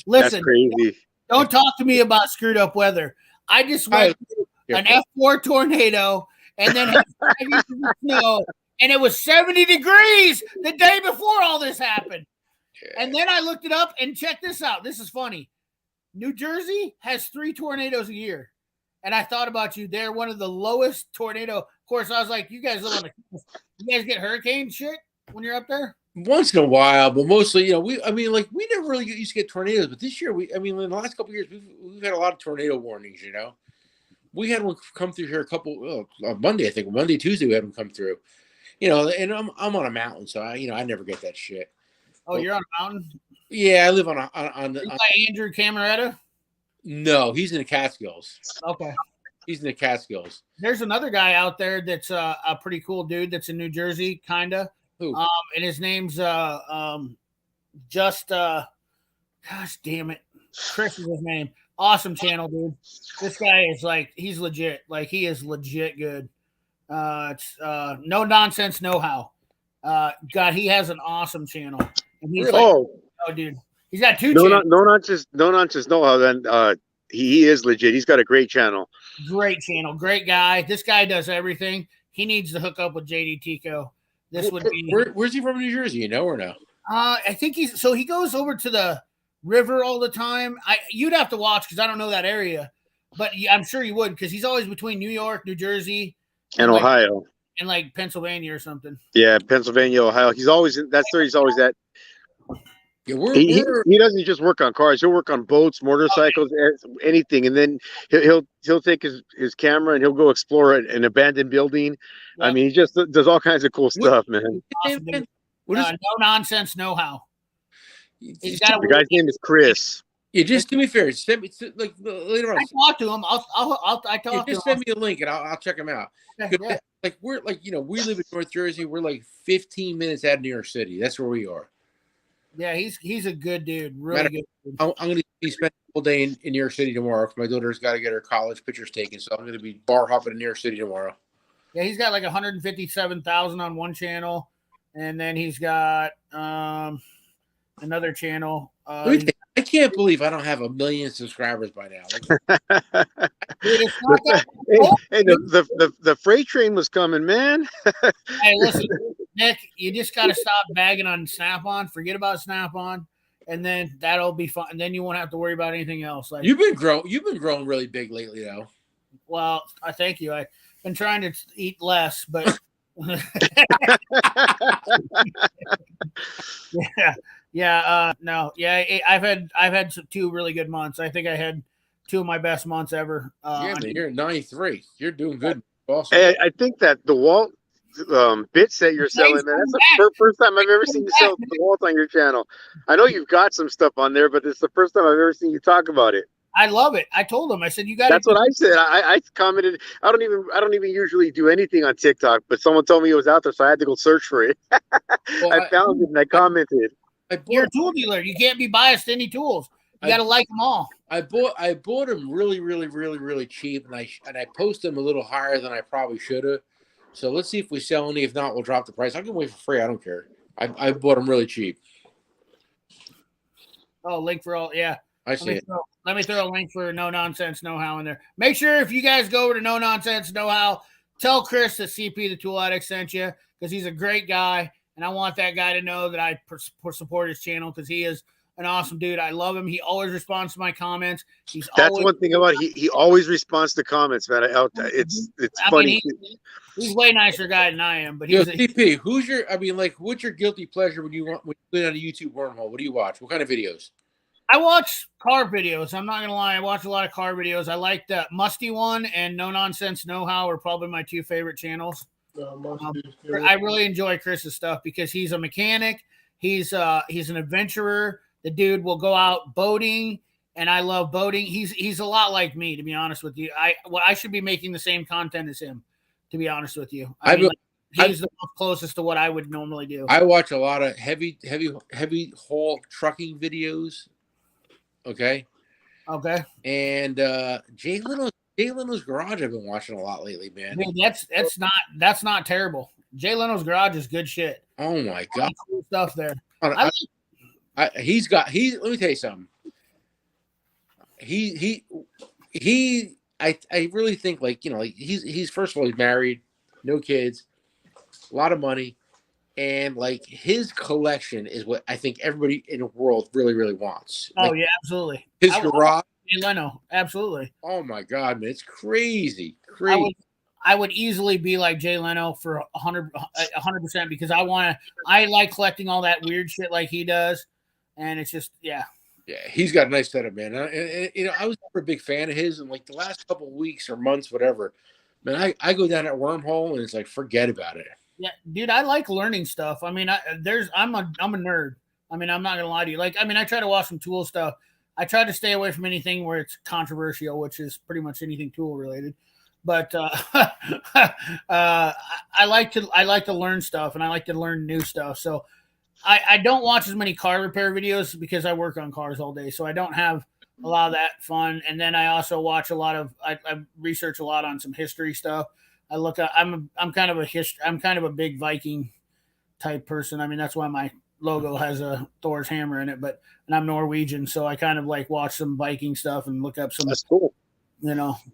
[SPEAKER 7] That's crazy.
[SPEAKER 1] Don't talk to me about screwed up weather. I just went through an F4 tornado and then had 5 inches of snow, and it was 70 degrees the day before all this happened. Yeah. And then I looked it up and check this out. This is funny. New Jersey has 3 tornadoes a year. And I thought about you. They're one of the lowest tornado. Of course, I was like, you guys live on you guys get hurricane shit when you're up there?
[SPEAKER 3] Once in a while, but mostly, we never really used to get tornadoes. But this year, in the last couple of years, we've had a lot of tornado warnings. We had one come through here on Monday, I think. Monday, Tuesday, we had them come through. And I'm on a mountain, so I never get that shit.
[SPEAKER 1] Oh, you're on a mountain?
[SPEAKER 3] Yeah, I live on
[SPEAKER 1] Andrew Cameretta?
[SPEAKER 3] No, he's in the Catskills.
[SPEAKER 1] Okay.
[SPEAKER 3] He's in the Catskills.
[SPEAKER 1] There's another guy out there that's a pretty cool dude that's in New Jersey, kind of.
[SPEAKER 3] Who?
[SPEAKER 1] And his name's gosh damn it. Chris is his name. Awesome channel, dude. This guy is he's legit. Like, he is legit good. It's no nonsense, know how. God, he has an awesome channel. And he's dude. He's got two
[SPEAKER 7] No,
[SPEAKER 1] channels.
[SPEAKER 7] no nonsense know-how. Then he is legit. He's got a great channel.
[SPEAKER 1] Great channel, great guy. This guy does everything. He needs to hook up with JD Tico. This would be.
[SPEAKER 3] Where's he from in New Jersey? You know or no?
[SPEAKER 1] I think he goes over to the river all the time. You'd have to watch because I don't know that area, but I'm sure you would because he's always between New York, New Jersey,
[SPEAKER 7] And Ohio,
[SPEAKER 1] and like Pennsylvania or something.
[SPEAKER 7] Yeah, Pennsylvania, Ohio. He's always that's where he's always at.
[SPEAKER 3] Yeah,
[SPEAKER 7] he doesn't just work on cars. He'll work on boats, motorcycles, anything. And then he'll take his camera and he'll go explore an abandoned building. Yeah. I mean, he just does all kinds of cool stuff, man.
[SPEAKER 1] Awesome, no nonsense, know-how.
[SPEAKER 7] The guy's name is Chris.
[SPEAKER 3] Yeah, just do me a favor. Send me like later on.
[SPEAKER 1] I talk to him. I talk to him.
[SPEAKER 3] Just send me a link and I'll check him out.
[SPEAKER 1] Yeah.
[SPEAKER 3] Like we're like we live in North Jersey. We're like 15 minutes out of New York City. That's where we are.
[SPEAKER 1] Yeah, he's a good dude. Really good. Dude.
[SPEAKER 3] I'm going to be spending the whole day in New York City tomorrow because my daughter's got to get her college pictures taken. So I'm going to be bar hopping in New York City tomorrow.
[SPEAKER 1] Yeah, he's got like 157,000 on one channel, and then he's got another channel.
[SPEAKER 3] I can't believe I don't have 1 million subscribers by now.
[SPEAKER 1] Dude,
[SPEAKER 7] the freight train was coming, man.
[SPEAKER 1] Hey, listen, Nick, you just got to stop bagging on Snap-on. Forget about Snap-on, and then that'll be fun. And then you won't have to worry about anything else. Like
[SPEAKER 3] you've been growing really big lately, though.
[SPEAKER 1] Well, I thank you. I've been trying to eat less, but I've had 2 really good months. I think I had 2 of my best months ever.
[SPEAKER 3] But you're at 93. You're doing good.
[SPEAKER 7] Awesome. Hey, I think that the Walt bits that you're selling, man, that's the first time I've ever seen you sell the Walt on your channel. I know you've got some stuff on there, but it's the first time I've ever seen you talk about it.
[SPEAKER 1] I love it. I told him. I said, "You got."
[SPEAKER 7] That's what I said. I commented. I don't even usually do anything on TikTok, but someone told me it was out there, so I had to go search for it. Well, I found it and I commented.
[SPEAKER 1] You're a tool dealer. You can't be biased to any tools. You got to like them all.
[SPEAKER 3] I bought them really, really, really, really cheap, and I posted them a little higher than I probably should have. So let's see if we sell any. If not, we'll drop the price. I can wait for free. I don't care. I bought them really cheap.
[SPEAKER 1] Oh, link for all. Yeah.
[SPEAKER 3] I see it.
[SPEAKER 1] Let me throw a link for No Nonsense Know-How in there. Make sure if you guys go over to No Nonsense Know-How, tell Chris that CP the Tool Addict sent you because he's a great guy, and I want that guy to know that I support his channel because he is an awesome dude. I love him. He always responds to my comments.
[SPEAKER 7] That's one thing about it. He always responds to comments, man. It's funny.
[SPEAKER 1] He's way nicer guy than I am. But he's
[SPEAKER 3] CP. What's your guilty pleasure when you put on a YouTube wormhole? What do you watch? What kind of videos?
[SPEAKER 1] I watch car videos. I'm not going to lie. I watch a lot of car videos. I like the Musty one and No Nonsense Know-How are probably my 2 favorite channels. I really enjoy Chris's stuff because he's a mechanic. He's an adventurer. The dude will go out boating, and I love boating. He's a lot like me, to be honest with you. I should be making the same content as him, to be honest with you. He's the closest to what I would normally do.
[SPEAKER 3] I watch a lot of heavy haul trucking videos. Okay. And Jay Leno's Garage I've been watching a lot lately, man.
[SPEAKER 1] I mean, that's not terrible. Jay Leno's Garage is good shit.
[SPEAKER 3] Oh my god.
[SPEAKER 1] Cool stuff there.
[SPEAKER 3] Let me tell you something. I really think he's first of all, he's married, no kids, a lot of money. And his collection is what I think everybody in the world really, really wants.
[SPEAKER 1] Oh yeah, absolutely.
[SPEAKER 3] His garage,
[SPEAKER 1] Jay Leno, absolutely.
[SPEAKER 3] Oh my god, man, it's crazy.
[SPEAKER 1] I would easily be like Jay Leno for 100% because I like collecting all that weird shit like he does, and it's just yeah.
[SPEAKER 3] Yeah, he's got a nice setup, man. And I was never a big fan of his, and the last couple of weeks or months, whatever, man, I go down that wormhole and it's forget about it.
[SPEAKER 1] Yeah, dude, I like learning stuff. I mean, I'm a nerd. I mean, I'm not gonna lie to you. I try to watch some tool stuff. I try to stay away from anything where it's controversial, which is pretty much anything tool related. But I like to learn stuff, and I like to learn new stuff. So I don't watch as many car repair videos because I work on cars all day, so I don't have a lot of that fun. And then I also watch a lot of I research a lot on some history stuff. I'm kind of a big Viking type person. I mean, that's why my logo has a Thor's hammer in it, and I'm Norwegian, so I kind of like watch some Viking stuff and look up some,
[SPEAKER 7] That's cool.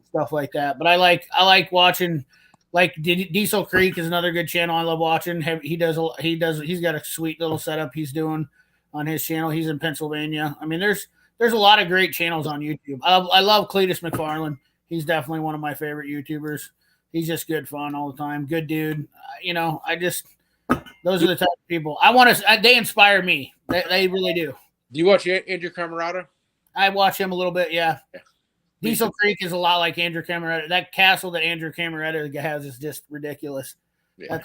[SPEAKER 1] stuff like that. But I like watching, like Diesel Creek is another good channel I love watching. He's got a sweet little setup he's doing on his channel. He's in Pennsylvania. I mean, there's a lot of great channels on YouTube. I love Cletus McFarland. He's definitely one of my favorite YouTubers. He's just good fun all the time. Good dude. Those are the type of people I want to. They inspire me. They really do.
[SPEAKER 3] Do you watch Andrew Camarata?
[SPEAKER 1] I watch him a little bit. Yeah. Diesel Creek is a lot like Andrew Camarata. That castle that Andrew Camarata has is just ridiculous. Yeah.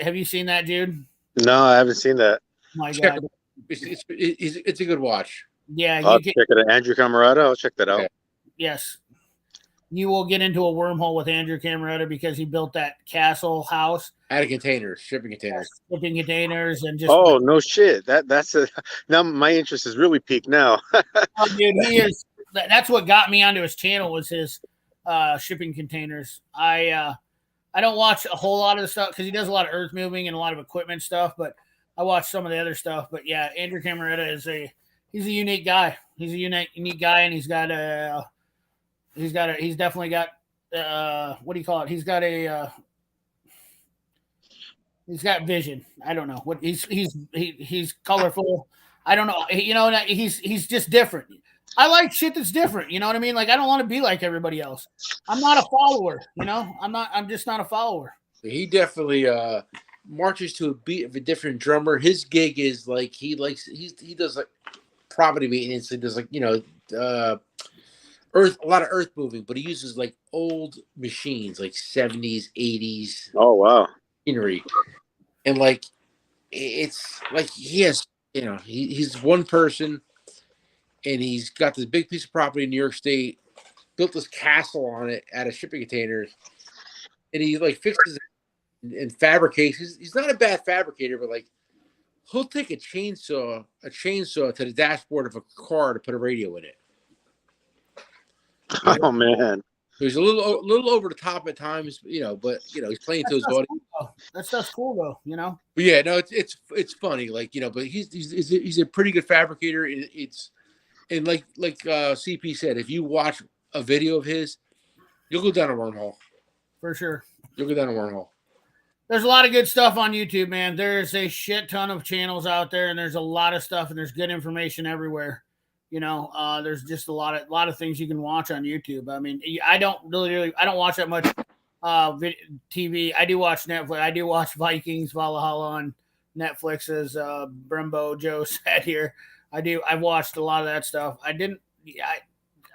[SPEAKER 1] Have you seen that, Jude?
[SPEAKER 7] No, I haven't seen that.
[SPEAKER 1] My God.
[SPEAKER 3] It's a good watch.
[SPEAKER 1] Yeah.
[SPEAKER 7] I'll check it out. Andrew Camarata. I'll check that out.
[SPEAKER 1] Yes. You will get into a wormhole with Andrew Camarata because he built that castle house
[SPEAKER 3] out of containers, shipping containers,
[SPEAKER 1] and just.
[SPEAKER 7] Oh no shit! That's now my interest is really peaked now.
[SPEAKER 1] Oh, dude, he is. That's what got me onto his channel was his shipping containers. I don't watch a whole lot of the stuff because he does a lot of earth moving and a lot of equipment stuff, but I watch some of the other stuff. But yeah, Andrew Camarata he's a unique guy. He's a unique guy, and he's definitely got what do you call it? He's got vision. I don't know what he's colorful. I don't know. He's just different. I like shit that's different. You know what I mean? Like I don't want to be like everybody else. I'm not a follower. I'm just not a follower.
[SPEAKER 3] He definitely marches to a beat of a different drummer. His gig is like he does like property maintenance. He does like a lot of earth moving, but he uses like old machines, like 70s, 80s.
[SPEAKER 7] Oh wow,
[SPEAKER 3] machinery, and like it's like he has, he's one person, and he's got this big piece of property in New York State, built this castle on it out of shipping containers, and he like fixes it and fabricates. He's not a bad fabricator, but like he'll take a chainsaw to the dashboard of a car to put a radio in it.
[SPEAKER 7] Oh man,
[SPEAKER 3] he's a little over the top at times, but he's playing to his audience.
[SPEAKER 1] Cool, that stuff's cool though,
[SPEAKER 3] But yeah, no, it's funny, like but he's a pretty good fabricator. And like CP said, if you watch a video of his, you'll go down a wormhole.
[SPEAKER 1] For sure,
[SPEAKER 3] you'll go down a wormhole.
[SPEAKER 1] There's a lot of good stuff on YouTube, man. There's a shit ton of channels out there, and there's a lot of stuff, and there's good information everywhere. There's just a lot of things you can watch on YouTube. I mean, I don't watch that much TV. I do watch Netflix. I do watch Vikings Valhalla on Netflix, as Brembo Joe said here. I've watched a lot of that stuff. I don't.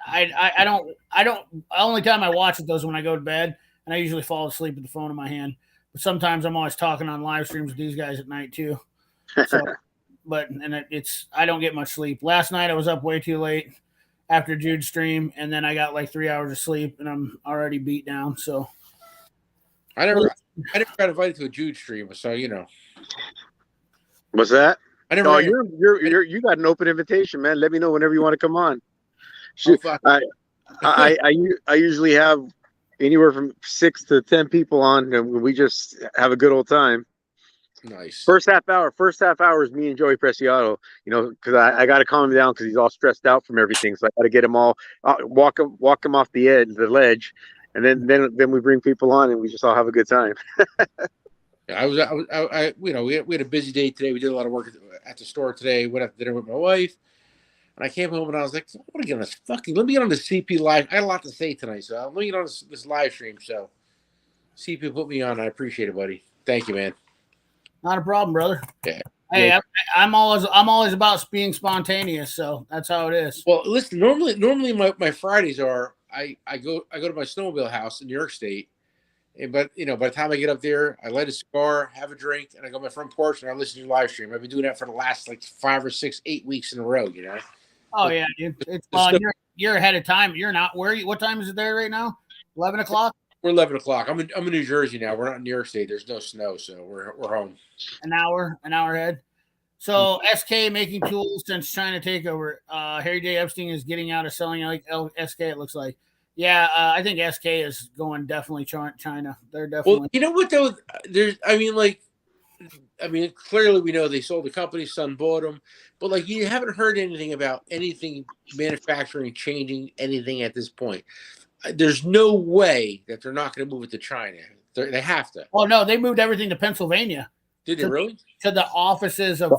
[SPEAKER 1] The only time I watch it though is when I go to bed, and I usually fall asleep with the phone in my hand. But sometimes I'm always talking on live streams with these guys at night too. So. I don't get much sleep. Last night I was up way too late after Jude's stream, and then I got like 3 hours of sleep, and I'm already beat down. So
[SPEAKER 3] I never got invited to a Jude stream, so
[SPEAKER 7] What's that?
[SPEAKER 3] I never.
[SPEAKER 7] You got an open invitation, man. Let me know whenever you want to come on. Shoot, I usually have anywhere from 6 to 10 people on, and we just have a good old time.
[SPEAKER 3] Nice.
[SPEAKER 7] First half hour is me and Joey Preciado, because I got to calm him down because he's all stressed out from everything. So I got to get him all walk him off the ledge, and then we bring people on and we just all have a good time.
[SPEAKER 3] Yeah, we had a busy day today. We did a lot of work at the store today. Went out to dinner with my wife, and I came home and I was like, I want to get on this let me get on the CP live. I got a lot to say tonight, so let me get on this live stream. So CP put me on. I appreciate it, buddy. Thank you, man.
[SPEAKER 1] Not a problem, brother.
[SPEAKER 3] Yeah.
[SPEAKER 1] Hey, I'm always about being spontaneous, so that's how it is.
[SPEAKER 3] Well, listen. Normally my Fridays are I go to my snowmobile house in New York State, but by the time I get up there, I light a cigar, have a drink, and I go on my front porch and I listen to your live stream. I've been doing that for the last like 5 or 6, 8 weeks in a row.
[SPEAKER 1] Oh yeah, dude. It's you're ahead of time. You're not. Where are you? What time is it there right now? 11 o'clock.
[SPEAKER 3] We're 11 o'clock. I'm in New Jersey now. We're not in New York State. There's no snow, so we're home.
[SPEAKER 1] An hour ahead. So SK making tools since China takeover. Harry J. Epstein is getting out of selling like SK. It looks like. Yeah, I think SK is going definitely China. They're definitely.
[SPEAKER 3] Well, you know what though? I mean, clearly we know they sold the company, son bought them, but like you haven't heard anything about anything manufacturing changing anything at this point. There's no way that they're not going to move it to China. They have to.
[SPEAKER 1] Oh no, they moved everything to Pennsylvania.
[SPEAKER 3] Did they really?
[SPEAKER 1] To the offices of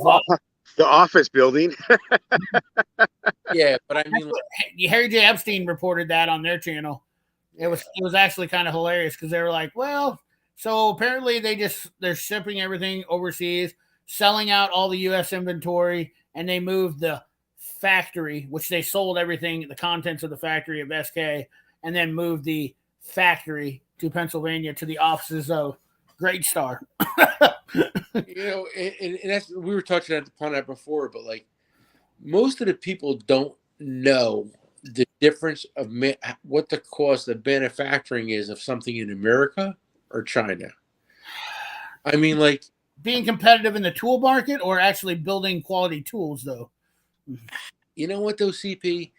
[SPEAKER 7] The office building.
[SPEAKER 3] Yeah, but I mean,
[SPEAKER 1] Harry J. Epstein reported that on their channel. It was actually kind of hilarious because they were like, well, so apparently they're shipping everything overseas, selling out all the U.S. inventory, and they moved the factory, which they sold everything, the contents of the factory of SK, and then moved the factory to Pennsylvania to the offices of Great Star.
[SPEAKER 3] and that's, we were touching upon that before, but like most of the people don't know the difference of what the cost of manufacturing is of something in America or China. I mean, like
[SPEAKER 1] being competitive in the tool market or actually building quality tools, though.
[SPEAKER 3] You know what, though, CP?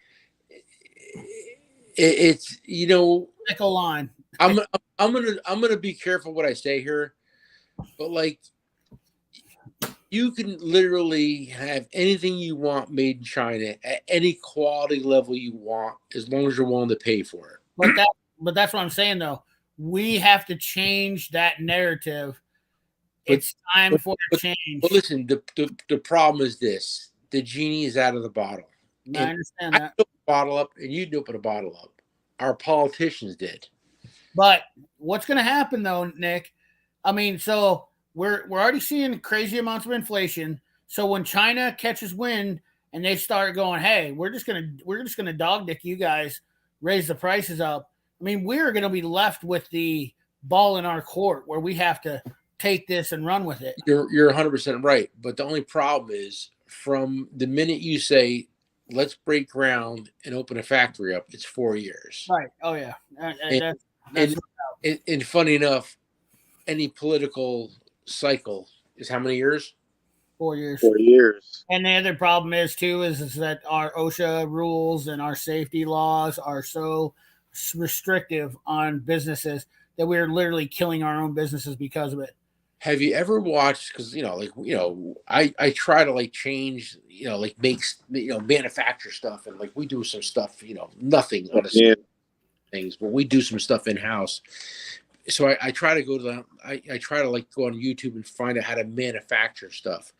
[SPEAKER 3] It's
[SPEAKER 1] Nickel line.
[SPEAKER 3] I'm gonna be careful what I say here, but like you can literally have anything you want made in China at any quality level you want, as long as you're willing to pay for it.
[SPEAKER 1] But that's what I'm saying, though. We have to change that narrative. It's time for a change.
[SPEAKER 3] But listen, the problem is this: the genie is out of the bottle.
[SPEAKER 1] I understand that.
[SPEAKER 3] I opened a bottle up, and you opened a bottle up. Our politicians did.
[SPEAKER 1] But what's going to happen, though, Nick? I mean, so we're already seeing crazy amounts of inflation. So when China catches wind and they start going, "Hey, we're just gonna dog dick you guys, raise the prices up." I mean, we're going to be left with the ball in our court where we have to take this and run with it.
[SPEAKER 3] You're 100% right, but the only problem is from the minute you say, "Let's break ground and open a factory up," it's 4 years.
[SPEAKER 1] Right. Oh yeah.
[SPEAKER 3] And funny enough, any political cycle is how many years?
[SPEAKER 1] 4 years.
[SPEAKER 7] 4 years.
[SPEAKER 1] And the other problem is that our OSHA rules and our safety laws are so restrictive on businesses that we're literally killing our own businesses because of it.
[SPEAKER 3] Have you ever watched? Because I try to like change, like manufacture stuff, and like we do some stuff, nothing on things, but we do some stuff in house. So I try to go to I try to like go on YouTube and find out how to manufacture stuff,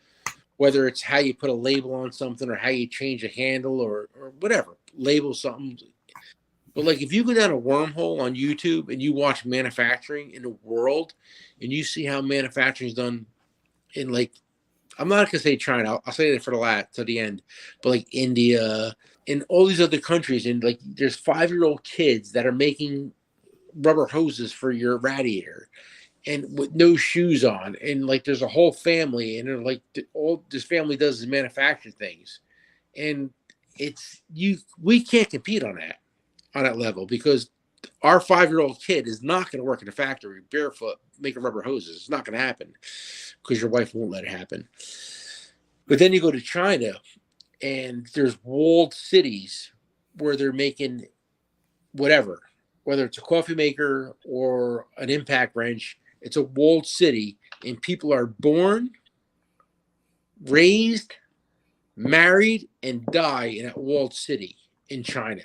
[SPEAKER 3] whether it's how you put a label on something or how you change a handle or whatever, label something. But like if you go down a wormhole on YouTube and you watch manufacturing in the world and you see how manufacturing is done in, like, I'm not gonna say China, I'll say that for the end, but like India and all these other countries, and like there's 5-year-old kids that are making rubber hoses for your radiator and with no shoes on, and like there's a whole family, and they're like all this family does is manufacture things, and we can't compete on that level because our 5-year-old kid is not going to work in a factory barefoot making rubber hoses. It's not going to happen because your wife won't let it happen. But then you go to China and there's walled cities where they're making whatever, whether it's a coffee maker or an impact wrench. It's a walled city, and people are born, raised, married, and die in that walled city in China.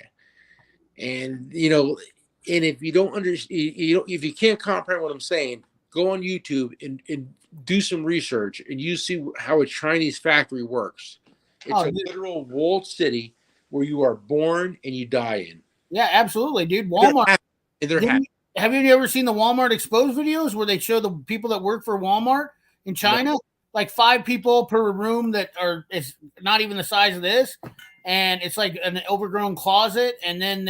[SPEAKER 3] And and if you don't understand, if you can't comprehend what I'm saying, go on YouTube and do some research, and you see how a Chinese factory works. It's a literal walled city where you are born and you die in.
[SPEAKER 1] Yeah, absolutely, dude. Walmart. Have you ever seen the Walmart exposed videos where they show the people that work for Walmart in China? No. Like 5 people per room it's not even the size of this. And it's like an overgrown closet. And then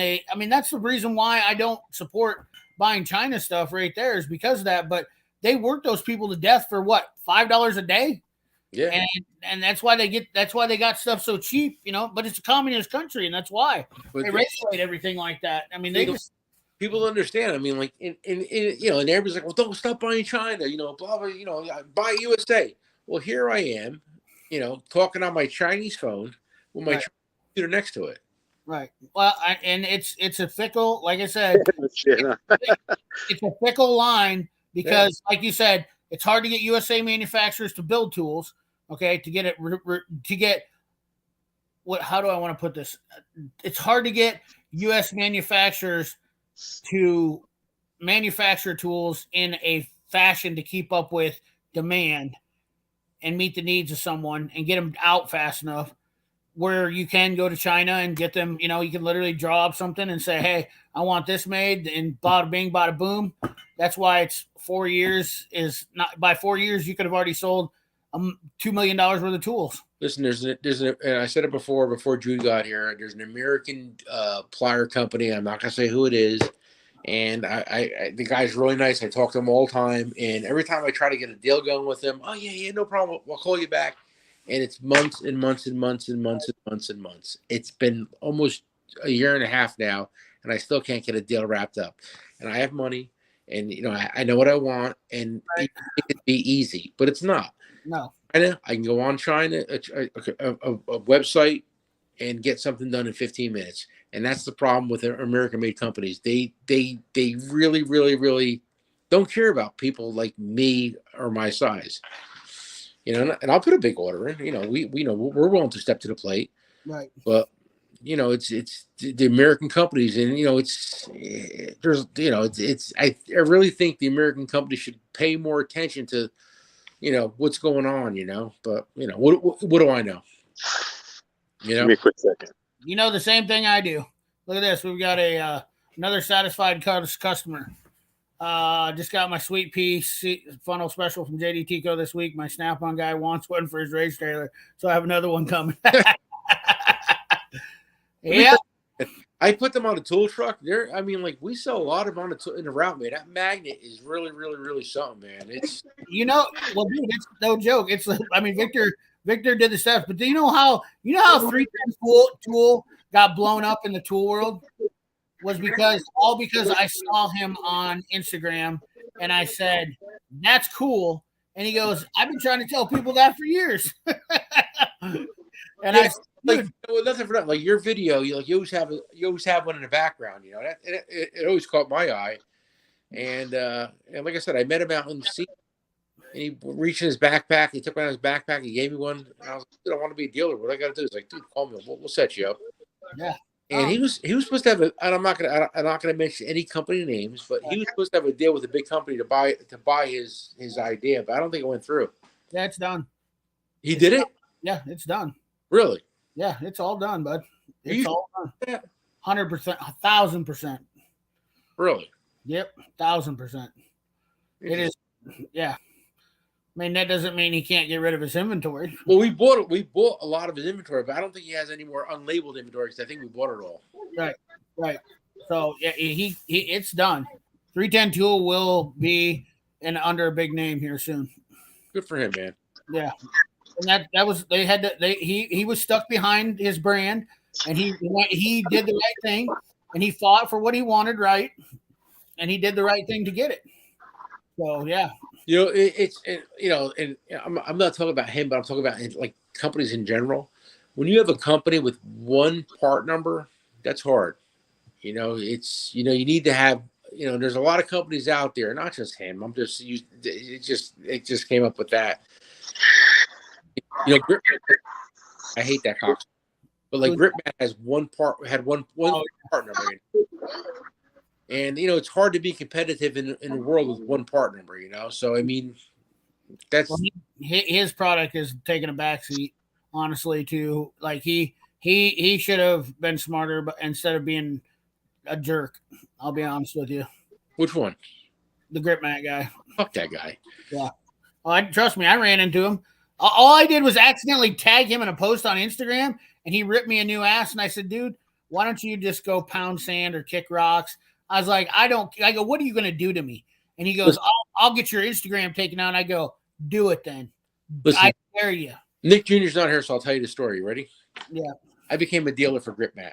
[SPEAKER 1] that's the reason why I don't support buying China stuff right there, is because of that. But they work those people to death for what, $5 a day?
[SPEAKER 3] Yeah.
[SPEAKER 1] And that's why they got stuff so cheap, but it's a communist country, and that's why they regulate everything like that. I mean,
[SPEAKER 3] people understand. I mean, like and everybody's like, well, don't stop buying China, blah, blah, buy USA. Well, here I am, talking on my Chinese phone with my computer next to it.
[SPEAKER 1] Right. Well, and it's a fickle, like I said, it's a fickle line because, like you said, It's hard to get USA manufacturers to build tools. Okay, to get it to get what? How do I want to put this? It's hard to get U.S. manufacturers to manufacture tools in a fashion to keep up with demand and meet the needs of someone and get them out fast enough where you can go to China and get them, you can literally draw up something and say, hey, I want this made, and bada bing, bada boom. That's why it's 4 years is not, by 4 years, you could have already sold $2 million worth of tools.
[SPEAKER 3] Listen, and I said it before Jude got here, there's an American plier company. I'm not going to say who it is. And the guy's really nice. I talk to him all the time. And every time I try to get a deal going with him, oh, yeah, no problem. I'll call you back. And it's months and months and months and months and months and months. It's been almost a year and a half now, and I still can't get a deal wrapped up. And I have money, and I know what I want, and it could be easy, but it's not.
[SPEAKER 1] No.
[SPEAKER 3] I can go on China, a website, and get something done in 15 minutes. And that's the problem with American-made companies. They really, really, really don't care about people like me or my size. And I'll put a big order in. We know we're willing to step to the plate.
[SPEAKER 1] Right.
[SPEAKER 3] But it's the American companies, and I really think the American companies should pay more attention to what's going on. But what do I know?
[SPEAKER 7] Give me a quick second.
[SPEAKER 1] The same thing I do. Look at this. We've got another satisfied customer. Just got my sweet pea funnel special from JD Tico this week. My Snap-on guy wants one for his race trailer, so I have another one coming. Yeah.
[SPEAKER 3] I put them on a tool truck. We sell a lot of them in the route, man. That magnet is really, really, really something, man. It's
[SPEAKER 1] well, dude, it's no joke. It's Victor did the stuff, but do you know how 310 tool got blown up in the tool world? Was because I saw him on Instagram and I said, that's cool. And he goes, I've been trying to tell people that for years. And
[SPEAKER 3] nothing for that. Like your video, you always have one in the background, it always caught my eye. And like I said, I met him out in the sea, and he reached in his backpack. He took one out of his backpack. He gave me one. And I was like, dude, I want to be a dealer. What I got to do? He's like, dude, call me. We'll set you up.
[SPEAKER 1] Yeah.
[SPEAKER 3] And he was supposed to have and I'm not gonna mention any company names, but he was supposed to have a deal with a big company to buy his idea, but I don't think it went through.
[SPEAKER 1] Yeah, it's done.
[SPEAKER 3] He did it?
[SPEAKER 1] Yeah, it's done.
[SPEAKER 3] Really?
[SPEAKER 1] Yeah, it's all done, bud. It's all done.
[SPEAKER 3] Yeah.
[SPEAKER 1] 100%, 1,000%.
[SPEAKER 3] Really?
[SPEAKER 1] Yep, 1,000%. It is. Yeah. I mean, that doesn't mean he can't get rid of his inventory.
[SPEAKER 3] Well, we bought a lot of his inventory, but I don't think he has any more unlabeled inventory because I think we bought it all.
[SPEAKER 1] Right. So yeah, he it's done. 310 tool will be under a big name here soon.
[SPEAKER 3] Good for him, man.
[SPEAKER 1] Yeah, and that was he was stuck behind his brand, and he did the right thing, and he fought for what he wanted, right, and he did the right thing to get it. So yeah. I'm not talking about him, but I'm talking about like companies in general. When you have a company with one part number, that's hard. You need to have, there's a lot of companies out there, not just him. It just came up with that. I hate that cox, but like Gripmat had one part number. And it's hard to be competitive in a world with one part number, So I mean, that's his product is taking a backseat, honestly. To like he should have been smarter, but instead of being a jerk, I'll be honest with you.
[SPEAKER 3] Which one?
[SPEAKER 1] The Gripmat guy.
[SPEAKER 3] Fuck that guy.
[SPEAKER 1] Yeah. Trust me, I ran into him. All I did was accidentally tag him in a post on Instagram, and he ripped me a new ass. And I said, dude, why don't you just go pound sand or kick rocks? I was like, I go, what are you going to do to me? And he goes, I'll get your Instagram taken out. And I go, do it then.
[SPEAKER 3] Listen,
[SPEAKER 1] I dare you.
[SPEAKER 3] Nick Jr.'s not here, so I'll tell you the story. You ready?
[SPEAKER 1] Yeah.
[SPEAKER 3] I became a dealer for Gripmat.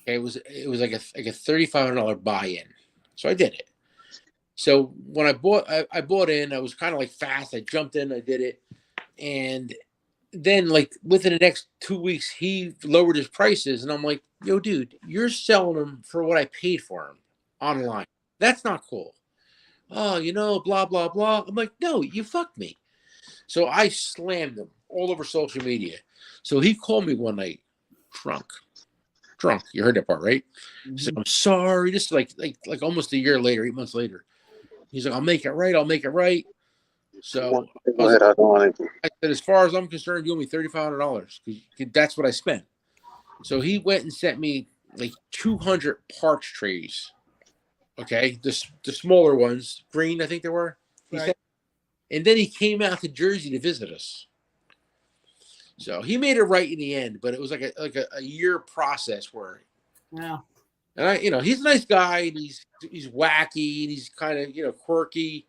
[SPEAKER 3] Okay, it was like a $3,500 buy-in. So I did it. So when I bought in, I was kind of like fast. I jumped in, I did it. And then like within the next 2 weeks, he lowered his prices. And I'm like, yo, dude, you're selling them for what I paid for them online. That's not cool. oh, blah, blah, blah. I'm like, no, you fucked me. So I slammed him all over social media. So he called me one night, drunk. You heard that part, right? He said, I'm sorry. This is like almost a year later, 8 months later. He's like, I'll make it right. So I said, as far as I'm concerned, you owe me $3,500 because that's what I spent. So he went and sent me like 200 parts trays. Okay, the smaller ones, green, I think they were.
[SPEAKER 1] Right.
[SPEAKER 3] And then he came out to Jersey to visit us. So he made it right in the end, but it was like a year process where.
[SPEAKER 1] Yeah.
[SPEAKER 3] And he's a nice guy, and he's wacky, and he's kind of quirky.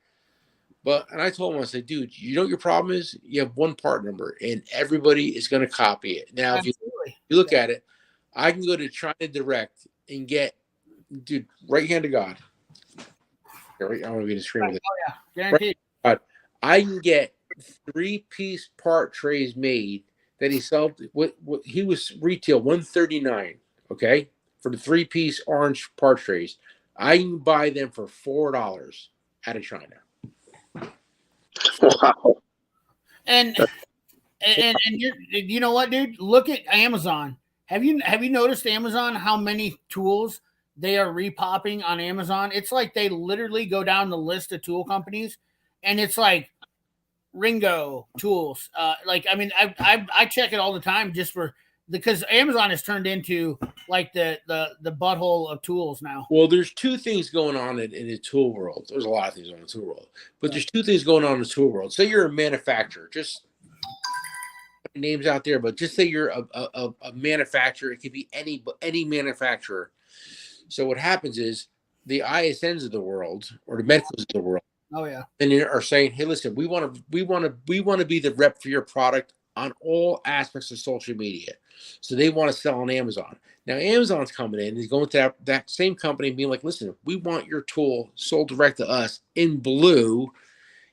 [SPEAKER 3] And I told him, I said, dude, you know what your problem is? You have one part number, and everybody is going to copy it. Now, if you look at it, I can go to China Direct and get, dude, right hand to God. I want to be in the screen with it.
[SPEAKER 1] Oh yeah, guaranteed.
[SPEAKER 3] Right, I can get 3-piece part trays made that he sold. What he was retail $139. Okay, for the 3-piece orange part trays, I can buy them for $4 out of China.
[SPEAKER 7] Wow.
[SPEAKER 1] And you know what, dude? Look at Amazon. Have you noticed Amazon how many tools they are repopping on Amazon? It's like they literally go down the list of tool companies, and it's like Ringo tools. I check it all the time just because Amazon has turned into like the butthole of tools now.
[SPEAKER 3] Well, there's two things going on in the tool world. There's a lot of things on the tool world, but there's two things going on in the tool world. Say you're a manufacturer, just names out there, but just say you're a manufacturer. It could be any manufacturer. So what happens is the ISNs of the world or the Medcos of the world,
[SPEAKER 1] oh yeah,
[SPEAKER 3] and they are saying, hey, listen, we want to be the rep for your product on all aspects of social media. So they want to sell on Amazon. Now Amazon's coming in, he's going to that same company and being like, listen, we want your tool sold direct to us in blue,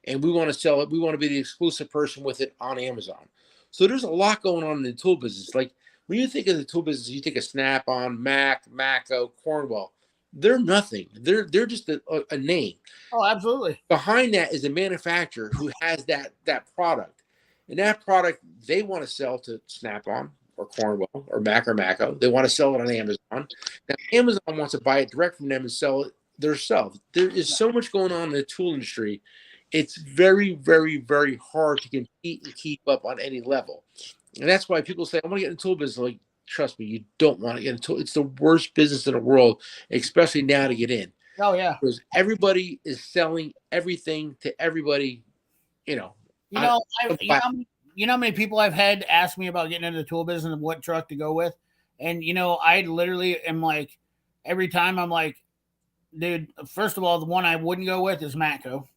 [SPEAKER 3] and we want to sell it. We want to be the exclusive person with it on Amazon. So there's a lot going on in the tool business. Like when you think of the tool business, you think of Snap-on, Matco, Cornwell. They're nothing. They're just a name.
[SPEAKER 1] Oh, absolutely.
[SPEAKER 3] Behind that is a manufacturer who has that product. And that product they want to sell to Snap-on or Cornwell or Matco. They want to sell it on Amazon. Now Amazon wants to buy it direct from them and sell it themselves. There is so much going on in the tool industry. It's very, very, very hard to compete and keep up on any level. And that's why people say, I want to get in the tool business. Like, trust me, you don't want to get into it. It's the worst business in the world, especially now to get in.
[SPEAKER 1] Oh, yeah.
[SPEAKER 3] Because everybody is selling everything to everybody,
[SPEAKER 1] You know how many people I've had ask me about getting into the tool business and what truck to go with? And, I literally am like, every time I'm like, dude, first of all, the one I wouldn't go with is Matco.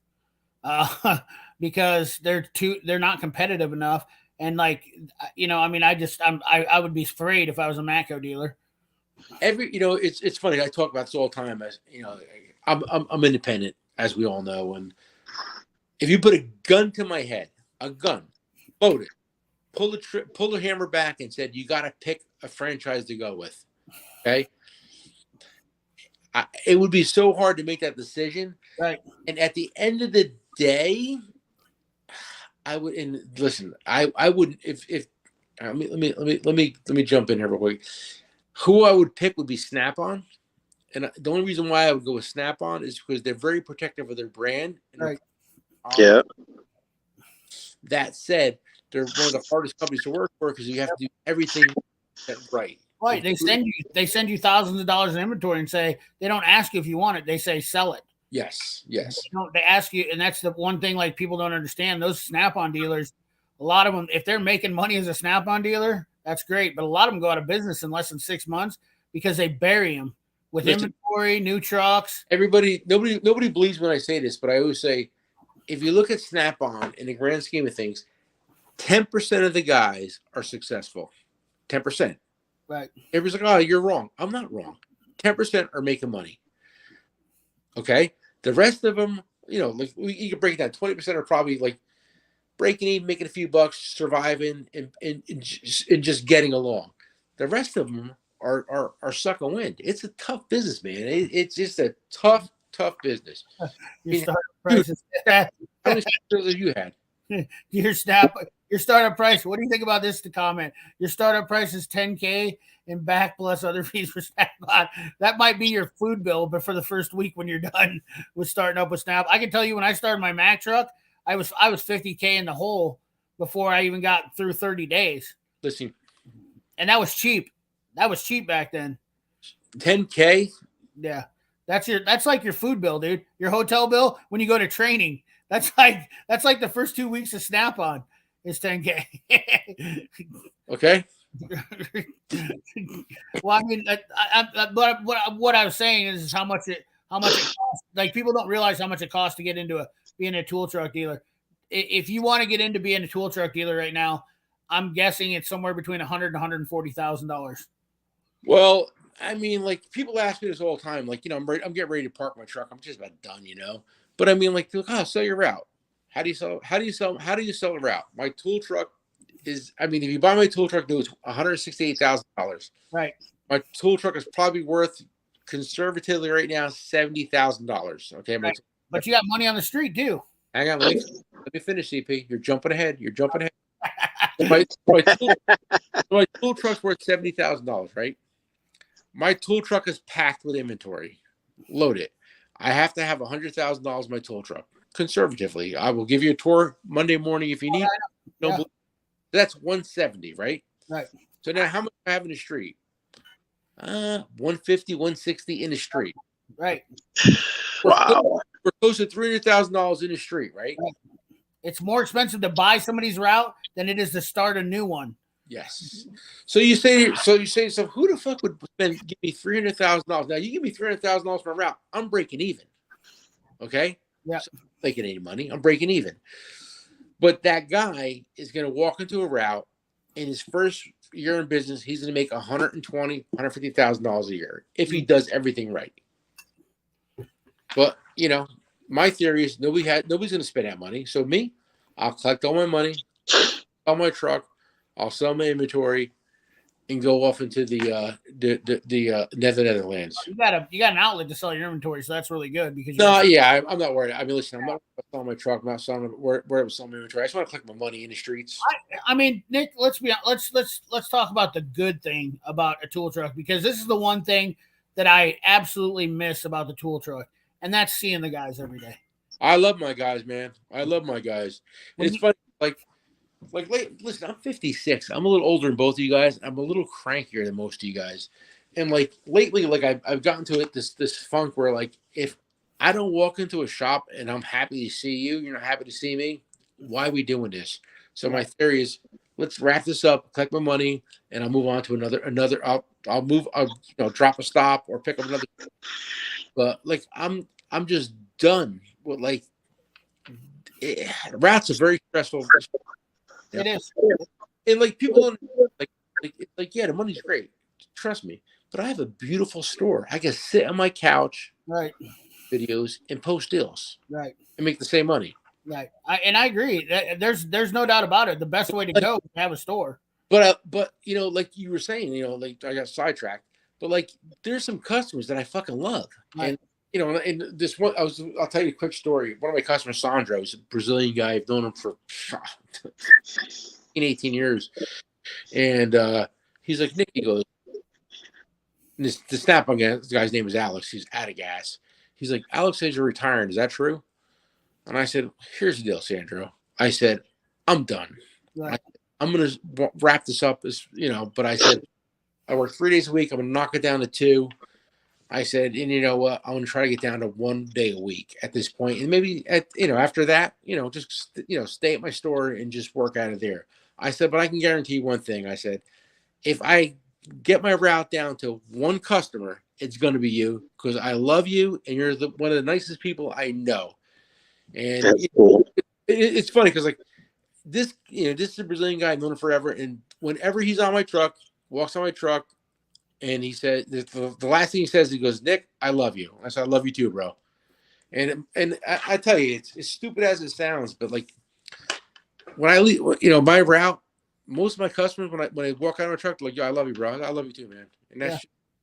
[SPEAKER 1] Because they're not competitive enough. And like, I would be afraid if I was a Matco dealer.
[SPEAKER 3] It's funny. I talk about this all the time. As I'm independent, as we all know. And if you put a gun to my head, load it, pull the hammer back and said, you got to pick a franchise to go with. Okay. It would be so hard to make that decision.
[SPEAKER 1] Right.
[SPEAKER 3] And at the end of the day, I would, and listen, I would, let me jump in here real quick. Who I would pick would be Snap-on. And the only reason why I would go with Snap-on is because they're very protective of their brand.
[SPEAKER 1] Right.
[SPEAKER 7] Yeah.
[SPEAKER 3] That said, they're one of the hardest companies to work for because you have to do everything right.
[SPEAKER 1] Right. They send you thousands of dollars in inventory and say, they don't ask you if you want it. They say, sell it.
[SPEAKER 3] Yes.
[SPEAKER 1] They ask you, and that's the one thing like people don't understand. Those Snap-on dealers, a lot of them, if they're making money as a Snap-on dealer, that's great. But a lot of them go out of business in less than 6 months because they bury them with inventory, new trucks.
[SPEAKER 3] Nobody believes when I say this, but I always say, if you look at Snap-on in the grand scheme of things, 10% of the guys are successful. 10%.
[SPEAKER 1] Right.
[SPEAKER 3] Everybody's like, oh, you're wrong. I'm not wrong. 10% are making money. Okay. The rest of them, you can break it down. 20% are probably like breaking even, making a few bucks, surviving, and just getting along. The rest of them are sucking wind. It's a tough business, man. It's just a tough Tough business.
[SPEAKER 1] Your
[SPEAKER 3] Yeah.
[SPEAKER 1] startup price is
[SPEAKER 3] How many sales have you had?
[SPEAKER 1] your startup price. What do you think about this? To comment, your startup price is $10K and back plus other fees for Snap-on. That might be your food bill, but for the first week when you're done with starting up with Snap, I can tell you when I started my Mac truck, I was $50K in the hole before I even got through 30 days.
[SPEAKER 3] Listen,
[SPEAKER 1] and that was cheap. That was cheap back then.
[SPEAKER 3] $10K.
[SPEAKER 1] Yeah, that's like your food bill, dude. Your hotel bill when you go to training. That's like the first 2 weeks of Snap-on is $10K.
[SPEAKER 3] Okay.
[SPEAKER 1] Well, I mean, what I was saying is how much it costs. Like people don't realize how much it costs to get into being a tool truck dealer. If you want to get into being a tool truck dealer right now, I'm guessing it's somewhere between $100,000 and $140,000.
[SPEAKER 3] Well, I mean, like people ask me this all the time. Like, I'm getting ready to park my truck. I'm just about done, But I mean, like, sell your route. How do you sell a route? My tool truck is, I mean, if you buy my tool truck, it's $168,000.
[SPEAKER 1] Right.
[SPEAKER 3] My tool truck is probably worth conservatively right now $70,000. Okay.
[SPEAKER 1] Right. But you got money on the street too.
[SPEAKER 3] Hang on, let me finish, CP. You're jumping ahead. My tool truck's worth $70,000, right? My tool truck is packed with inventory, loaded. I have to have $100,000 in my tool truck. Conservatively, I will give you a tour Monday morning if you need. Yeah. That's $170, right?
[SPEAKER 1] Right.
[SPEAKER 3] So now, how much do I have in the street? $150, $160 in the street.
[SPEAKER 1] Right.
[SPEAKER 7] Wow.
[SPEAKER 3] We're close to $300,000 in the street, right?
[SPEAKER 1] It's more expensive to buy somebody's route than it is to start a new one.
[SPEAKER 3] Yes. So you say, who the fuck would give me $300,000? Now you give me $300,000 for a route, I'm breaking even. Okay.
[SPEAKER 1] Yeah.
[SPEAKER 3] So I'm not making any money. I'm breaking even. But that guy is going to walk into a route in his first year in business. He's going to make $120,000, $150,000 a year if he does everything right. But my theory is nobody's going to spend that money. So me, I'll collect all my money on my truck. I'll sell my inventory and go off into the Netherlands.
[SPEAKER 1] You got an outlet to sell your inventory, so that's really good because
[SPEAKER 3] I'm not worried. I mean, listen, I'm not selling my truck. I'm not selling where I'm selling my inventory. I just want to collect my money in the streets.
[SPEAKER 1] I mean, Nick, let's talk about the good thing about a tool truck, because this is the one thing that I absolutely miss about the tool truck, and that's seeing the guys every day.
[SPEAKER 3] I love my guys, man. I love my guys. It's funny, listen, I'm 56. I'm a little older than both of you guys. I'm a little crankier than most of you guys. And lately, I've gotten to it, this funk where if I don't walk into a shop and I'm happy to see you, you're not happy to see me, why are we doing this? So my theory is, let's wrap this up, collect my money, and I'll move on to another. I'll drop a stop or pick up another. But I'm just done with routes are very stressful.
[SPEAKER 1] It is.
[SPEAKER 3] And people yeah, the money's great. Trust me. But I have a beautiful store. I can sit on my couch,
[SPEAKER 1] right,
[SPEAKER 3] videos, and post deals,
[SPEAKER 1] right,
[SPEAKER 3] and make the same money.
[SPEAKER 1] Right. I agree. There's no doubt about it. The best way to go is to have a store.
[SPEAKER 3] But like you were saying, I got sidetracked. But there's some customers that I fucking love.
[SPEAKER 1] Right.
[SPEAKER 3] And and this one, I'll tell you a quick story. One of my customers, Sandro, is a Brazilian guy. I've known him for 18 years. And he's like, Nick, he goes, the Snap-on guy, this guy's name is Alex. He's out of gas. He's like, Alex says you're retiring. Is that true? And I said, here's the deal, Sandro. I said, I'm done.
[SPEAKER 1] Right.
[SPEAKER 3] I'm going to wrap this up but I said, I work 3 days a week. I'm going to knock it down to 2. I said, and you know what? I'm going to try to get down to 1 day a week at this point. And maybe after that, just, stay at my store and just work out of there. I said, but I can guarantee one thing. I said, if I get my route down to one customer, it's going to be you, because I love you and you're one of the nicest people I know. And
[SPEAKER 7] cool.
[SPEAKER 3] It's funny because this is a Brazilian guy. I've known him forever. And whenever he's on my truck, walks on my truck, and he said, the last thing he says, he goes, Nick, I love you. I said, I love you too, bro. And I tell you, it's as stupid as it sounds, but when I leave, my route, most of my customers, when I walk out of my truck, they're like, yo, I love you, bro. I love you too, man. And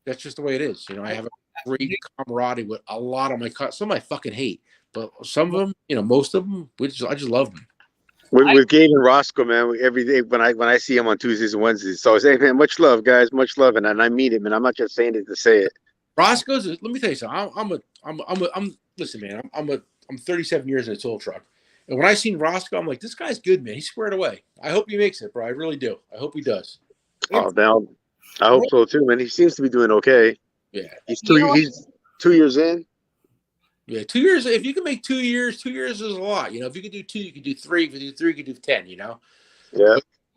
[SPEAKER 3] that's just the way it is. I have great camaraderie with a lot of my some I fucking hate, but some of them, most of them, I just love them.
[SPEAKER 7] With Gabe and Roscoe, man, every day when I see him on Tuesdays and Wednesdays, so I say, man, much love, guys, much love, and I mean it, man. I'm not just saying it to say it.
[SPEAKER 3] Roscoe's. Let me tell you something. Listen, man. I'm 37 years in a tool truck, and when I seen Roscoe, I'm like, this guy's good, man. He's squared away. I hope he makes it, bro. I really do. I hope he does.
[SPEAKER 7] Oh, man, I hope so too, man. He seems to be doing okay.
[SPEAKER 3] Yeah,
[SPEAKER 7] he's 2 years in.
[SPEAKER 3] Yeah, 2 years. If you can make 2 years, 2 years is a lot. If you could do 2, you could do 3. If you do 3, you could do 10.
[SPEAKER 7] Yeah.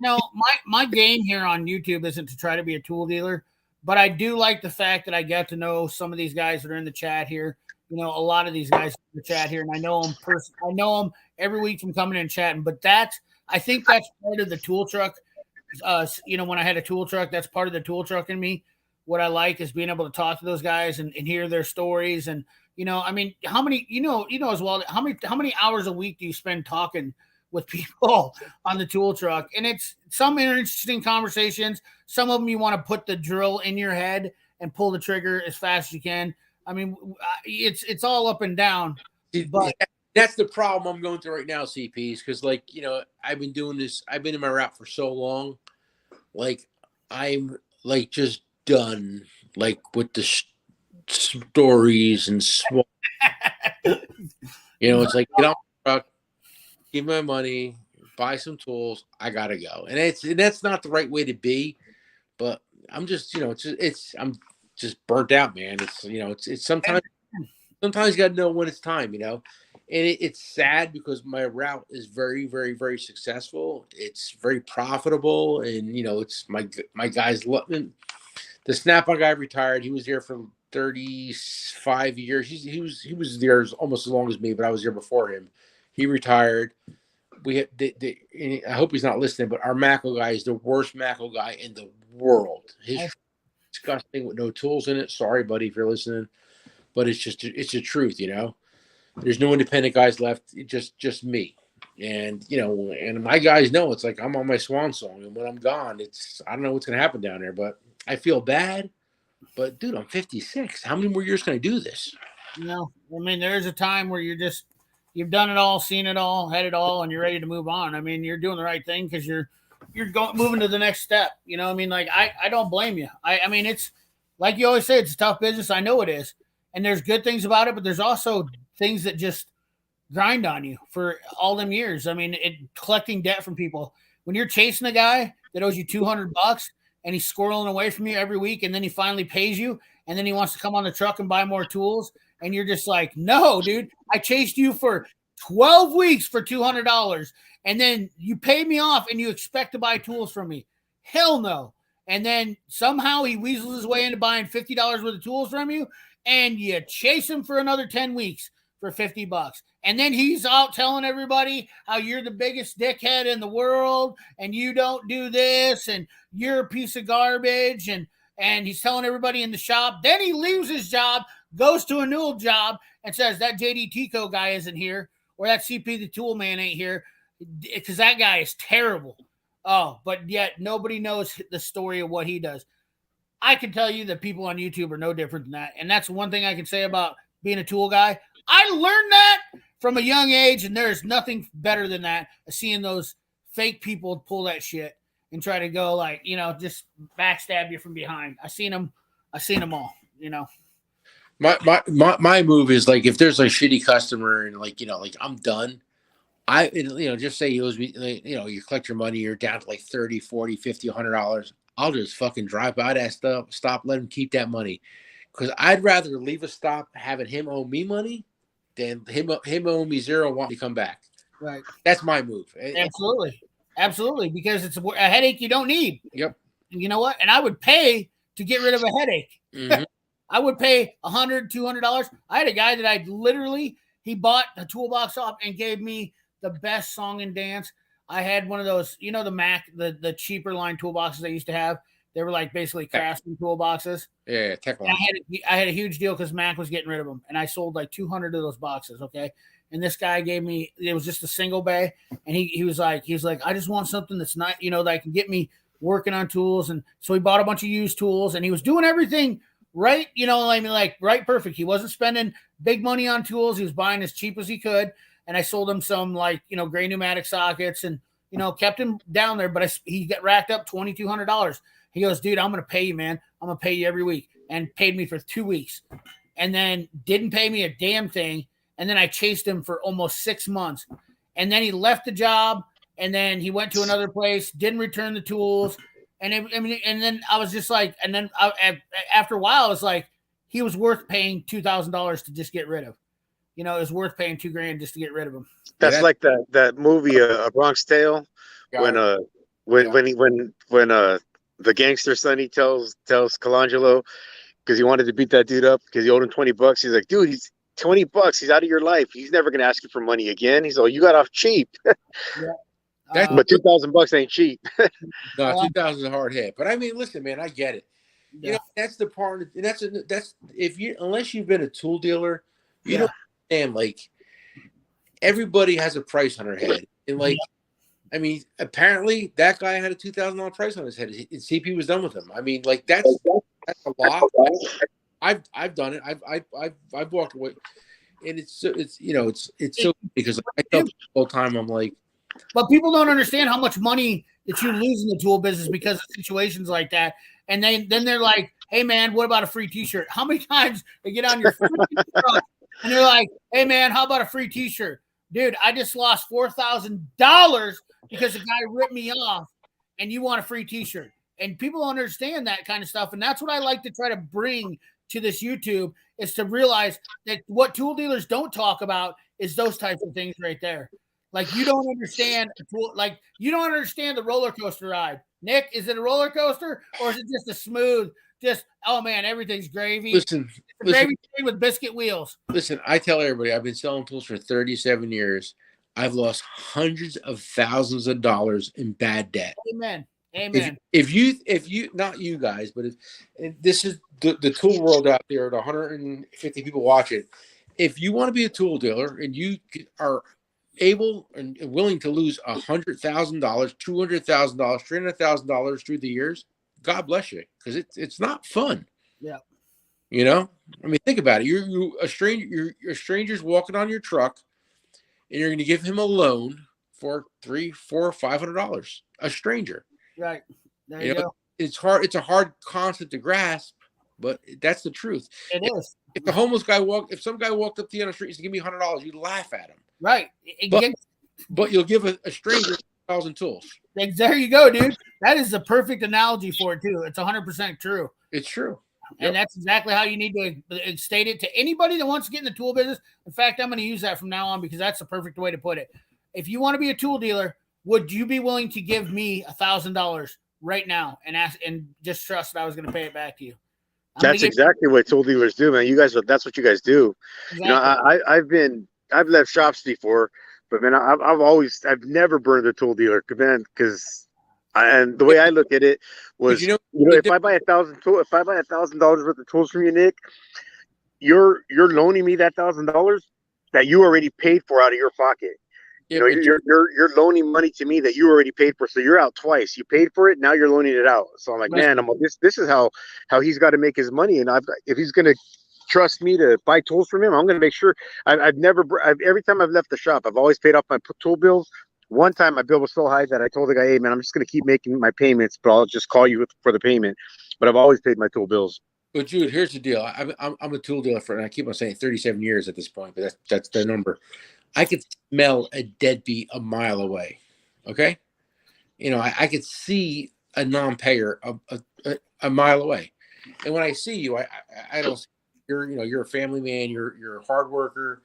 [SPEAKER 1] No, my game here on YouTube isn't to try to be a tool dealer, but I do like the fact that I get to know some of these guys that are in the chat here. A lot of these guys in the chat here, and I know them I know them every week from coming in and chatting. But I think that's part of the tool truck. When I had a tool truck, that's part of the tool truck in me. What I like is being able to talk to those guys and hear their stories. And how many, as well, how many hours a week do you spend talking with people on the tool truck? And it's some interesting conversations. Some of them you want to put the drill in your head and pull the trigger as fast as you can. I mean, it's all up and down. But
[SPEAKER 3] that's the problem I'm going through right now, CPs, because I've been doing this. I've been in my route for so long. I'm just done with the stories and small. It's like, get off the truck, give me my money, buy some tools. I gotta go, and that's not the right way to be. But I'm just, I'm just burnt out, man. It's sometimes you gotta know when it's time, and it's sad because my route is very, very, very successful. It's very profitable, and it's my guys. The Snap-on guy retired. He was there for 35 years. He was there almost as long as me, but I was there before him. He retired. We had I hope he's not listening, but our Matco guy is the worst Matco guy in the world. His disgusting with no tools in it. Sorry, buddy, if you're listening, but it's the truth. There's no independent guys left. It's just me, and and my guys know it's like I'm on my swan song, and when I'm gone, I don't know what's gonna happen down there, but I feel bad. But dude, I'm 56. How many more years can I do this?
[SPEAKER 1] There's a time where you've done it all, seen it all, had it all, and you're ready to move on. I mean, you're doing the right thing because you're moving to the next step. I don't blame you. I mean, it's like you always say, it's a tough business. I know it is, and there's good things about it, but there's also things that just grind on you for all them years. I mean, collecting debt from people. When you're chasing a guy that owes you $200 and he's squirreling away from you every week, and then he finally pays you, and then he wants to come on the truck and buy more tools, and you're just like, no, dude, I chased you for 12 weeks for $200, and then you pay me off and you expect to buy tools from me. Hell no. And then somehow he weasels his way into buying $50 worth of tools from you, and you chase him for another 10 weeks for $50. And then he's out telling everybody how you're the biggest dickhead in the world, and you don't do this, and you're a piece of garbage, and he's telling everybody in the shop. Then he leaves his job, goes to a new job, and says that JD Tico guy isn't here, or that CP the tool man ain't here, because that guy is terrible. Oh, but yet nobody knows the story of what he does. I can tell you that people on YouTube are no different than that, and that's one thing I can say about being a tool guy. I learned that from a young age, and there's nothing better than that, seeing those fake people pull that shit and try to go just backstab you from behind. I seen them all.
[SPEAKER 3] My move is if there's a shitty customer and I'm done. Just say you owes me, you collect your money, you're down to 30, 40, 50, $100. I'll just fucking drive by that stuff, stop, let him keep that money. Because I'd rather leave a stop having him owe me money than him owe me zero, want me to come back.
[SPEAKER 1] Right.
[SPEAKER 3] That's my move.
[SPEAKER 1] Absolutely. Because it's a headache you don't need.
[SPEAKER 3] Yep.
[SPEAKER 1] And you know what? And I would pay to get rid of a headache. Mm-hmm. I would pay $100, $200. I had a guy that he bought a toolbox off and gave me the best song and dance. I had one of those, the Mac, the cheaper line toolboxes they used to have. They were basically craftsman toolboxes.
[SPEAKER 3] Yeah, tech line.
[SPEAKER 1] I had a huge deal because Mac was getting rid of them, and I sold 200 of those boxes. Okay, and this guy gave me, it was just a single bay, and he was like, I just want something that's not, that can get me working on tools, and so he bought a bunch of used tools, and he was doing everything right, I mean, like right perfect. He wasn't spending big money on tools. He was buying as cheap as he could. And I sold him some like, gray pneumatic sockets and, kept him down there. But he got racked up $2,200. He goes, dude, I'm going to pay you, man. I'm going to pay you every week. And paid me for 2 weeks. And then didn't pay me a damn thing. And then I chased him for almost 6 months. And then he left the job. And then he went to another place, didn't return the tools. And and then I was just like, and then after a while, I was like, he was worth paying $2,000 to just get rid of. It was worth paying $2,000 just to get rid of him.
[SPEAKER 7] That's like that movie, A Bronx Tale, when the gangster Sonny tells Colangelo, because he wanted to beat that dude up because he owed him $20. He's like, dude, he's $20. He's out of your life. He's never gonna ask you for money again. He's like, you got off cheap.
[SPEAKER 1] Yeah.
[SPEAKER 7] But $2,000 ain't cheap.
[SPEAKER 3] No, 2,000 is a hard hit. But I mean, listen, man, I get it.
[SPEAKER 1] Yeah.
[SPEAKER 3] That's the part. And that's unless you've been a tool dealer, you don't understand. Like, everybody has a price on their head, and like, I mean, apparently that guy had a $2,000 price on his head. And CP was done with him. I mean, like that's a lot. I've done it. I've walked away, and it's so because I tell people all the time, I'm like.
[SPEAKER 1] But people don't understand how much money that you lose in the tool business because of situations like that. And then they're like, hey, man, what about a free T-shirt? How many times they get on your freaking truck and they're like, hey, man, how about a free T-shirt? Dude, I just lost $4,000 because a guy ripped me off and you want a free T-shirt. And people don't understand that kind of stuff. And that's what I like to try to bring to this YouTube is to realize that what tool dealers don't talk about is those types of things right there. Like you don't understand the roller coaster ride. Nick, is it a roller coaster or is it just a smooth, oh man, everything's gravy?
[SPEAKER 3] Listen,
[SPEAKER 1] gravy train with biscuit wheels.
[SPEAKER 3] Listen, I tell everybody I've been selling tools for 37 years. I've lost hundreds of thousands of dollars in bad debt.
[SPEAKER 1] Amen.
[SPEAKER 3] If you not you guys, but if this is the tool world out there, the 150 people watching. If you want to be a tool dealer and you are able and willing to lose $100,000, $200,000, $300,000 through the years, God bless you, because it's not fun.
[SPEAKER 1] Yeah.
[SPEAKER 3] I mean, think about it. You're a stranger's walking on your truck, and you're going to give him a loan for $300, $400, $500. A stranger.
[SPEAKER 1] Right. There you go.
[SPEAKER 3] It's hard. It's a hard concept to grasp, but that's the truth.
[SPEAKER 1] It is.
[SPEAKER 3] If the homeless guy if some guy walked up to you on the street and said, give me $100, you'd laugh at him.
[SPEAKER 1] Right.
[SPEAKER 3] But you'll give a stranger 1,000 tools.
[SPEAKER 1] There you go, dude. That is the perfect analogy for it, too. It's 100% true.
[SPEAKER 3] It's true.
[SPEAKER 1] And that's exactly how you need to state it to anybody that wants to get in the tool business. In fact, I'm going to use that from now on because that's the perfect way to put it. If you want to be a tool dealer, would you be willing to give me $1,000 right now and just trust that I was going to pay it back to you?
[SPEAKER 7] That's exactly what tool dealers do, man. That's what you guys do.
[SPEAKER 1] Exactly.
[SPEAKER 7] I've left shops before, but man, I've never burned a tool dealer, man, and the way I look at it was, if I buy $1,000 worth of tools from you, Nick, you're loaning me that $1,000 that you already paid for out of your pocket. You're loaning money to me that you already paid for, so you're out twice. You paid for it, now you're loaning it out. So I'm like, man, this is how he's got to make his money, and if he's gonna trust me to buy tools from him, I'm gonna make sure. Every time I've left the shop, I've always paid off my tool bills. One time my bill was so high that I told the guy, hey man, I'm just gonna keep making my payments, but I'll just call you for the payment. But I've always paid my tool bills.
[SPEAKER 3] But Jude, here's the deal. I'm a tool dealer and I keep on saying 37 years at this point, but that's the number. I could smell a deadbeat a mile away. Okay. I could see a non-payer a mile away. And when I see you, I don't see you're a family man, you're a hard worker,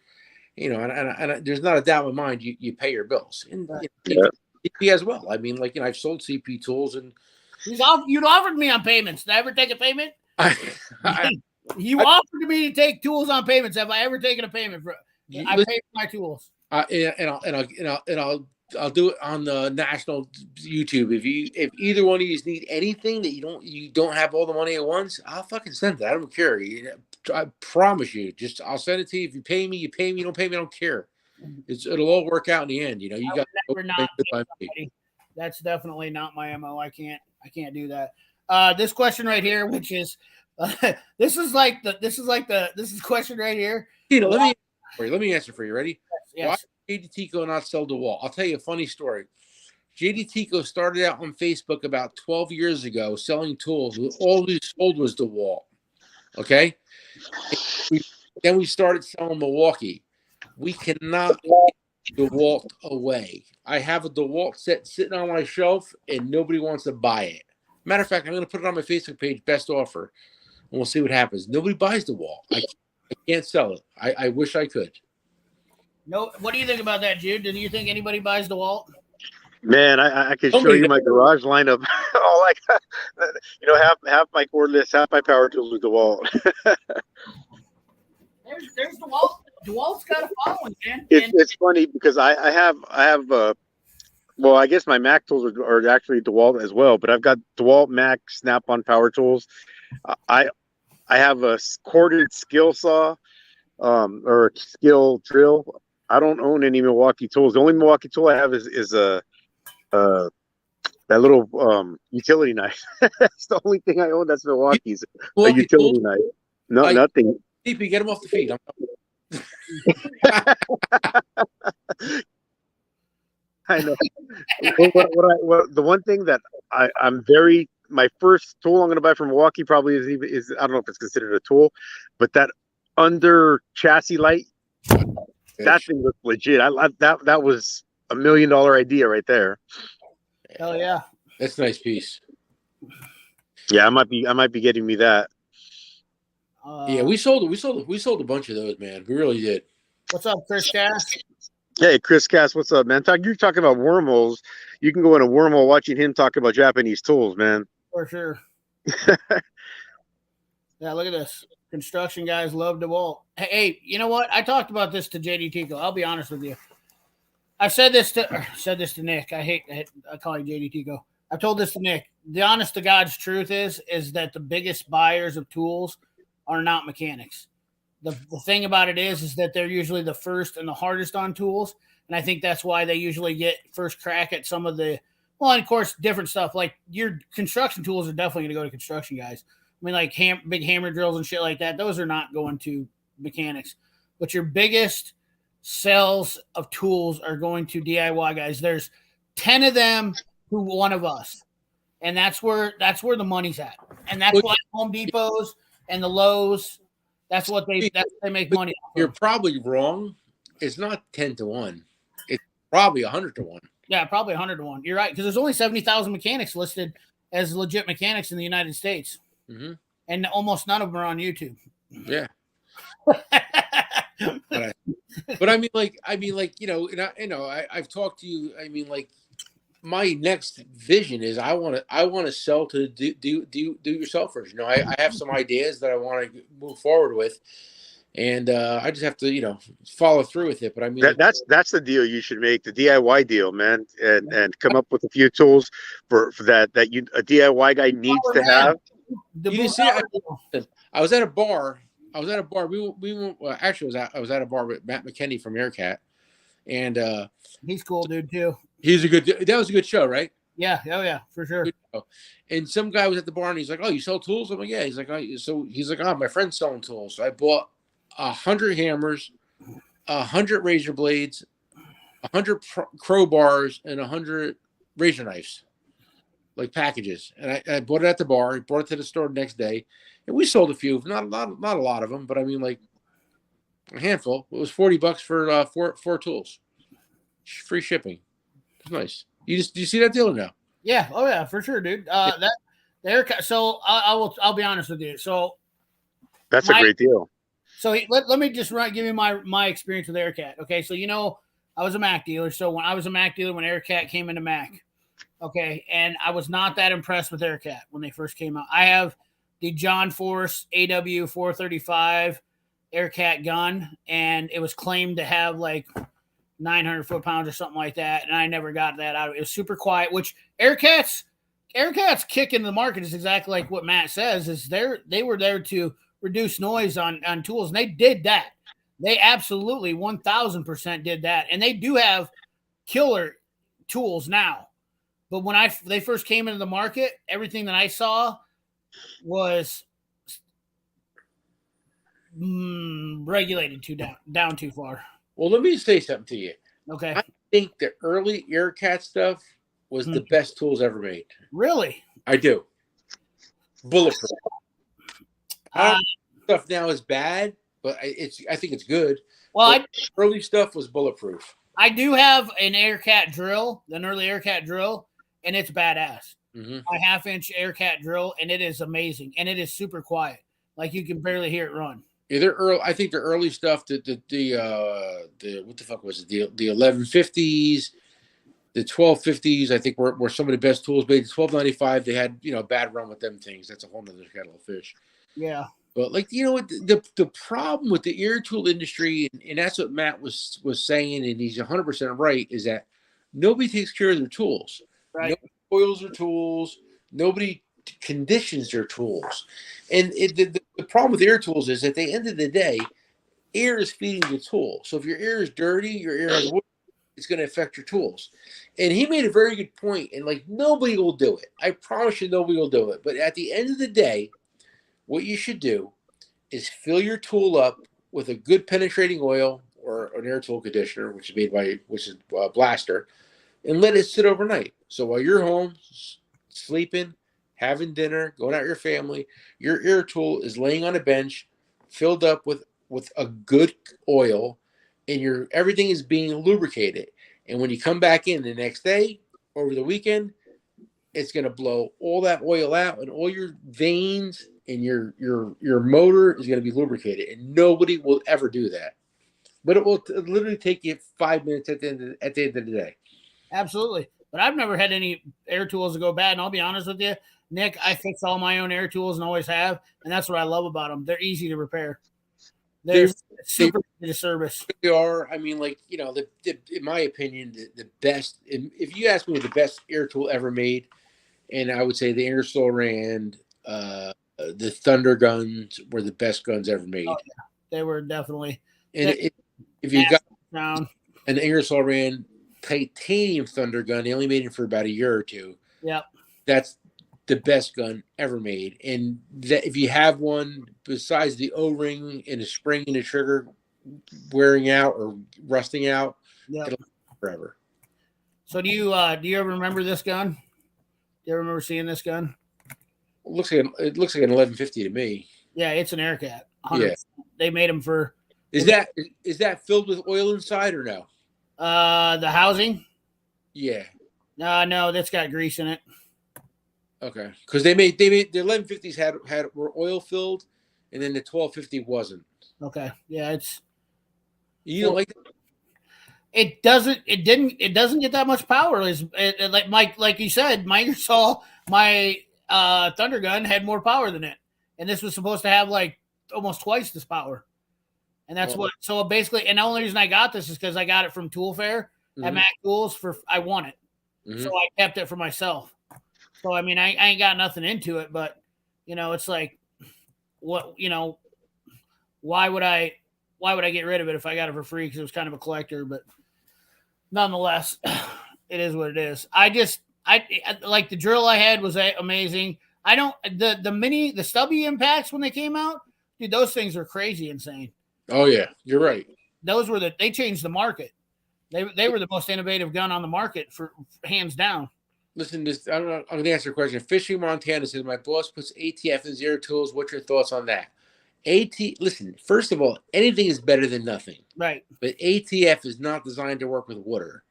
[SPEAKER 3] and there's not a doubt in my mind you pay your bills. And CP as well. I mean, I've sold CP tools and
[SPEAKER 1] you'd offered me on payments. Did I ever take a payment? You offered me to take tools on payments. Have I ever taken a payment for? I pay for my tools.
[SPEAKER 3] I'll do it on the national YouTube. If either one of you need anything that you don't have all the money at once, I'll fucking send it. I don't care. I promise you. I'll send it to you. If you pay me, you pay me. You don't pay me, I don't care. It'll all work out in the end. You got.
[SPEAKER 1] That's definitely not my MO. I can't do that. This question right here, which is This is the question right here.
[SPEAKER 3] Tito, let me answer for you. Ready?
[SPEAKER 1] Yes.
[SPEAKER 3] Why did JD Tico not sell DeWalt? I'll tell you a funny story. JD Tico started out on Facebook about 12 years ago selling tools. All he sold was DeWalt. Okay? Then we started selling Milwaukee. We cannot give DeWalt away. I have a DeWalt set sitting on my shelf, and nobody wants to buy it. Matter of fact, I'm going to put it on my Facebook page, best offer, and we'll see what happens. Nobody buys DeWalt. I can't sell it. I wish I could.
[SPEAKER 1] No, what do you think about that, Jude? Do you think anybody buys DeWalt?
[SPEAKER 7] Man, I can show you my garage lineup. All I got, half my cordless, half my power tools with DeWalt.
[SPEAKER 1] There's DeWalt. DeWalt's got a following, man.
[SPEAKER 7] It's funny because I have well, I guess my Mac tools are actually DeWalt as well, but I've got DeWalt Mac Snap-on power tools. I have a corded skill saw, or skill drill. I don't own any Milwaukee tools. The only Milwaukee tool I have is that little utility knife. That's the only thing I own that's Milwaukee's. A utility knife. No, nothing.
[SPEAKER 3] DP, get him off the feet.
[SPEAKER 7] I know. The one thing that I'm very, my first tool I'm going to buy from Milwaukee probably is I don't know if it's considered a tool, but that under chassis light, that thing looks legit. That was $1 million idea right there.
[SPEAKER 1] Hell yeah,
[SPEAKER 3] that's a nice piece.
[SPEAKER 7] Yeah, I might be getting me that.
[SPEAKER 3] Yeah, we sold a bunch of those, man. We really did.
[SPEAKER 1] What's up, Chris Cass?
[SPEAKER 7] Hey, Chris Cass, what's up, man? You're talking about wormholes. You can go in a wormhole watching him talk about Japanese tools, man.
[SPEAKER 1] For sure. Yeah, look at this. Construction guys love DeWalt. Hey, you know what? I talked about this to JD Tico. I'll be honest with you. I've said this to Nick. I call you JD Tico. I've told this to Nick. The honest to God's truth is that the biggest buyers of tools are not mechanics. The thing about it is that they're usually the first and the hardest on tools. And I think that's why they usually get first crack at some of the, well, and of course, different stuff. Like your construction tools are definitely going to go to construction guys. I mean, like big hammer drills and shit like that. Those are not going to mechanics. But your biggest sales of tools are going to DIY guys. There's 10 of them to one of us. And that's where the money's at. And that's why Home Depots and the Lowe's, that's what they make money off of.
[SPEAKER 3] You're probably wrong. It's not 10 to 1. It's probably 100 to 1.
[SPEAKER 1] Yeah, probably 100 to 1. You're right, because there's only 70,000 mechanics listed as legit mechanics in the United States.
[SPEAKER 3] Mm-hmm.
[SPEAKER 1] And almost none of them are on YouTube.
[SPEAKER 3] Yeah. but I mean, I've talked to you. I mean, like, my next vision is I want to sell to do yourselfers. You know, I have some ideas that I want to move forward with, and I just have to follow through with it. But I mean,
[SPEAKER 7] that's the deal you should make, the DIY deal, man, and come up with a few tools for that a DIY guy needs to have.
[SPEAKER 3] You see, I was at a bar. I was at a bar. I was at a bar with Matt McKinney from Aircat, and
[SPEAKER 1] he's cool, dude, too.
[SPEAKER 3] That was a good show, right?
[SPEAKER 1] Yeah. Oh yeah, for sure.
[SPEAKER 3] And some guy was at the bar and he's like, "Oh, you sell tools?" I'm like, "Yeah." He's like, "Oh, my friend's selling tools." So I bought 100 hammers, 100 razor blades, 100 crowbars, and 100 razor knives, like packages. And I bought it at the bar. I brought it to the store the next day, and we sold a few. Not a lot of them, but I mean, like a handful. It was $40 for four tools, free shipping. Nice. You see that deal now?
[SPEAKER 1] Yeah. Oh yeah, for sure, dude. That the Aircat. So I'll be honest with you. So
[SPEAKER 7] that's a great deal.
[SPEAKER 1] So let me just give you my experience with Aircat. Okay. So I was a Mac dealer. So when I was a Mac dealer, when Aircat came into Mac, okay, and I was not that impressed with Aircat when they first came out. I have the John Force AW 435 Aircat gun, and it was claimed to have like 900 foot-pounds or something like that, and I never got that out of it. It was super quiet, which Aircat's kick into the market is exactly like what Matt says, is they were there to reduce noise on tools, and they did that. They absolutely 1,000% did that, and they do have killer tools now. But when they first came into the market, everything that I saw was regulated down too far.
[SPEAKER 3] Well, let me say something to you.
[SPEAKER 1] Okay.
[SPEAKER 3] I think the early Aircat stuff was the best tools ever made.
[SPEAKER 1] Really?
[SPEAKER 3] I do. Bulletproof. Stuff now is bad, but I think it's good.
[SPEAKER 1] Well,
[SPEAKER 3] early stuff was bulletproof.
[SPEAKER 1] I do have an Aircat drill, an early Aircat drill, and it's badass.
[SPEAKER 3] Mm-hmm.
[SPEAKER 1] My 1/2-inch Aircat drill, and it is amazing, and it is super quiet. Like you can barely hear it run.
[SPEAKER 3] Yeah, they're early. I think the early stuff, the what the fuck was it? The 1150s, the 1250s. I think were some of the best tools made. The 1295, they had a bad run with them things. That's a whole nother kettle of fish.
[SPEAKER 1] Yeah.
[SPEAKER 3] But like what the problem with the air tool industry, and that's what Matt was saying, and he's 100% right, is that nobody takes care of their tools.
[SPEAKER 1] Right.
[SPEAKER 3] Nobody oils their tools. Nobody conditions their tools. And the problem with air tools is at the end of the day, air is feeding the tool. So if your air is dirty, your air has wood, it's going to affect your tools. And he made a very good point, and like nobody will do it. I promise you nobody will do it. But at the end of the day, what you should do is fill your tool up with a good penetrating oil or an air tool conditioner, which is Blaster, and let it sit overnight. So while you're home sleeping, having dinner, going out with your family, your air tool is laying on a bench, filled up with a good oil, and everything is being lubricated. And when you come back in the next day, over the weekend, it's going to blow all that oil out, and all your veins and your motor is going to be lubricated, and nobody will ever do that. But it will literally take you 5 minutes at the end of the day.
[SPEAKER 1] Absolutely. But I've never had any air tools that go bad, and I'll be honest with you, Nick, I fix all my own air tools and always have, and that's what I love about them. They're easy to repair. They're super easy to service.
[SPEAKER 3] They are. I mean, like, in my opinion, the best. If you ask me the best air tool ever made, and I would say the Ingersoll Rand, the Thunder guns were the best guns ever made.
[SPEAKER 1] Oh, yeah. They were definitely.
[SPEAKER 3] And if you got an Ingersoll Rand titanium Thunder gun, they only made it for about a year or two.
[SPEAKER 1] Yep.
[SPEAKER 3] That's the best gun ever made. And that if you have one, besides the O-ring and the spring and the trigger wearing out or rusting out, it'll last forever.
[SPEAKER 1] So do you ever remember this gun? Do you ever remember seeing this gun?
[SPEAKER 3] It looks like an 1150 to me.
[SPEAKER 1] Yeah, it's an Aircat. 100%.
[SPEAKER 3] Yeah.
[SPEAKER 1] They made them for.
[SPEAKER 3] Is that filled with oil inside or no?
[SPEAKER 1] The housing?
[SPEAKER 3] Yeah.
[SPEAKER 1] No, that's got grease in it.
[SPEAKER 3] Okay, because they made the 1150s were oil filled, and then the 1250 wasn't.
[SPEAKER 1] Okay, yeah, it's.
[SPEAKER 3] You don't like that?
[SPEAKER 1] It doesn't get that much power. Like you said, my Ingersoll, my Thunder gun had more power than it, and this was supposed to have like almost twice this power. And that's so basically, and the only reason I got this is because I got it from Tool Fair at Mac Tools I won it. Mm-hmm. So I kept it for myself. So, I mean, I ain't got nothing into it, but it's like, why would I get rid of it if I got it for free? Because it was kind of a collector, but nonetheless, it is what it is. I like the drill I had was amazing. The stubby impacts when they came out, dude, those things are crazy insane.
[SPEAKER 3] Oh yeah, you're right.
[SPEAKER 1] Those were they changed the market. They were the most innovative gun on the market for hands down. Listen,
[SPEAKER 3] I'm going to answer a question. Fishing Montana says, my boss puts ATF in zero tools. What's your thoughts on that? Listen, first of all, anything is better than nothing.
[SPEAKER 1] Right.
[SPEAKER 3] But ATF is not designed to work with water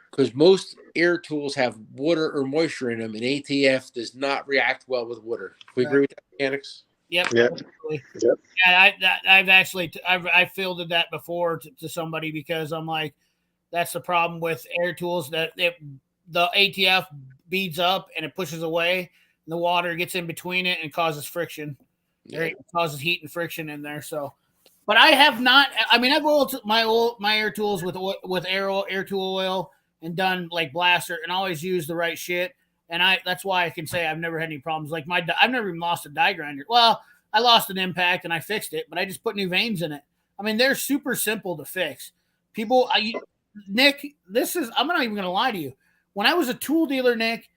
[SPEAKER 3] because most air tools have water or moisture in them, and ATF does not react well with water. Do we agree with that, mechanics?
[SPEAKER 1] Yep.
[SPEAKER 7] Yeah.
[SPEAKER 1] Yep. Yeah, I've fielded that before to somebody because I'm like, that's the problem with air tools that the ATF beads up and it pushes away, and the water gets in between it and causes friction. Yeah. It causes heat and friction in there. So, but I have not. I mean, I've oiled my air tools with air tool oil and done like Blaster and always used the right shit. And that's why I can say I've never had any problems. Like I've never even lost a die grinder. Well, I lost an impact and I fixed it, but I just put new vanes in it. I mean, they're super simple to fix. People, Nick, I'm not even going to lie to you. When I was a tool dealer, Nick,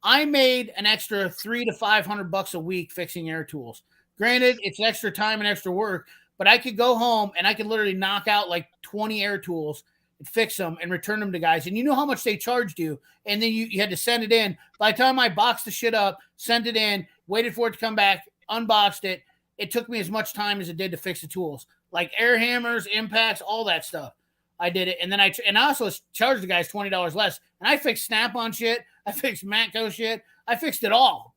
[SPEAKER 1] I made an extra $300 to $500 a week fixing air tools. Granted, it's extra time and extra work, but I could go home and I could literally knock out like 20 air tools and fix them and return them to guys. And you know how much they charged you. And then you had to send it in. By the time I boxed the shit up, sent it in, waited for it to come back, unboxed it, it took me as much time as it did to fix the tools. Like air hammers, impacts, all that stuff. I did it. And then I also charged the guys $20 less. And I fixed Snap-on shit. I fixed Matco shit. I fixed it all,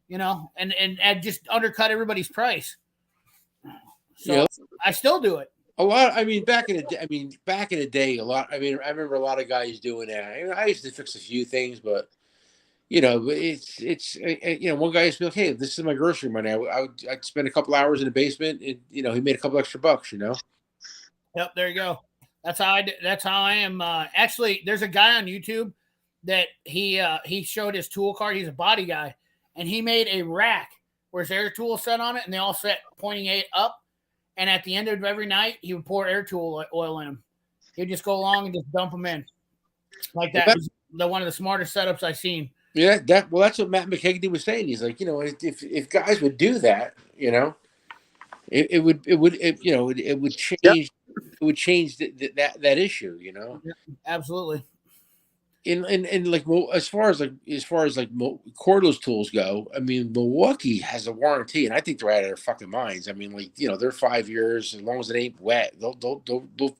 [SPEAKER 1] you know, and just undercut everybody's price. So yeah. I still do it.
[SPEAKER 3] A lot. I mean, back in the day, a lot. I mean, I remember a lot of guys doing that. I used to fix a few things, but you know, it's you know, one guy used to be like, "Hey, this is my grocery money. I'd spend a couple hours in the basement, and you know, he made a couple extra bucks. You know."
[SPEAKER 1] Yep. There you go. That's how I. That's how I am. Actually, there's a guy on YouTube that he showed his tool cart. He's a body guy, and he made a rack where his air tool set on it, and they all set pointing up. And at the end of every night, he would pour air tool oil in them. He'd just go along and just dump them in like that. Was one of the smartest setups I've seen.
[SPEAKER 3] Yeah, that's what Matt McKegney was saying. He's like, you know, if guys would do that, you know, it would change.
[SPEAKER 7] Yep.
[SPEAKER 3] It would change that issue, you know.
[SPEAKER 1] Yeah, absolutely.
[SPEAKER 3] And like as far as cordless tools go, I mean, Milwaukee has a warranty, and I think they're out of their fucking minds. I mean, like, you know, they're 5 years. As long as it ain't wet, they'll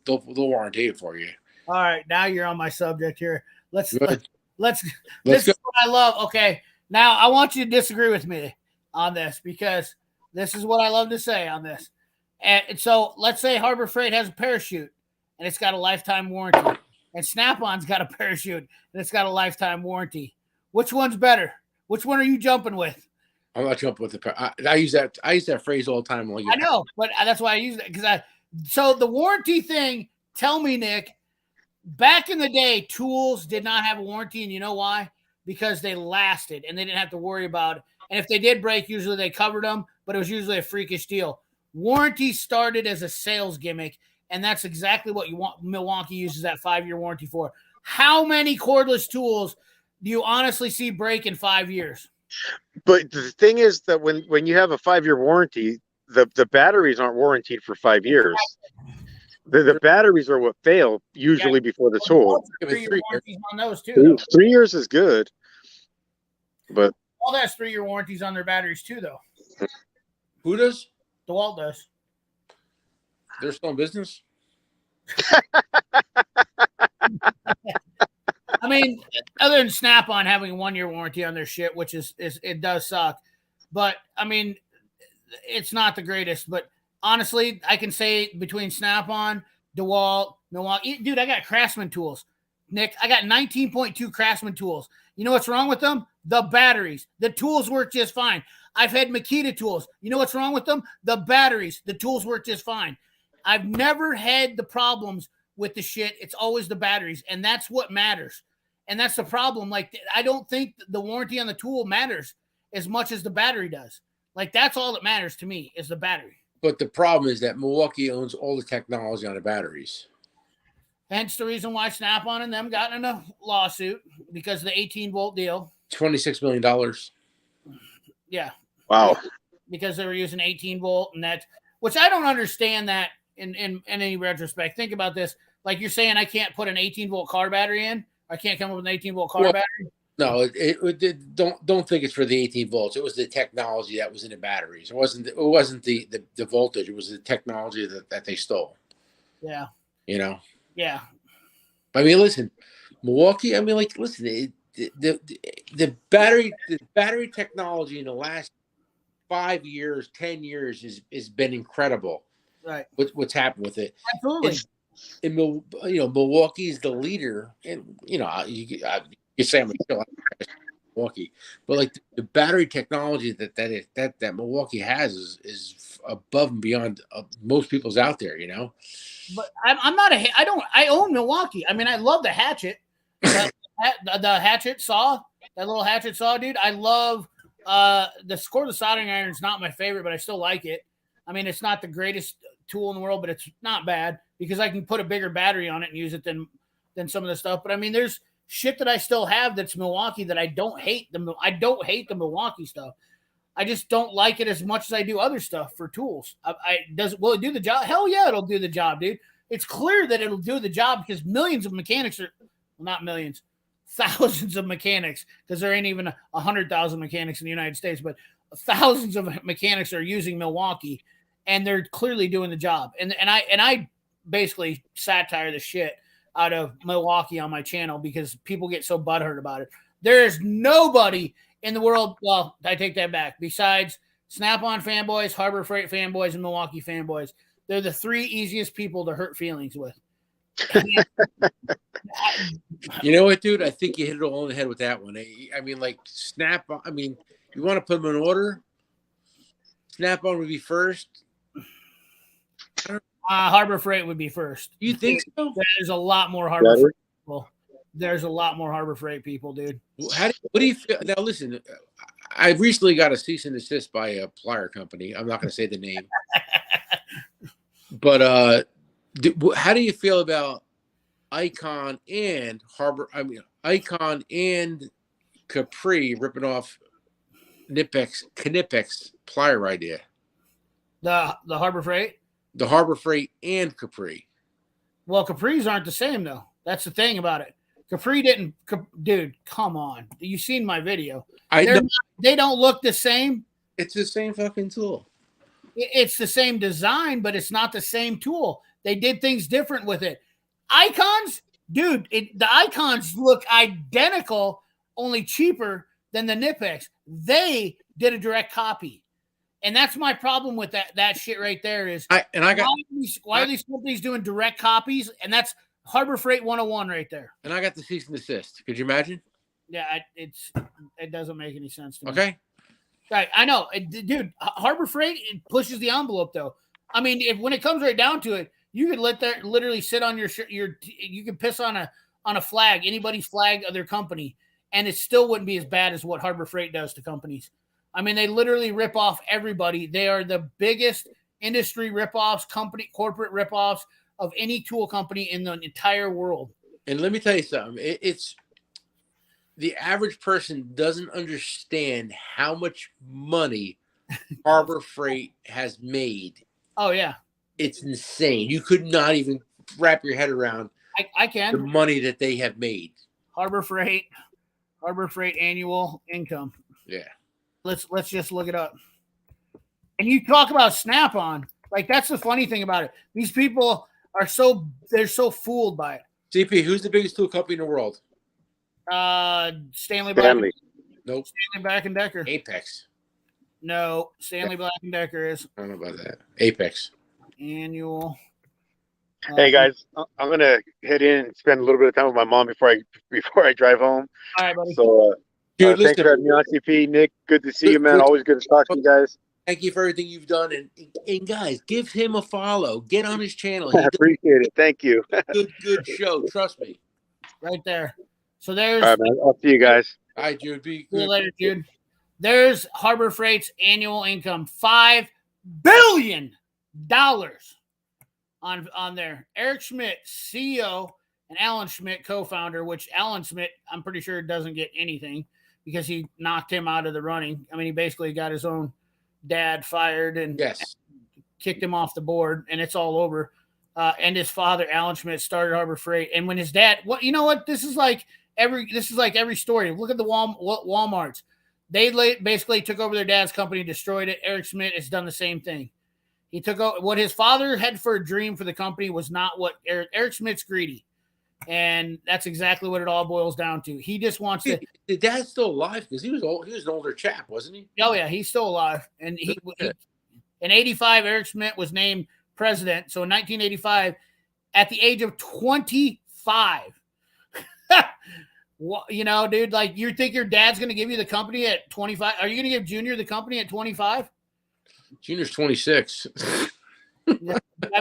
[SPEAKER 3] warranty it for you.
[SPEAKER 1] All right, now you're on my subject here. Let's
[SPEAKER 3] go.
[SPEAKER 1] This is what I love. Okay, now I want you to disagree with me on this because this is what I love to say on this. And so let's say Harbor Freight has a parachute and it's got a lifetime warranty. And Snap-on's got a parachute, and it's got a lifetime warranty. Which one's better? Which one are you jumping with?
[SPEAKER 3] I'm not jumping with I use that phrase all the time.
[SPEAKER 1] I know, but that's why I use it so the warranty thing. Tell me, Nick. Back in the day, tools did not have a warranty, and you know why? Because they lasted, and they didn't have to worry about it. And if they did break, usually they covered them, but it was usually a freakish deal. Warranty started as a sales gimmick. And that's exactly what you want. Milwaukee uses that 5-year warranty for. How many cordless tools do you honestly see break in 5 years?
[SPEAKER 7] But the thing is that when you have a 5-year warranty, the batteries aren't warranted for 5 years. The batteries are what fail usually before the tool.
[SPEAKER 1] 3-year warranties on those too.
[SPEAKER 7] 3 years is good, but
[SPEAKER 1] DeWalt has 3-year warranties on their batteries too, though.
[SPEAKER 3] Who does?
[SPEAKER 1] DeWalt does.
[SPEAKER 3] They're still in business.
[SPEAKER 1] I mean, other than Snap-on having a 1-year warranty on their shit, which is it does suck. But I mean, it's not the greatest. But honestly, I can say between Snap-on, DeWalt, Milwaukee, dude, I got Craftsman tools. Nick, I got 19.2 Craftsman tools. You know what's wrong with them? The batteries. The tools work just fine. I've had Makita tools. You know what's wrong with them? The batteries. The tools work just fine. I've never had the problems with the shit. It's always the batteries, and that's what matters. And that's the problem. Like, I don't think the warranty on the tool matters as much as the battery does. Like, that's all that matters to me is the battery.
[SPEAKER 3] But the problem is that Milwaukee owns all the technology on the batteries.
[SPEAKER 1] Hence the reason why Snap-on and them got in a lawsuit because of the 18-volt deal.
[SPEAKER 3] $26 million.
[SPEAKER 1] Yeah.
[SPEAKER 7] Wow.
[SPEAKER 1] Because they were using 18-volt, and that's which I don't understand that. In any retrospect, think about this. Like you're saying, I can't put an 18-volt car battery in. I can't come up with an 18-volt car battery.
[SPEAKER 3] No, don't think it's for the 18 volts. It was the technology that was in the batteries. It wasn't the voltage. It was the technology that they stole.
[SPEAKER 1] Yeah.
[SPEAKER 3] You know.
[SPEAKER 1] Yeah.
[SPEAKER 3] I mean, listen, Milwaukee. I mean, like, listen, the battery technology in the last 5 years, 10 years has been incredible.
[SPEAKER 1] Right.
[SPEAKER 3] What's happened with it?
[SPEAKER 1] Absolutely.
[SPEAKER 3] And Milwaukee's the leader, and you say I'm still Milwaukee, but like the battery technology that Milwaukee has is above and beyond most people's out there. You know.
[SPEAKER 1] But I'm not I own Milwaukee. I mean, I love the hatchet, the hatchet saw, that little hatchet saw, dude. I love the cordless soldering iron is not my favorite, but I still like it. I mean, it's not the greatest tool in the world, but it's not bad because I can put a bigger battery on it and use it than some of the stuff. But I mean, there's shit that I still have that's Milwaukee that I don't hate. I don't hate the Milwaukee stuff. I just don't like it as much as I do other stuff for tools. Will it do the job? Hell yeah, it'll do the job, dude. It's clear that it'll do the job because millions of mechanics are, well, not millions, thousands of mechanics, because there ain't even 100,000 mechanics in the United States, but thousands of mechanics are using Milwaukee, and they're clearly doing the job. And I basically satire the shit out of Milwaukee on my channel because people get so butthurt about it. There is nobody in the world, well, I take that back, besides Snap-on fanboys, Harbor Freight fanboys, and Milwaukee fanboys. They're the three easiest people to hurt feelings with.
[SPEAKER 3] You know what, dude? I think you hit it all on the head with that one. I mean, like Snap-on. I mean, you want to put them in order? Snap-on would be first.
[SPEAKER 1] Harbor Freight would be first.
[SPEAKER 3] You think so?
[SPEAKER 1] There's a lot more Harbor Freight people. There's a lot more Harbor Freight people, dude.
[SPEAKER 3] What do you feel? Now, listen, I recently got a cease and desist by a plier company. I'm not going to say the name. But how do you feel about Icon and Icon and Capri ripping off Knipex plier idea?
[SPEAKER 1] The Harbor Freight?
[SPEAKER 3] The Harbor Freight and Capri.
[SPEAKER 1] Well, Capris aren't the same, though. That's the thing about it. Capri didn't, dude, come on. You've seen my video. They don't look the same.
[SPEAKER 3] It's the same fucking tool.
[SPEAKER 1] It's the same design, but it's not the same tool. They did things different with it. Icons, dude, the Icons look identical, only cheaper than the Knipex. They did a direct copy. And that's my problem with that shit right there is why are these companies doing direct copies? And that's Harbor Freight 101 right there.
[SPEAKER 3] And I got the cease and desist. Could you imagine?
[SPEAKER 1] Yeah, it doesn't make any sense to me.
[SPEAKER 3] Okay.
[SPEAKER 1] Right, I know, dude. Harbor Freight, it pushes the envelope, though. I mean, when it comes right down to it, you could literally sit on you could piss on a flag, anybody's flag of their company, and it still wouldn't be as bad as what Harbor Freight does to companies. I mean, they literally rip off everybody. They are the biggest industry ripoffs, corporate ripoffs of any tool company in the entire world.
[SPEAKER 3] And let me tell you something. It's the average person doesn't understand how much money Harbor Freight has made.
[SPEAKER 1] Oh, yeah.
[SPEAKER 3] It's insane. You could not even wrap your head around
[SPEAKER 1] I can.
[SPEAKER 3] The money that they have made.
[SPEAKER 1] Harbor Freight annual income.
[SPEAKER 3] Yeah.
[SPEAKER 1] Let's just look it up. And you talk about Snap-on. Like, that's the funny thing about it. These people they're so fooled by it.
[SPEAKER 3] CP, who's the biggest tool company in the world?
[SPEAKER 1] Stanley.
[SPEAKER 3] Nope.
[SPEAKER 1] Stanley Black & Decker.
[SPEAKER 3] Apex.
[SPEAKER 1] No, Stanley Black & Decker is.
[SPEAKER 3] I don't know about that. Apex.
[SPEAKER 1] Annual.
[SPEAKER 7] Hey guys, I'm gonna head in and spend a little bit of time with my mom before I drive home.
[SPEAKER 1] All right, buddy.
[SPEAKER 7] So,
[SPEAKER 3] Dude,
[SPEAKER 7] thanks for having me on, CP. Nick, good to see you, man. Always good to talk to you guys.
[SPEAKER 3] Thank you for everything you've done, and guys, give him a follow. Get on his channel.
[SPEAKER 7] I appreciate it. Thank you.
[SPEAKER 3] Good show. Trust me.
[SPEAKER 1] Right there. So there's.
[SPEAKER 7] All right, man. I'll see you guys.
[SPEAKER 3] All right, Jude.
[SPEAKER 1] See you later, Jude. There's Harbor Freight's annual income, $5 billion on there. Eric Schmidt, CEO, and Alan Schmidt, co-founder, which Alan Schmidt, I'm pretty sure, doesn't get anything because he knocked him out of the running. I mean, he basically got his own dad fired and kicked him off the board, and it's all over. And his father, Alan Schmidt, started Harbor Freight. And when his dad, you know what? This is like every story. Look at the Walmarts. They basically took over their dad's company, destroyed it. Eric Schmidt has done the same thing. He took over what his father had for a dream for the company was not what Eric Schmidt's greedy. And that's exactly what it all boils down to. He just wants to.
[SPEAKER 3] The dad's still alive because he was old. He was an older chap, wasn't he?
[SPEAKER 1] Oh yeah, he's still alive. And he in '85, Eric Schmidt was named president. So in 1985, at the age of 25, you know, dude, like you think your dad's going to give you the company at 25? Are you going to give Junior the company at 25?
[SPEAKER 3] Junior's 26.
[SPEAKER 1] I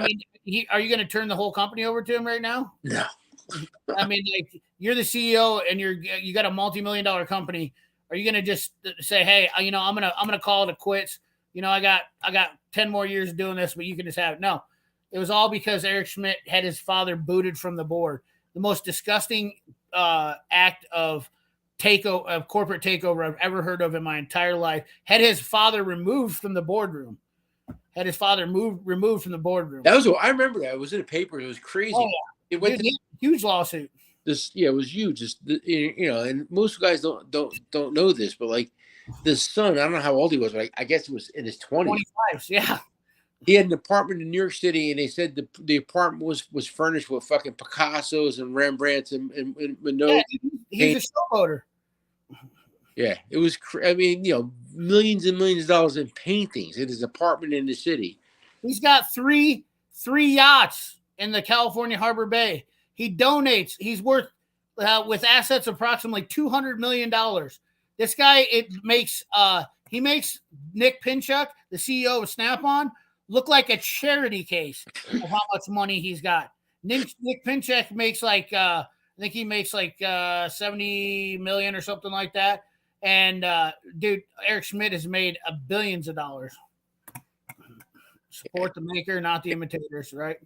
[SPEAKER 1] mean, are you going to turn the whole company over to him right now?
[SPEAKER 3] No.
[SPEAKER 1] I mean, like you're the CEO and you got a multi-million-dollar company. Are you going to just say, hey, you know, I'm gonna call it quits? You know, I got 10 more years doing this, but you can just have it. No, it was all because Eric Schmidt had his father booted from the board. The most disgusting act of corporate takeover I've ever heard of in my entire life. Had his father removed from the boardroom. Removed from the boardroom.
[SPEAKER 3] That was I remember that. It was in the paper. It was crazy.
[SPEAKER 1] Oh, yeah.
[SPEAKER 3] It went
[SPEAKER 1] Dude, huge lawsuit.
[SPEAKER 3] it was huge. And most guys don't know this, but like the son, I don't know how old he was, but I guess he was in his 20s.
[SPEAKER 1] 25, yeah.
[SPEAKER 3] He had an apartment in New York City, and they said the apartment was furnished with fucking Picassos and Rembrandts and no.
[SPEAKER 1] He's a showboater.
[SPEAKER 3] Yeah, it was. I mean, millions and millions of dollars in paintings in his apartment in the city.
[SPEAKER 1] He's got three yachts in the California Harbor Bay. He donates. He's worth with assets approximately $200 million. This guy makes Nick Pinchuk, the CEO of Snap-on, look like a charity case of how much money he's got. Nick Pinchuk makes I think he makes 70 million or something like that. And dude, Eric Schmidt has made billions of dollars. Support the maker, not the imitators, right?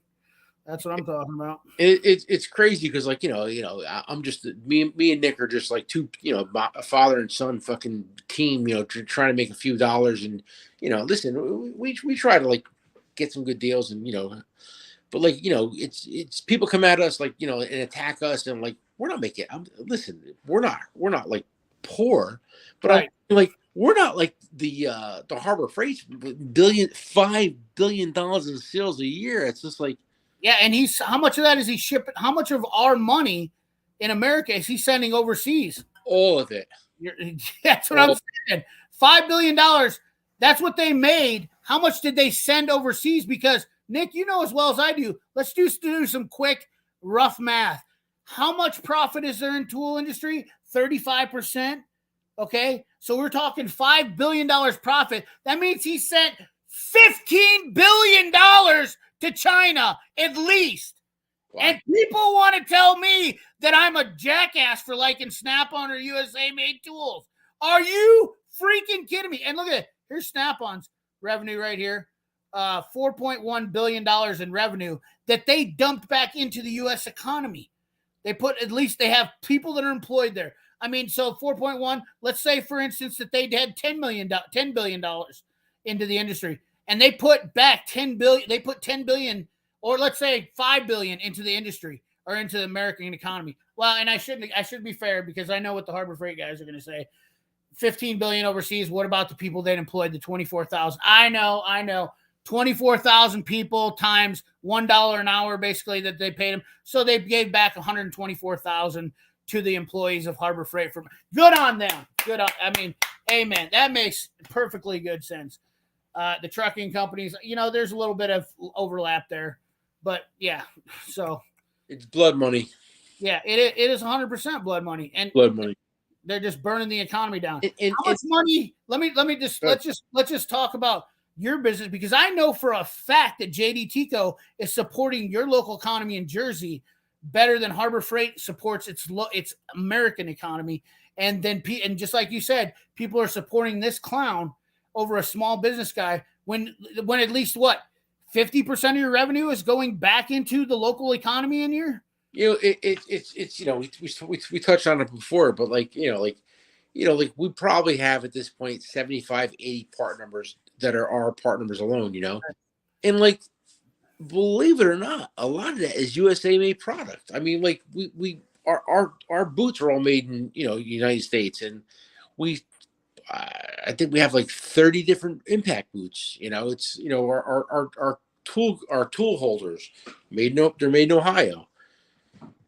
[SPEAKER 1] That's what I'm talking about.
[SPEAKER 3] It's crazy because I'm just me and Nick are just like two a father and son fucking team trying to make a few dollars, and listen, we try to like get some good deals, and but like it's people come at us like and attack us, and like we're not making. Listen, we're not like poor, but
[SPEAKER 1] right.
[SPEAKER 3] We're not like the Harbor Freight $5 billion in sales a year. It's just like.
[SPEAKER 1] Yeah, and how much of that is he shipping? How much of our money in America is he sending overseas?
[SPEAKER 3] All of it.
[SPEAKER 1] That's what I'm saying. $5 billion. That's what they made. How much did they send overseas? Because Nick, you know as well as I do. Let's do some quick, rough math. How much profit is there in tool industry? 35%. Okay, so we're talking $5 billion profit. That means he sent $15 billion to China at least. Wow. And people want to tell me that I'm a jackass for liking Snap-on or USA made tools. Are you freaking kidding me? And look at it. Here's Snap-on's revenue right here. $4.1 billion in revenue that they dumped back into the U.S. economy. They have people that are employed there. I mean, so 4.1, let's say, for instance, that they had $10 billion into the industry. And they put back $10 billion. They put $10 billion, or let's say $5 billion, into the industry or into the American economy. Well, and I should be fair because I know what the Harbor Freight guys are going to say. $15 billion overseas. What about the people that employed, the 24,000? I know. 24,000 people times $1 an hour, basically, that they paid them. So they gave back 124,000 to the employees of Harbor Freight. Good on them. Amen. That makes perfectly good sense. The trucking companies, there's a little bit of overlap there, but yeah. So
[SPEAKER 3] it's blood money.
[SPEAKER 1] Yeah, it is 100% blood money, and
[SPEAKER 3] blood money.
[SPEAKER 1] They're just burning the economy down.
[SPEAKER 3] How
[SPEAKER 1] much money? Let's just talk about your business, because I know for a fact that JD Tico is supporting your local economy in Jersey better than Harbor Freight supports its American economy. And just like you said, people are supporting this clown over a small business guy when at least 50% of your revenue is going back into the local economy in here.
[SPEAKER 3] It's we touched on it before, but we probably have at this point 75, 80 part numbers that are our part numbers alone, and believe it or not, a lot of that is USA made product. I mean, our boots are all made in United States, and I think we have 30 different impact boots. It's our tool holders they're made in Ohio.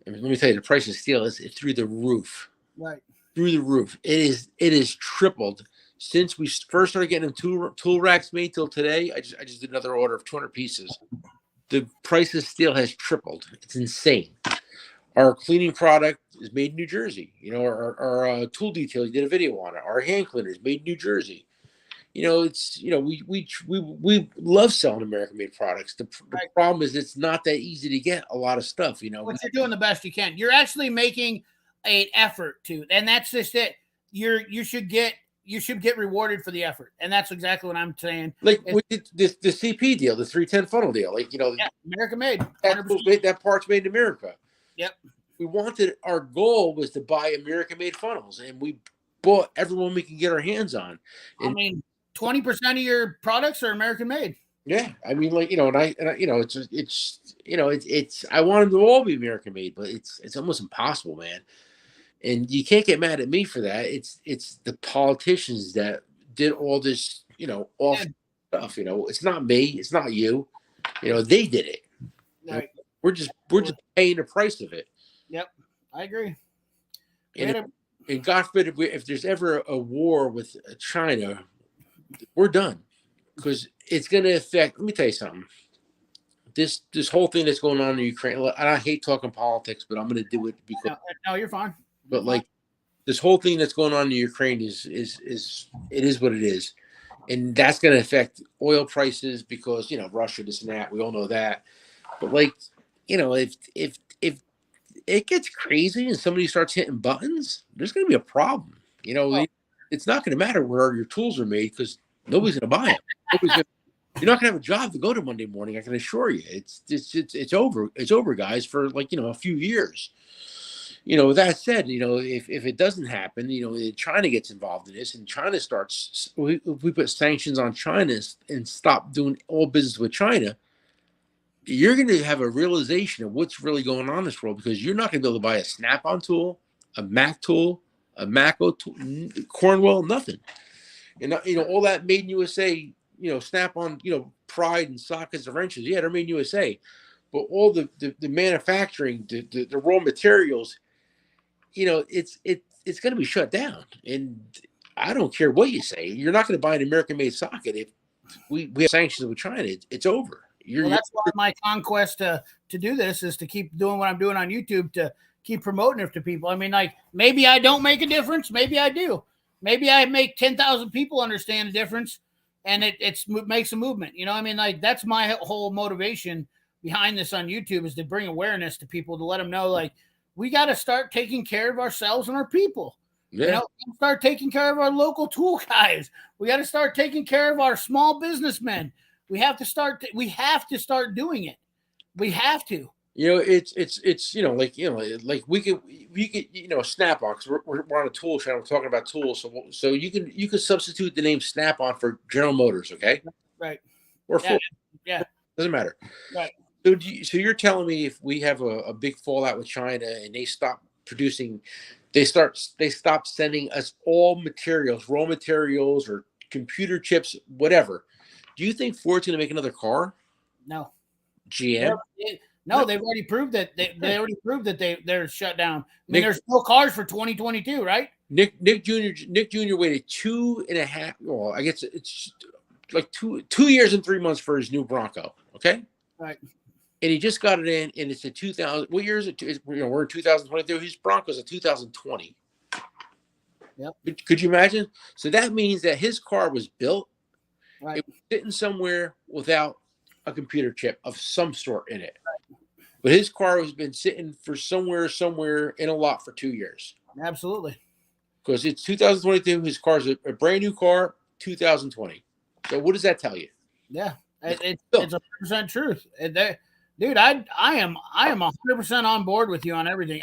[SPEAKER 3] I mean, let me tell you, the price of steel is through the roof.
[SPEAKER 1] Right.
[SPEAKER 3] Through the roof. It is tripled since we first started getting them tool racks made till today. I just did another order of 200 pieces. The price of steel has tripled. It's insane. Our cleaning product is made in New Jersey. Our tool detail, you did a video on it. Our hand cleaner is made in New Jersey. We love selling American made products. The problem is it's not that easy to get a lot of stuff.
[SPEAKER 1] But you're doing the best you can. You're actually making an effort to, and that's just it. You should get rewarded for the effort, and that's exactly what I'm saying.
[SPEAKER 3] With the CP deal, the 310 funnel deal,
[SPEAKER 1] American made.
[SPEAKER 3] That part's made in America.
[SPEAKER 1] Yep.
[SPEAKER 3] our goal was to buy American-made funnels, and we bought everyone we can get our hands on.
[SPEAKER 1] I
[SPEAKER 3] And
[SPEAKER 1] mean, 20% of your products are American made.
[SPEAKER 3] yeah, I mean, like, and I it's I want them to all be American made, but it's almost impossible, man. And you can't get mad at me for that. It's the politicians that did all this, off stuff. It's not me, it's not you. They did it.
[SPEAKER 1] Right.
[SPEAKER 3] We're just paying the price of it.
[SPEAKER 1] Yep, I agree.
[SPEAKER 3] And God forbid if there's ever a war with China, we're done, because it's going to affect. Let me tell you something. This whole thing that's going on in Ukraine, and I hate talking politics, but I'm going to do it because.
[SPEAKER 1] No, you're fine.
[SPEAKER 3] But like this whole thing that's going on in Ukraine is it is what it is, and that's going to affect oil prices because Russia, this and that. We all know that. But like if it gets crazy and somebody starts hitting buttons, there's going to be a problem. It's not going to matter where your tools are made because nobody's going to buy them. You're not going to have a job to go to Monday morning. I can assure you. It's over. It's over, guys, for a few years. With that said, if it doesn't happen, China gets involved in this and China starts, if we put sanctions on China and stop doing all business with China, you're going to have a realization of what's really going on in this world, because you're not going to be able to buy a Snap-on tool, a Mac tool, a Matco tool, Cornwell, nothing. And all that made in USA, Snap-on, Pride and sockets and wrenches, yeah, they're made in USA. But all the manufacturing, the raw materials, it's going to be shut down. And I don't care what you say, you're not going to buy an American-made socket if we have sanctions with China. It's over.
[SPEAKER 1] That's why my conquest to do this is to keep doing what I'm doing on YouTube, to keep promoting it to people. I mean, like, maybe I don't make a difference. Maybe I do. Maybe I make 10,000 people understand the difference, and it makes a movement. I mean, like, that's my whole motivation behind this on YouTube, is to bring awareness to people, to let them know, like, we got to start taking care of ourselves and our people.
[SPEAKER 3] Yeah.
[SPEAKER 1] Start taking care of our local tool guys. We got to start taking care of our small businessmen. We have to start doing it. We have to.
[SPEAKER 3] Like we could Snap-on, because we're on a tool channel talking about tools. So you can substitute the name Snap-on for General Motors, okay?
[SPEAKER 1] Right.
[SPEAKER 3] Or Ford.
[SPEAKER 1] Yeah.
[SPEAKER 3] Doesn't matter.
[SPEAKER 1] Right.
[SPEAKER 3] So you're telling me if we have a big fallout with China and they stop producing, they stop sending us all materials, raw materials or computer chips, whatever. Do you think Ford's going to make another car?
[SPEAKER 1] No.
[SPEAKER 3] GM?
[SPEAKER 1] No, they've already proved that they're shut down. I mean, there's no cars for 2022, right?
[SPEAKER 3] Nick Jr. waited 2.5. Well, I guess it's like 2 years and 3 months for his new Bronco. Okay.
[SPEAKER 1] Right.
[SPEAKER 3] And he just got it in, and it's a 2000. What year is it? We're in 2022. His Bronco's a 2020.
[SPEAKER 1] Yep.
[SPEAKER 3] Could you imagine? So that means that his car was built.
[SPEAKER 1] Right.
[SPEAKER 3] It was sitting somewhere without a computer chip of some sort in it. Right. But his car has been sitting for somewhere in a lot for 2 years.
[SPEAKER 1] Absolutely.
[SPEAKER 3] Because it's 2022. His car's a brand new car, 2020. So what does that tell you?
[SPEAKER 1] Yeah, it's 100% truth. Dude, I am 100% on board with you on everything.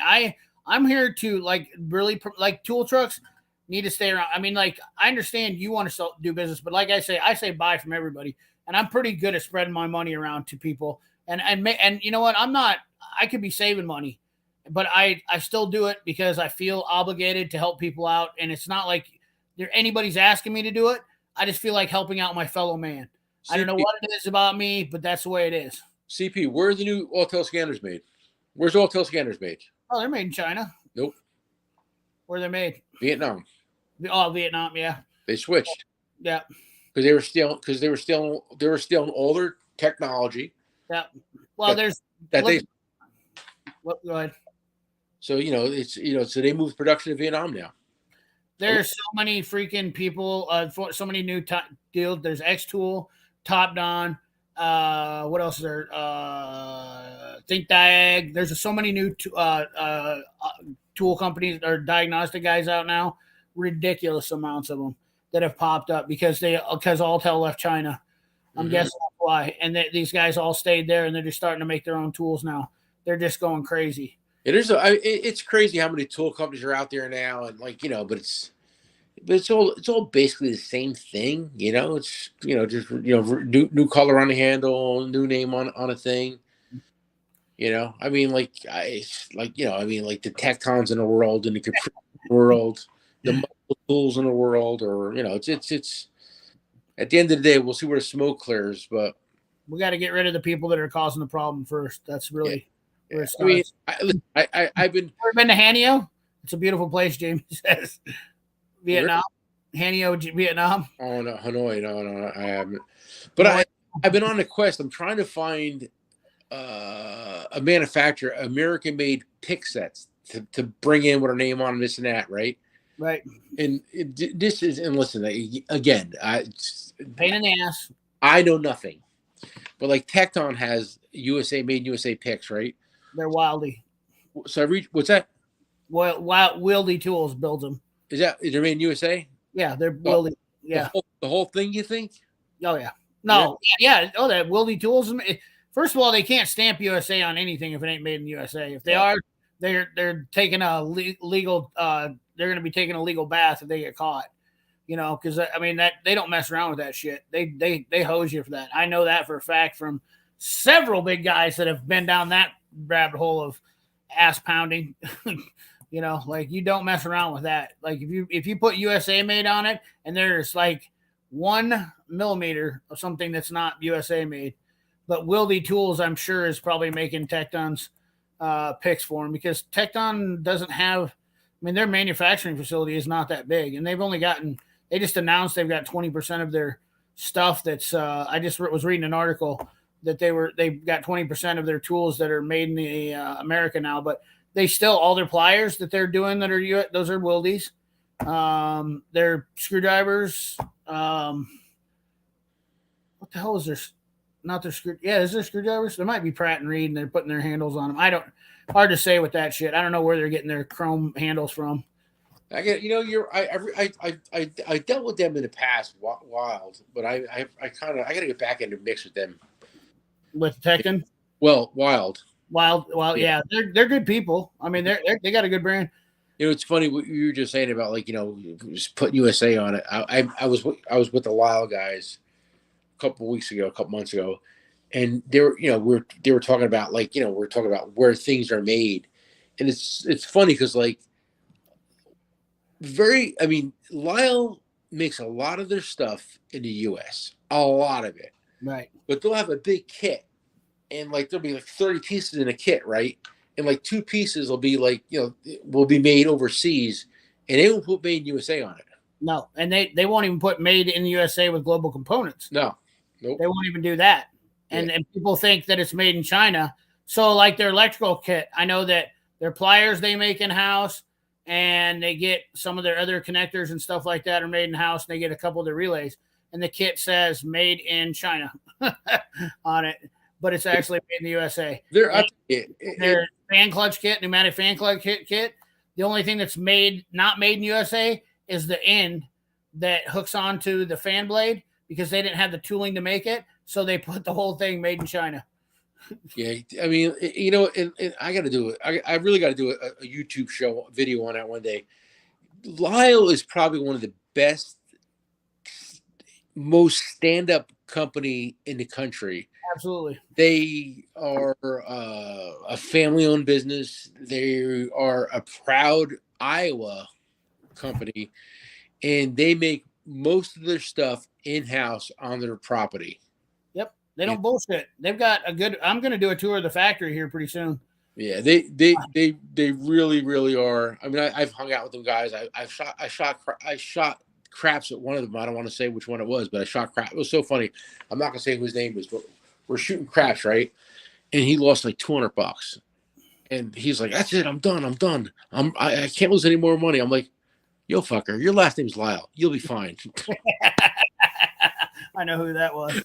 [SPEAKER 1] I'm here to, like, really, like, tool trucks need to stay around. I mean, like, I understand you want to do business, but like I say buy from everybody, and I'm pretty good at spreading my money around to people. And you know what? I could be saving money, but I still do it because I feel obligated to help people out, and it's not like anybody's asking me to do it. I just feel like helping out my fellow man. CP, I don't know what it is about me, but that's the way it is.
[SPEAKER 3] CP, where are the new Autel scanners made? Where's Autel scanners made?
[SPEAKER 1] Oh, they're made in China.
[SPEAKER 3] Nope.
[SPEAKER 1] Where they're made?
[SPEAKER 3] Vietnam.
[SPEAKER 1] Oh, Vietnam, yeah.
[SPEAKER 3] They switched.
[SPEAKER 1] Yeah.
[SPEAKER 3] Because they were stealing all their technology.
[SPEAKER 1] Yeah. Well,
[SPEAKER 3] go
[SPEAKER 1] ahead.
[SPEAKER 3] So so they moved production to Vietnam now.
[SPEAKER 1] There's so many freaking people, so many new deals. There's X-Tool, Top Don. What else is there? Think Diag. There's so many new tool companies or diagnostic guys out now. Ridiculous amounts of them that have popped up because Autel left China. I'm guessing that's why. And these guys all stayed there, and they're just starting to make their own tools now. They're just going crazy.
[SPEAKER 3] It's crazy how many tool companies are out there now, and like but it's all basically the same thing. It's just new color on the handle, new name on a thing. I mean, like the Tectons in the world and the Capri world, the muscle tools in the world, or it's at the end of the day, we'll see where the smoke clears, but
[SPEAKER 1] We got to get rid of the people that are causing the problem first. That's really where it
[SPEAKER 3] I mean,
[SPEAKER 1] starts.
[SPEAKER 3] I've been
[SPEAKER 1] Ever been to Hanyo? It's a beautiful place, Jamie says. Vietnam. Hanyo, Vietnam.
[SPEAKER 3] Oh no, Hanoi, no, I haven't. But I've been on a quest. I'm trying to find a manufacturer, American-made pick sets to bring in with our name on this and that, right?
[SPEAKER 1] Right.
[SPEAKER 3] And this is, and listen, again,
[SPEAKER 1] Pain in the ass.
[SPEAKER 3] I know nothing, but like Tecton has USA made USA picks, right?
[SPEAKER 1] They're Wildy.
[SPEAKER 3] So what's that?
[SPEAKER 1] Well, Wildy Tools builds them.
[SPEAKER 3] They're made in USA?
[SPEAKER 1] Yeah, they're Wildy. Yeah.
[SPEAKER 3] The whole thing, you think?
[SPEAKER 1] Oh yeah. No. Yeah. Oh, that Wildy Tools. First of all, they can't stamp USA on anything if it ain't made in USA. If they are, they're taking a legal. They're going to be taking a legal bath if they get caught. Because I mean that they don't mess around with that shit. They hose you for that. I know that for a fact from several big guys that have been down that rabbit hole of ass pounding. Like you don't mess around with that. Like if you put USA made on it and there's like 1 millimeter of something that's not USA made, but Wildy Tools I'm sure is probably making Tecton's picks for them because Tecton doesn't have. I mean their manufacturing facility is not that big, and they just announced they've got 20% of their stuff that's. I just was reading an article that they've got 20% of their tools that are made in the America now, but they still all their pliers that they're doing those are Wildies. Their screwdrivers. What the hell is this? Not their screw. Yeah, is there screwdrivers? There might be Pratt and Reed, and they're putting their handles on them. Hard to say with that shit. I don't know where they're getting their chrome handles from.
[SPEAKER 3] I get, I dealt with them in the past, Wild, but I got to get back into mix with them.
[SPEAKER 1] With Tecton?
[SPEAKER 3] Well, Wild,
[SPEAKER 1] yeah, they're good people. I mean, they got a good brand.
[SPEAKER 3] It's funny what you were just saying about just putting USA on it. I was with the Wild guys a couple months ago, and they were talking about we're talking about where things are made, and it's funny because Lyle makes a lot of their stuff in the U.S. A lot of it,
[SPEAKER 1] right?
[SPEAKER 3] But they'll have a big kit, and there'll be 30 pieces in a kit, right? And 2 pieces will be will be made overseas, and they won't put made in USA on it.
[SPEAKER 1] No, and they won't even put made in the USA with global components.
[SPEAKER 3] No, nope.
[SPEAKER 1] They won't even do that. And people think that it's made in China. So their electrical kit, I know that their pliers they make in house, and they get some of their other connectors and stuff like that are made in house, and they get a couple of their relays, and the kit says made in China on it, but it's actually made in the USA. Their fan clutch kit, pneumatic fan clutch kit. The only thing that's not made in USA is the end that hooks onto the fan blade because they didn't have the tooling to make it. So they put the whole thing made in China.
[SPEAKER 3] Yeah. I mean, and I got to do it. I really got to do a YouTube video on that one day. Lyle is probably one of the best, most stand-up company in the country.
[SPEAKER 1] Absolutely.
[SPEAKER 3] They are a family-owned business. They are a proud Iowa company, and they make most of their stuff in-house on their property.
[SPEAKER 1] Yep, they don't bullshit. They've got a good. I'm going to do a tour of the factory here pretty soon.
[SPEAKER 3] Yeah, they really, really are. I mean, I've hung out with them guys. I shot craps at one of them. I don't want to say which one it was, but I shot crap. It was so funny. I'm not going to say who his name was, but we're shooting craps, right? And he lost $200. And he's like, "That's it. I'm done. I can't lose any more money." I'm like, "Yo, fucker, your last name's Lyle. You'll be fine."
[SPEAKER 1] I know who that was.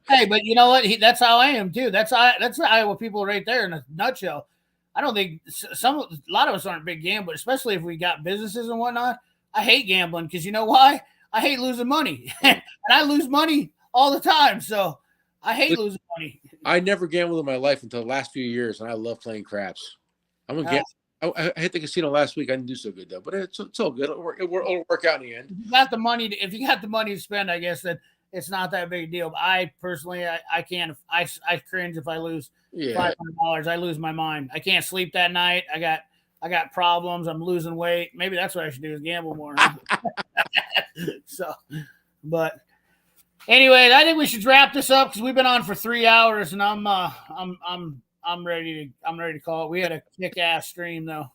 [SPEAKER 1] Hey, but you know what? That's how I am too. That's the Iowa people right there in a nutshell. I don't think a lot of us aren't big gamblers, especially if we got businesses and whatnot. I hate gambling because you know why? I hate losing money, and I lose money all the time. So I hate losing money.
[SPEAKER 3] I never gambled in my life until the last few years, and I love playing craps. I'm gonna get. I hit the casino last week. I didn't do so good though, but it's all good. It'll work out in the end.
[SPEAKER 1] If you got the money, if you got the money to spend, I guess that it's not that big a deal. But I personally, I can't. I cringe if I lose $500. I lose my mind. I can't sleep that night. I got problems. I'm losing weight. Maybe that's what I should do is gamble more. So, but anyway, I think we should wrap this up because we've been on for 3 hours, and I'm ready to call it. We had a kick-ass stream though.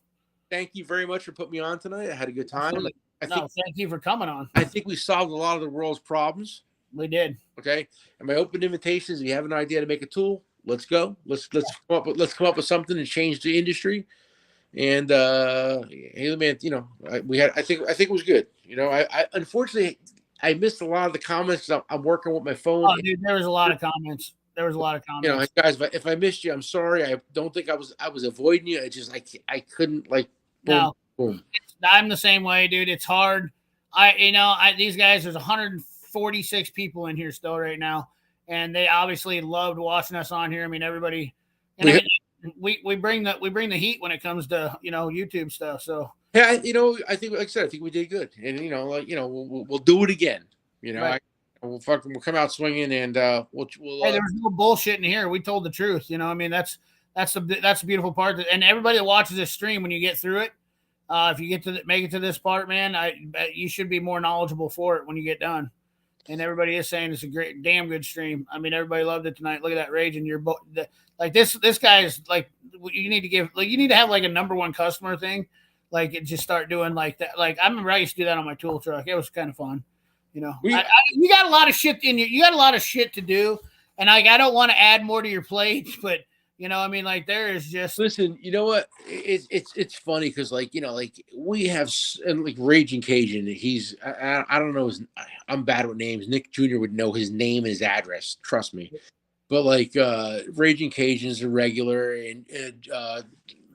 [SPEAKER 3] Thank you very much for putting me on tonight. I had a good time.
[SPEAKER 1] Thank you for coming on.
[SPEAKER 3] I think we solved a lot of the world's problems.
[SPEAKER 1] We did.
[SPEAKER 3] Okay. And my open invitation is: if you have an idea to make a tool, let's go. Let's come up with something and change the industry. And hey, man, you know, I think it was good. You know, I unfortunately I missed a lot of the comments. I'm working with my phone.
[SPEAKER 1] Oh, dude, there was a lot of comments. You
[SPEAKER 3] know, guys, if I missed you, I'm sorry. I don't think I was avoiding you. It's just I couldn't like. Boom, boom.
[SPEAKER 1] I'm the same way, dude. It's hard. These guys. There's 146 people in here still right now, and they obviously loved watching us on here. I mean, everybody. And we bring the heat when it comes to YouTube stuff. So
[SPEAKER 3] yeah, I think like I said, I think we did good, and we'll do it again. Right. We'll come out swinging, and we'll.
[SPEAKER 1] Hey, there was no bullshit in here. We told the truth. I mean, that's the beautiful part. And everybody that watches this stream, when you get through it, if you make it to this part, man, you should be more knowledgeable for it when you get done. And everybody is saying it's a damn good stream. I mean, everybody loved it tonight. Look at that rage in your like this guy is like, you need to have like a number one customer thing, like just start doing like that. Like I remember I used to do that on my tool truck. It was kind of fun. You got a lot of shit in you got a lot of shit to do, and I don't want to add more to your plate, but I mean, like there is just
[SPEAKER 3] listen. You know what? It's funny because like we have like Raging Cajun. He's I don't know I'm bad with names. Nick Jr. would know his name and his address. Trust me. But like Raging Cajun is a regular, and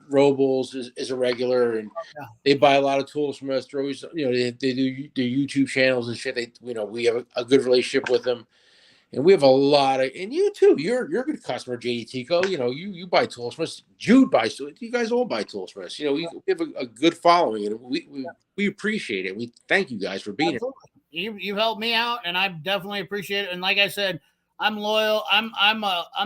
[SPEAKER 3] Robles is a regular, and they buy a lot of tools from us. They're always, they do their YouTube channels and shit. We have a good relationship with them, and we have a lot of. And you too, you're a good customer, JD Tico. You buy tools from us. Jude buys tools. You guys all buy tools from us. We have a good following, and we appreciate it. We thank you guys for being here.
[SPEAKER 1] You've helped me out, and I definitely appreciate it. And like I said, I'm loyal. I'm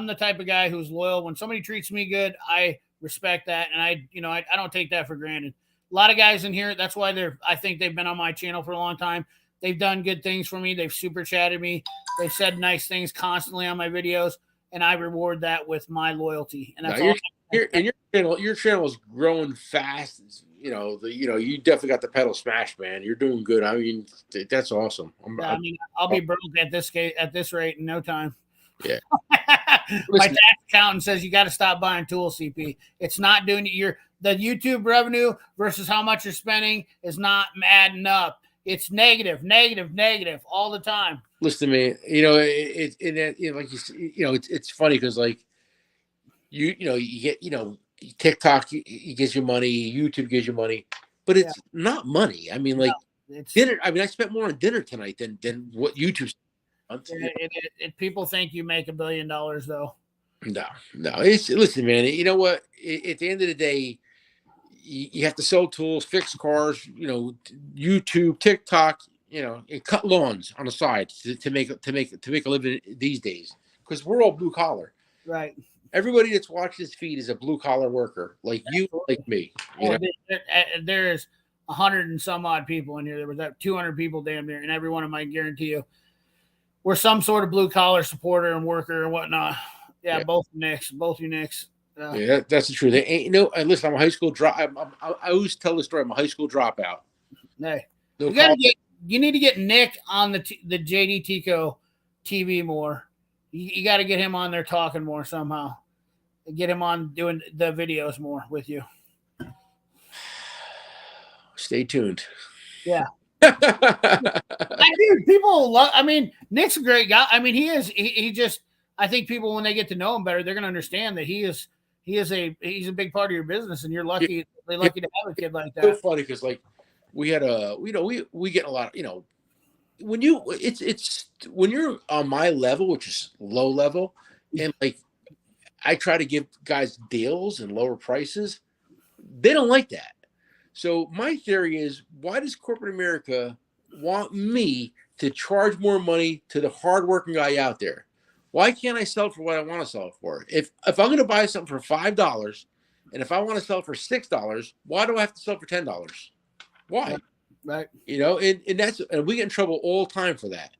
[SPEAKER 1] the type of guy who's loyal. When somebody treats me good, I respect that, and I don't take that for granted. A lot of guys in here, that's why I think they've been on my channel for a long time. They've done good things for me. They've super chatted me. They've said nice things constantly on my videos, and I reward that with my loyalty. And that's
[SPEAKER 3] your channel is growing fast. You definitely got the pedal smashed, man. You're doing good. I mean, that's awesome.
[SPEAKER 1] I'll be broke at this rate in no time.
[SPEAKER 3] Yeah.
[SPEAKER 1] My tax accountant says you got to stop buying tools, CP. It's not doing the YouTube revenue versus how much you're spending is not adding up. It's negative all the time.
[SPEAKER 3] Listen to me. It's funny because like you get TikTok gives you money, YouTube gives you money, but it's not money. I mean, like dinner. I mean, I spent more on dinner tonight than what YouTube's.
[SPEAKER 1] People think you make $1 billion though.
[SPEAKER 3] No. Listen, man. You know what? At the end of the day, you have to sell tools, fix cars. YouTube, TikTok. And cut lawns on the side to make a living these days because we're all blue collar.
[SPEAKER 1] Right.
[SPEAKER 3] Everybody that's watching this feed is a blue collar worker, like you, like me.
[SPEAKER 1] There's 100 and some odd people in here. There was 200 people damn near, and every one of them, I guarantee you, we're some sort of blue collar supporter and worker and whatnot. Yeah. Both you Nicks.
[SPEAKER 3] Yeah, that's the truth. Listen, I'm a high school drop. I always tell the story. I'm a high school dropout.
[SPEAKER 1] Hey, you need to get Nick on the JD Tico TV more. You got to get him on there talking more somehow. Get him on doing the videos more with you.
[SPEAKER 3] Stay tuned.
[SPEAKER 1] Yeah. People love. I mean, Nick's a great guy. I mean, he is. He just. I think people, when they get to know him better, they're going to understand that he's a big part of your businness, and you're lucky. They're lucky to have a kid like that.
[SPEAKER 3] It's so funny because like we had we get a lot of when you're on my level, which is low level, and like I try to give guys deals and lower prices. They don't like that. So my theory is, why does corporate America want me to charge more money to the hardworking guy out there? Why can't I sell it for what I want to sell it for? If I'm going to buy something for $5, and if I want to sell it for $6, why do I have to sell it for $10? Why?
[SPEAKER 1] Right.
[SPEAKER 3] You know, and we get in trouble all the time for that.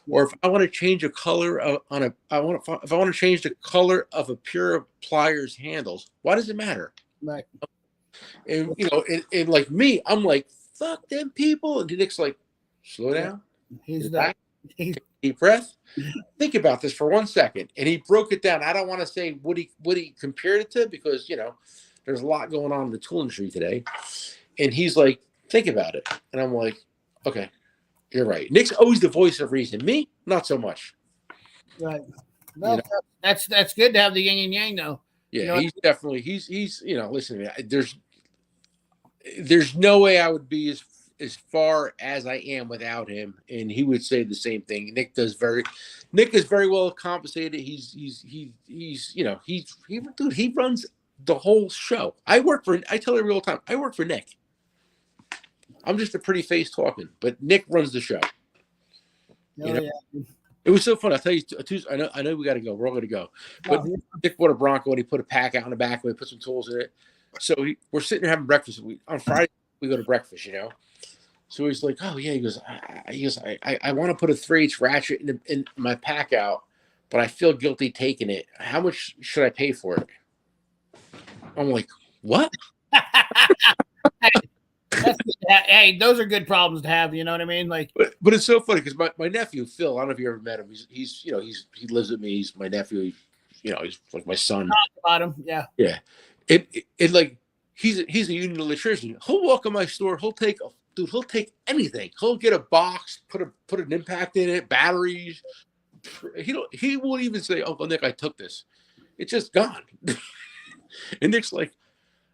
[SPEAKER 3] Or if I want to change a color if I want to change the color of a pair of pliers handles, why does it matter?
[SPEAKER 1] Right.
[SPEAKER 3] And you know, and like me, I'm like, fuck them people. And Nick's like, slow down.
[SPEAKER 1] He's that.
[SPEAKER 3] Deep breath. Think about this for 1 second. And he broke it down. I don't want to say what he compared it to, because you know, there's a lot going on in the tool industry today. And he's like, think about it. And I'm like, okay, you're right. Nick's always the voice of reason. Me, not so much.
[SPEAKER 1] Right. Well, you know? That's good to have the yin and yang, though.
[SPEAKER 3] Yeah,
[SPEAKER 1] you know,
[SPEAKER 3] he's definitely he's you know, listen to me. There's no way I would be as far as I am without him, and he would say the same thing. Nick is very well compensated. He's you know, he runs the whole show. I tell everyone all the time, I work for Nick. I'm just a pretty face talking, but Nick runs the show. You know? Yeah. It was so fun. I'll tell you, I know we got to go. We're all going to go. But Nick bought a Bronco and he put a pack out in the back and we put some tools in it. So we're sitting there having breakfast. On Friday, we go to breakfast, you know. So he's like, oh, yeah. He goes, I want to put a 3/8 ratchet in my pack out, but I feel guilty taking it. How much should I pay for it? I'm like, what?
[SPEAKER 1] Hey, those are good problems to have. You know what I mean? Like,
[SPEAKER 3] but it's so funny because my nephew Phil, I don't know if you ever met him. He's you know, he lives with me. He's my nephew. You know, he's like my son.
[SPEAKER 1] Talk about him, yeah.
[SPEAKER 3] Yeah, it like he's a union electrician. He'll walk in my store. He'll take anything. He'll get a box, put an impact in it, batteries. He won't even say, "Uncle Nick, I took this." It's just gone. And Nick's like,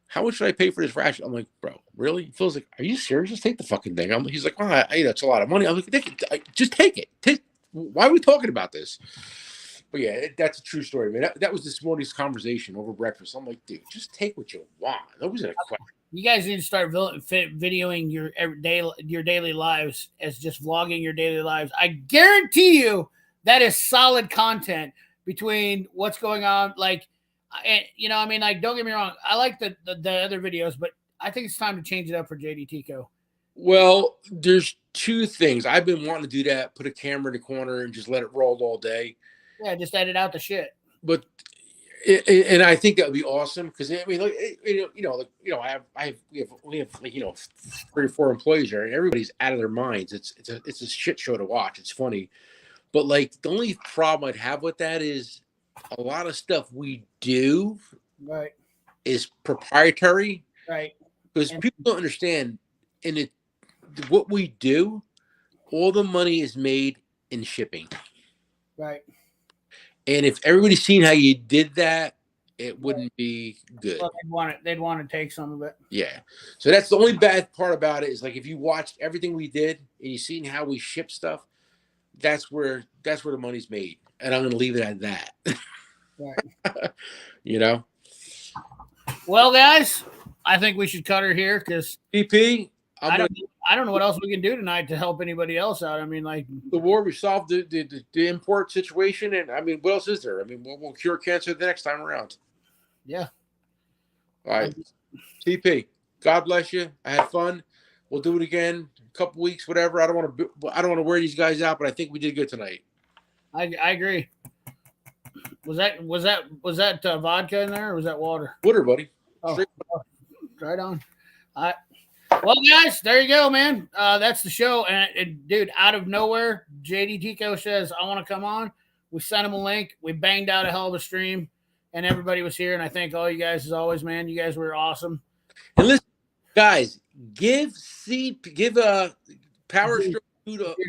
[SPEAKER 3] how much should I pay for this ratchet? I'm like, bro, really? He feels like, are you serious? Just take the fucking thing. He's like, well, that's a lot of money. I'm like, Nick, just take it. Why are we talking about this? But yeah, that's a true story, man. That was this morning's conversation over breakfast. I'm like, dude, just take what you want. Nobody's gonna question.
[SPEAKER 1] You guys need to start videoing your daily lives as just vlogging your daily lives. I guarantee you that is solid content between what's going on, like. And you know, I mean, like, don't get me wrong, I like the other videos, but I think it's time to change it up for JD Tico.
[SPEAKER 3] Well, there's two things. I've been wanting to do that, put a camera in the corner and just let it roll all day.
[SPEAKER 1] Yeah, just edit out the shit.
[SPEAKER 3] But and I think that would be awesome because I mean, like, we have like, you know, 3 or 4 employees there, and everybody's out of their minds. It's a shit show to watch. It's funny, but like the only problem I'd have with that is a lot of stuff we do is proprietary,
[SPEAKER 1] right?
[SPEAKER 3] Because people don't understand, what we do, all the money is made in shipping,
[SPEAKER 1] right?
[SPEAKER 3] And if everybody's seen how you did that, it wouldn't be good.
[SPEAKER 1] Well, they'd want to take some of it.
[SPEAKER 3] Yeah. So that's the only bad part about it is like if you watched everything we did and you seen how we ship stuff, that's where the money's made. And I'm going to leave it at that.
[SPEAKER 1] Right.
[SPEAKER 3] You know?
[SPEAKER 1] Well, guys, I think we should cut her here because
[SPEAKER 3] EP,
[SPEAKER 1] I don't know what else we can do tonight to help anybody else out. I mean, like
[SPEAKER 3] the war, we solved the import situation, and I mean, what else is there? I mean, we'll cure cancer the next time around.
[SPEAKER 1] Yeah.
[SPEAKER 3] All right, TP. God bless you. I had fun. We'll do it again, a couple weeks, whatever. I don't want to wear these guys out, but I think we did good tonight. I
[SPEAKER 1] agree. Was that vodka in there, or was that water?
[SPEAKER 3] Water, buddy.
[SPEAKER 1] Oh, right on. Well, guys, there you go, man. That's the show. And dude, out of nowhere, JD Tico says, I want to come on. We sent him a link. We banged out a hell of a stream, and everybody was here. And I thank all you guys as always, man. You guys were awesome.
[SPEAKER 3] And listen, guys, give Power Stroke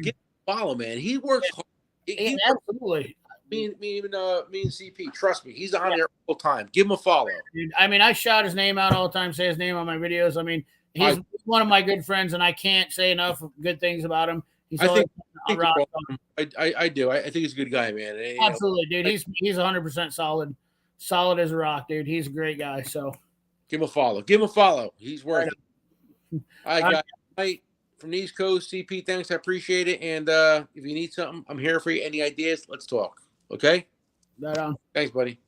[SPEAKER 3] give a follow, man. He works hard.
[SPEAKER 1] Absolutely.
[SPEAKER 3] Me and CP, trust me, he's on there all the time. Give him a follow.
[SPEAKER 1] Dude, I mean, I shout his name out all the time, say his name on my videos. I mean, he's one of my good friends, and I can't say enough good things about him.
[SPEAKER 3] I do. I think he's a good guy, man.
[SPEAKER 1] Absolutely, dude. He's 100% solid. solid as a rock, dude. He's a great guy. So
[SPEAKER 3] Give him a follow. Give him a follow. He's worth it. All right, guys. Right from the East Coast, CP, thanks. I appreciate it. And if you need something, I'm here for you. Any ideas? Let's talk. Okay?
[SPEAKER 1] right on.
[SPEAKER 3] Thanks, buddy.